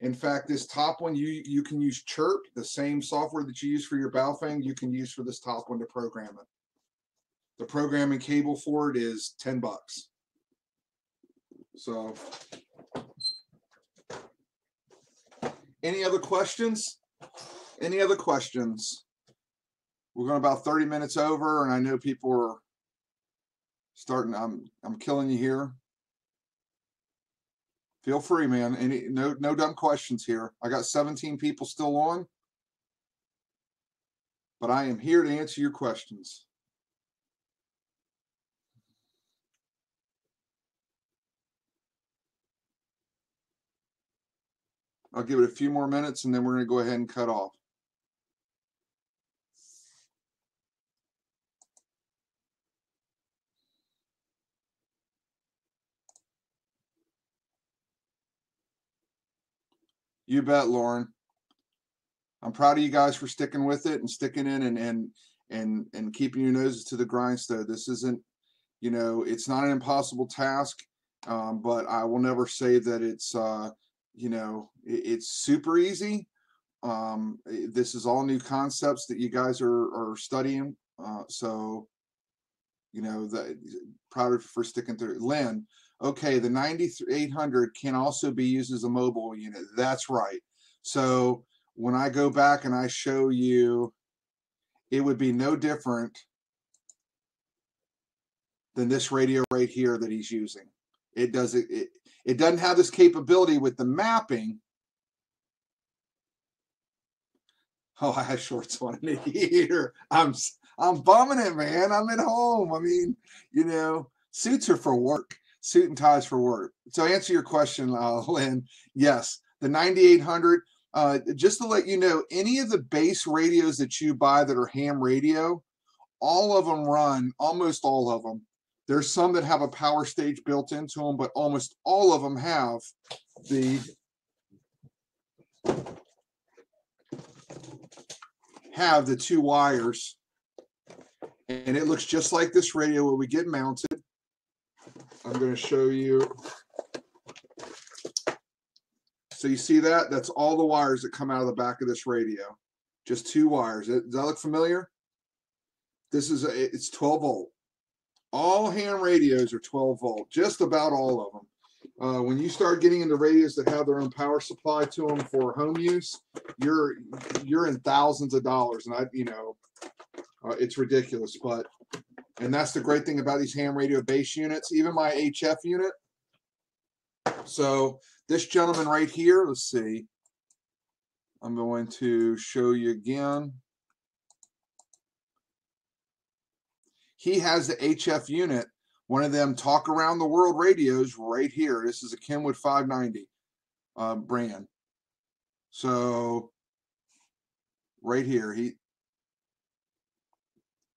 In fact, this top one, you can use Chirp, the same software that you use for your Baofeng, you can use for this top one to program it. The programming cable for it is $10. So, Any other questions? Any other questions? We're going about 30 minutes over, and I know people are starting. I'm killing you here. Feel free, man. No dumb questions here. I got 17 people still on, but I am here to answer your questions. I'll give it a few more minutes, and then we're going to go ahead and cut off. You bet, Lauren. I'm proud of you guys for sticking with it and sticking in and keeping your noses to the grindstone. This isn't, you know, it's not an impossible task, but I will never say that it's, you know, it's super easy. This is all new concepts that you guys are studying. So, you know, proud for sticking through. Lynn, okay, the 9800 can also be used as a mobile unit. That's right. So when I go back and I show you, it would be no different than this radio right here that he's using. It doesn't have this capability with the mapping. Oh, I had shorts on in here. I'm bumming it, man. I'm at home. I mean, you know, suits are for work. Suit and ties for work. So answer your question, Lynn. Yes, the 9800. Just to let you know, any of the base radios that you buy that are ham radio, all of them run, almost all of them. There's some that have a power stage built into them, but almost all of them have the two wires, and it looks just like this radio when we get mounted. I'm going to show you. So you see that? That's all the wires that come out of the back of this radio. Just two wires. Does that look familiar? This is it's 12 volt. All ham radios are 12 volt. Just about all of them. When you start getting into radios that have their own power supply to them for home use, you're in thousands of dollars, and it's ridiculous. And that's the great thing about these ham radio base units. Even my HF unit. So this gentleman right here, let's see. I'm going to show you again. He has the HF unit, one of them Talk Around the World radios right here. This is a Kenwood 590 brand. So right here,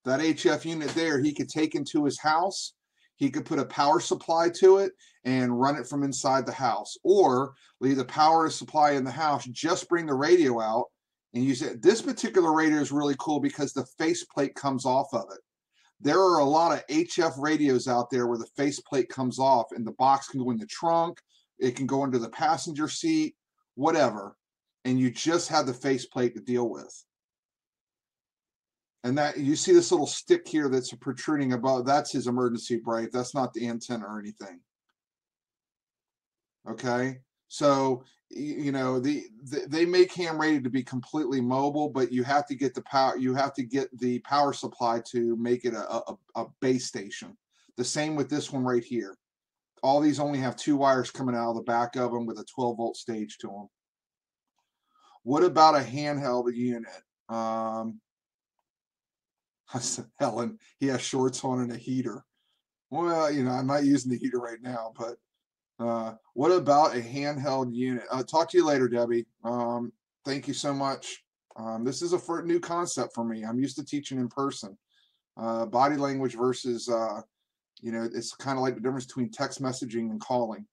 that HF unit there, he could take into his house. He could put a power supply to it and run it from inside the house, or leave the power supply in the house, just bring the radio out and use it. This particular radio is really cool because the faceplate comes off of it. There are a lot of HF radios out there where the faceplate comes off and the box can go in the trunk, it can go into the passenger seat, whatever, and you just have the faceplate to deal with. And that you see this little stick here that's protruding above, that's his emergency brake. That's not the antenna or anything. Okay, so you know they make ham radio to be completely mobile, but you have to get the power. You have to get the power supply to make it a base station. The same with this one right here. All these only have two wires coming out of the back of them with a 12 volt stage to them. What about a handheld unit? I said, Helen, he has shorts on and a heater. Well, you know, I'm not using the heater right now, but what about a handheld unit? Talk to you later, Debbie. Thank you so much. This is a new concept for me. I'm used to teaching in person. Body language versus, you know, it's kind of like the difference between text messaging and calling.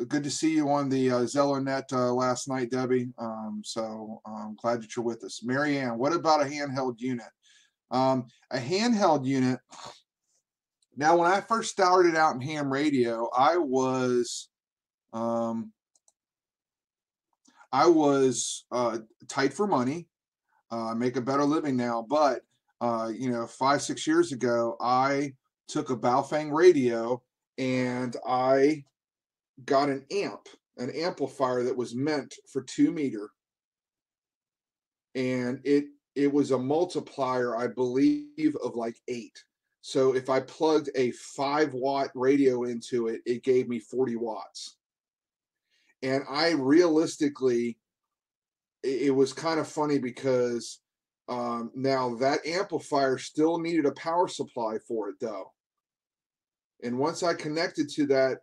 Good to see you on the ZeloNet last night, Debbie. So I'm glad that you're with us. Mary Ann, what about a handheld unit? A handheld unit. Now, when I first started out in ham radio, I was tight for money. Make a better living now, but you know, 5-6 years ago, I took a Baofeng radio and I got an amplifier that was meant for 2 meter, and it was a multiplier, I believe, of like 8. So if I plugged a 5-watt radio into it, it gave me 40 watts. And I realistically, it was kind of funny because now that amplifier still needed a power supply for it though. And once I connected to that,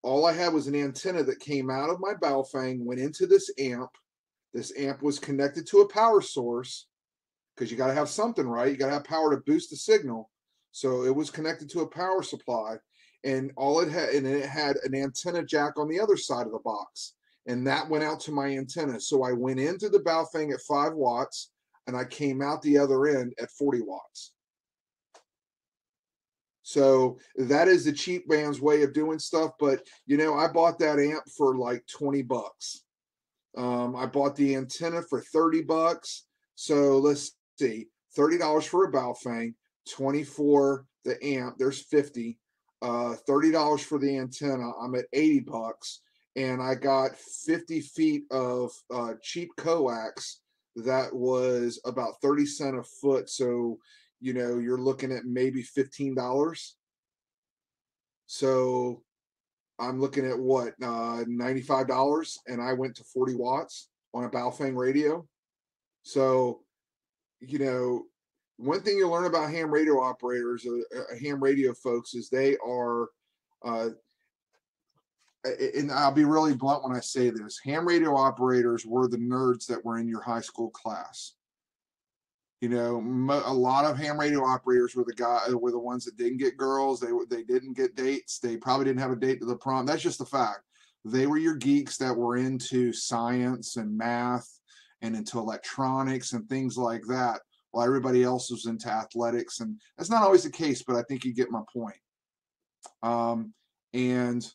all I had was an antenna that came out of my Baofeng, went into this amp. This amp was connected to a power source because you got to have something, right? You got to have power to boost the signal. So it was connected to a power supply, and all it had, and it had an antenna jack on the other side of the box, and that went out to my antenna. So I went into the Baofeng at 5 watts, and I came out the other end at 40 watts. So that is the cheap man's way of doing stuff. But you know, I bought that amp for like 20 bucks. I bought the antenna for 30 bucks. So let's see, $30 for a Baofeng, 20 for the amp, there's 50. $30 for the antenna, I'm at 80 bucks. And I got 50 feet of cheap coax that was about 30 cents a foot. So, you know, you're looking at maybe $15. So I'm looking at what, $95, and I went to 40 watts on a Baofeng radio. So, you know, one thing you learn about ham radio operators, ham radio folks, is they are, and I'll be really blunt when I say this, ham radio operators were the nerds that were in your high school class. You know, a lot of ham radio operators were the ones that didn't get girls. They didn't get dates. They probably didn't have a date to the prom. That's just a fact. They were your geeks that were into science and math and into electronics and things like that, while everybody else was into athletics. And that's not always the case, but I think you get my point. And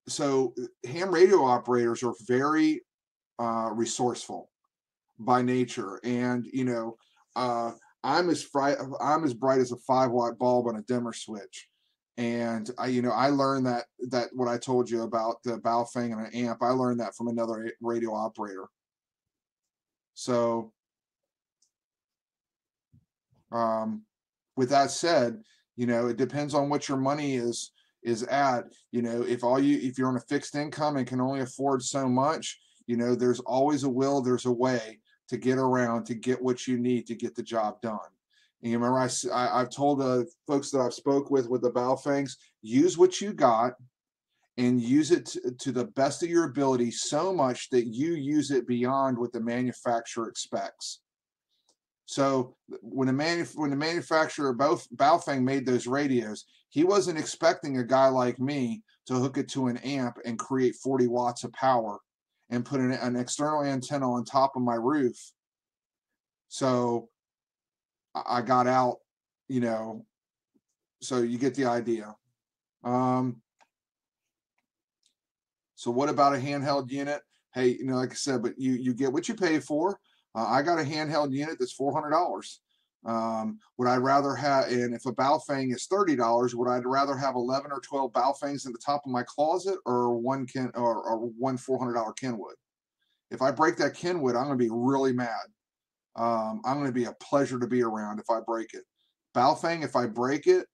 so ham radio operators are very resourceful by nature. And, you know, I'm as bright as a 5-watt bulb on a dimmer switch. And I learned that what I told you about the Baofeng and an amp, I learned that from another radio operator. So with that said, you know, it depends on what your money is at. You know, if you're on a fixed income and can only afford so much, you know, there's always a will, there's a way to get around, to get what you need to get the job done. And you remember I've told folks that I've spoke with the Baofengs, use what you got and use it to the best of your ability, so much that you use it beyond what the manufacturer expects. So when the manufacturer Baofeng made those radios, he wasn't expecting a guy like me to hook it to an amp and create 40 watts of power and put an external antenna on top of my roof. So I got out, you know, so you get the idea. So what about a handheld unit? Hey, you know, like I said, but you get what you pay for. I got a handheld unit that's $400. Would I rather have, and if a Baofeng is $30, would I rather have 11 or 12 Baofengs in the top of my closet, or one $400 Kenwood? If I break that Kenwood, I'm going to be really mad. I'm going to be a pleasure to be around if I break it. Baofeng, if I break it,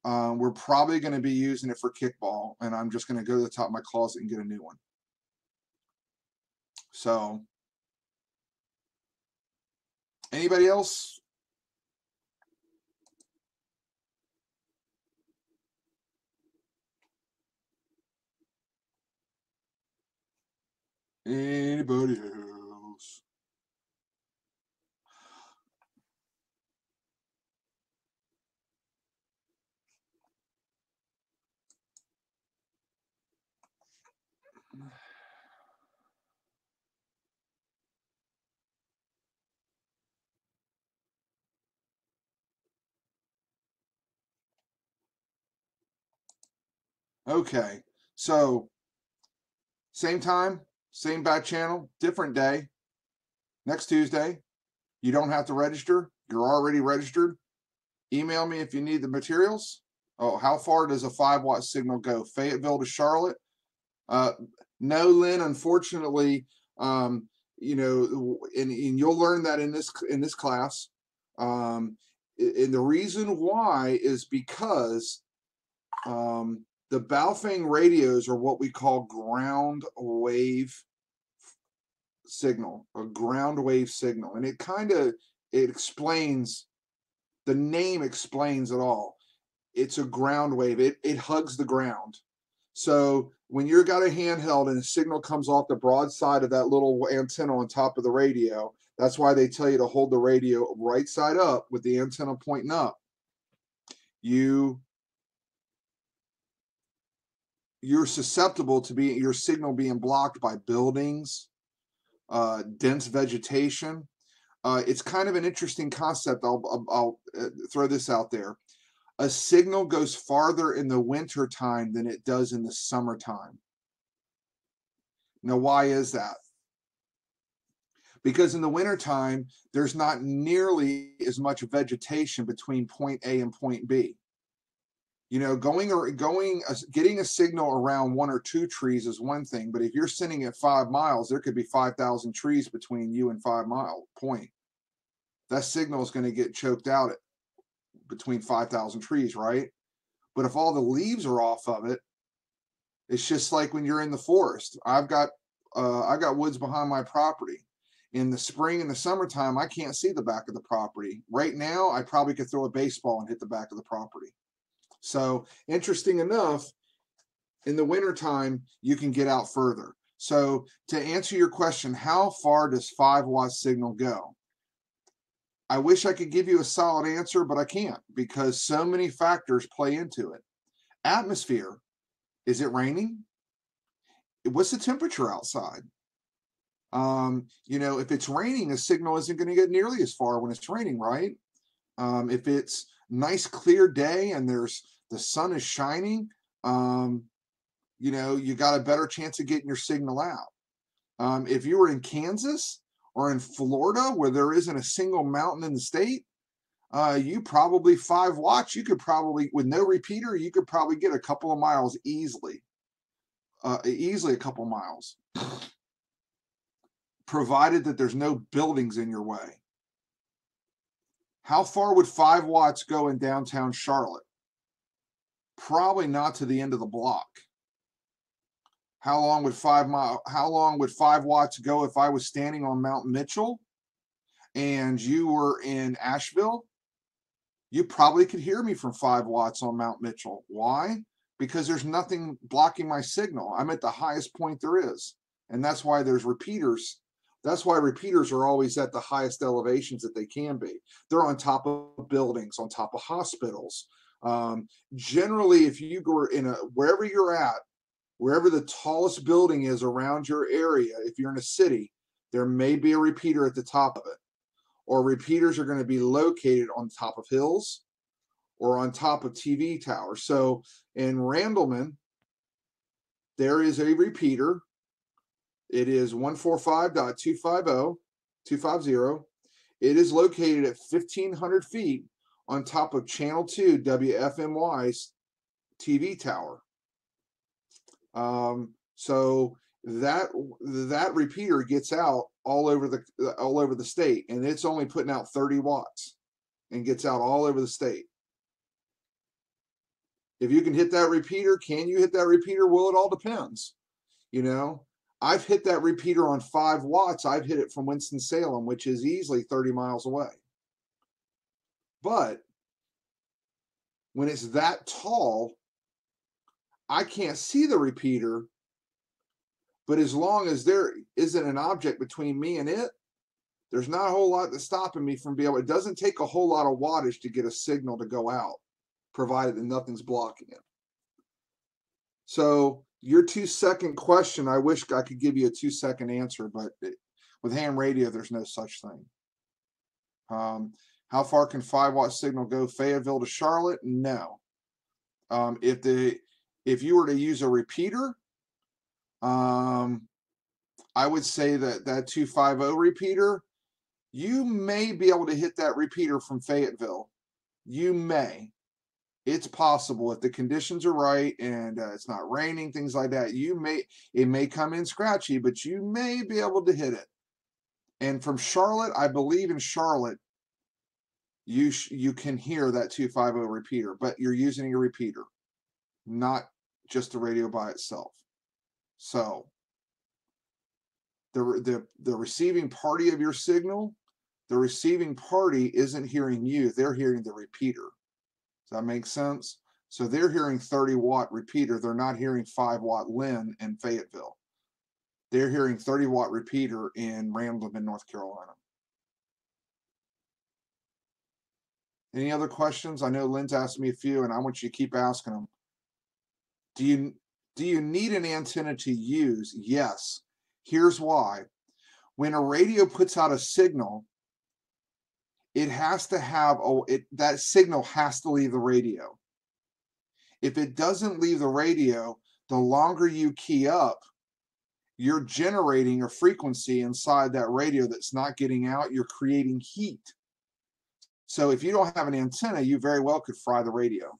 we're probably going to be using it for kickball, and I'm just going to go to the top of my closet and get a new one. So, anybody else? Anybody else? Okay, so same time, same bat channel, different day. Next Tuesday. You don't have to register. You're already registered. Email me if you need the materials. Oh, how far does a 5-watt signal go? Fayetteville to Charlotte, No, Lynn, unfortunately, you know, and you'll learn that in this class. And the reason why is because the Baofeng radios are what we call ground wave signal, a ground wave signal, and it explains, the name explains it all. It's a ground wave. It hugs the ground. So when you've got a handheld and a signal comes off the broadside of that little antenna on top of the radio, that's why they tell you to hold the radio right side up with the antenna pointing up. You're susceptible to your signal being blocked by buildings, dense vegetation. It's kind of an interesting concept. I'll throw this out there. A signal goes farther in the winter time than it does in the summertime. Now, why is that? Because in the wintertime, there's not nearly as much vegetation between point A and point B. You know, getting a signal around 1 or 2 trees is one thing, but if you're sending it 5 miles, there could be 5,000 trees between you and 5 Mile Point. That signal is going to get choked out at between 5,000 trees, right? But if all the leaves are off of it, it's just like when you're in the forest. I got woods behind my property. In the spring and the summertime, I can't see the back of the property. Right now, I probably could throw a baseball and hit the back of the property. So interesting enough, in the wintertime, you can get out further. So to answer your question, how far does 5-watt signal go? I wish I could give you a solid answer, but I can't because so many factors play into it. Atmosphere. Is it raining? What's the temperature outside? You know, if it's raining, a signal isn't going to get nearly as far when it's raining, right? If it's nice clear day and the sun is shining, you know, you got a better chance of getting your signal out. If you were in Kansas or in Florida where there isn't a single mountain in the state, you probably 5 watts, you could probably, with no repeater, you could probably get a couple of miles easily. Easily a couple miles, provided that there's no buildings in your way. How far would 5 watts go in downtown Charlotte? Probably not to the end of the block. How long would 5 watts go if I was standing on Mount Mitchell and you were in Asheville? You probably could hear me from 5 watts on Mount Mitchell. Why? Because there's nothing blocking my signal. I'm at the highest point there is. And that's why there's repeaters. That's why repeaters are always at the highest elevations that they can be. They're on top of buildings, on top of hospitals. Generally, if you go wherever you're at, wherever the tallest building is around your area, if you're in a city, there may be a repeater at the top of it. Or repeaters are going to be located on top of hills or on top of TV towers. So in Randleman, there is a repeater. It is 145.250. It is located at 1,500 feet on top of Channel 2 WFMY's TV tower. So that repeater gets out all over the state, and it's only putting out 30 watts and gets out all over the state. If you can hit that repeater, can you hit that repeater? Well, it all depends. You know, I've hit that repeater on 5 watts. I've hit it from Winston-Salem, which is easily 30 miles away. But when it's that tall, I can't see the repeater. But as long as there isn't an object between me and it, there's not a whole lot that's stopping me from being able. It doesn't take a whole lot of wattage to get a signal to go out, provided that nothing's blocking it. So your 2-second question, I wish I could give you a 2-second answer, but with ham radio, there's no such thing. How far can 5-watt signal go Fayetteville to Charlotte? No. If you were to use a repeater, I would say that 250 repeater, you may be able to hit that repeater from Fayetteville. You may. It's possible if the conditions are right and it's not raining, things like that. It may come in scratchy, but you may be able to hit it. And from Charlotte, I believe in Charlotte, you can hear that 250 repeater, but you're using a repeater, not just the radio by itself. So the receiving party of your signal, the receiving party isn't hearing you, they're hearing the repeater. Does that make sense? So they're hearing 30-watt repeater, they're not hearing 5-watt Lynn in Fayetteville. They're hearing 30-watt repeater in Randleman, North Carolina. Any other questions? I know Lynn's asked me a few, and I want you to keep asking them. Do you need an antenna to use? Yes. Here's why. When a radio puts out a signal, it has to have that signal has to leave the radio. If it doesn't leave the radio, the longer you key up, you're generating a frequency inside that radio that's not getting out. You're creating heat. So if you don't have an antenna, you very well could fry the radio.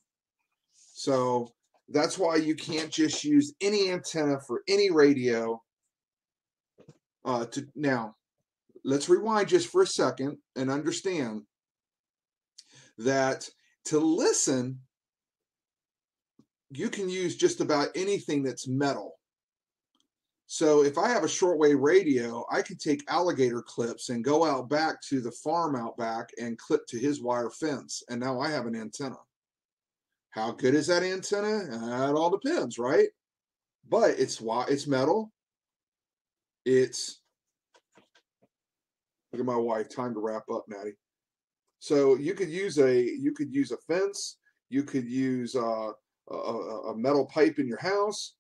So that's why you can't just use any antenna for any radio. Now, let's rewind just for a second and understand that to listen, you can use just about anything that's metal. So if I have a shortwave radio, I can take alligator clips and go out back to the farm out back and clip to his wire fence. And now I have an antenna. How good is that antenna? It all depends, right? But it's metal. Look at my wife, time to wrap up, Natty. So you could use a fence, you could use a metal pipe in your house.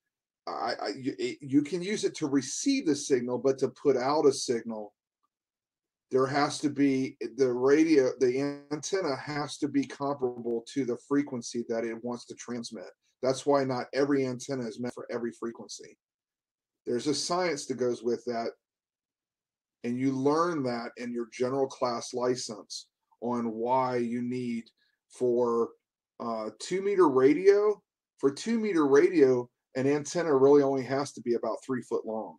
You can use it to receive the signal, but to put out a signal, there has to be the antenna has to be comparable to the frequency that it wants to transmit. That's why not every antenna is meant for every frequency. There's a science that goes with that, and you learn that in your general class license on why you need for 2-meter radio. For 2-meter radio, an antenna really only has to be about 3 foot long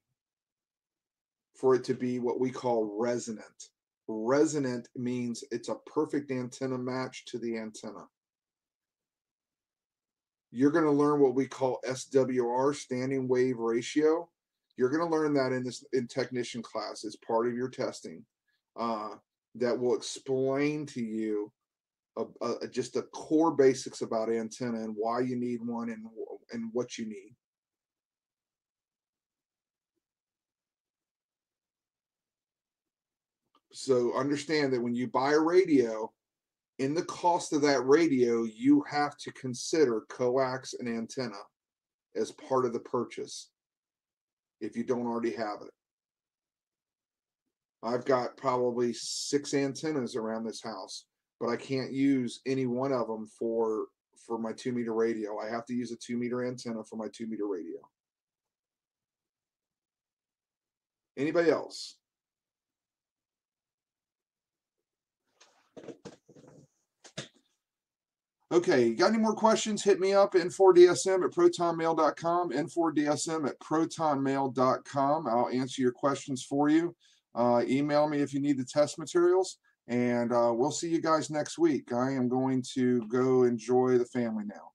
for it to be what we call resonant. Resonant means it's a perfect antenna match to the antenna. You're going to learn what we call SWR, standing wave ratio. You're going to learn that in technician class as part of your testing. That will explain to you just the core basics about antenna and why you need one and what you need. So understand that when you buy a radio, in the cost of that radio, you have to consider coax and antenna as part of the purchase if you don't already have it. I've got probably 6 antennas around this house, but I can't use any one of them for my 2-meter radio. I have to use a 2-meter antenna for my 2-meter radio. Anybody else? Okay, you got any more questions? Hit me up, n4dsm@protonmail.com, n4dsm@protonmail.com. I'll answer your questions for you. Email me if you need the test materials, and we'll see you guys next week. I am going to go enjoy the family now.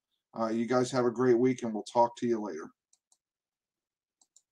You guys have a great week, and we'll talk to you later.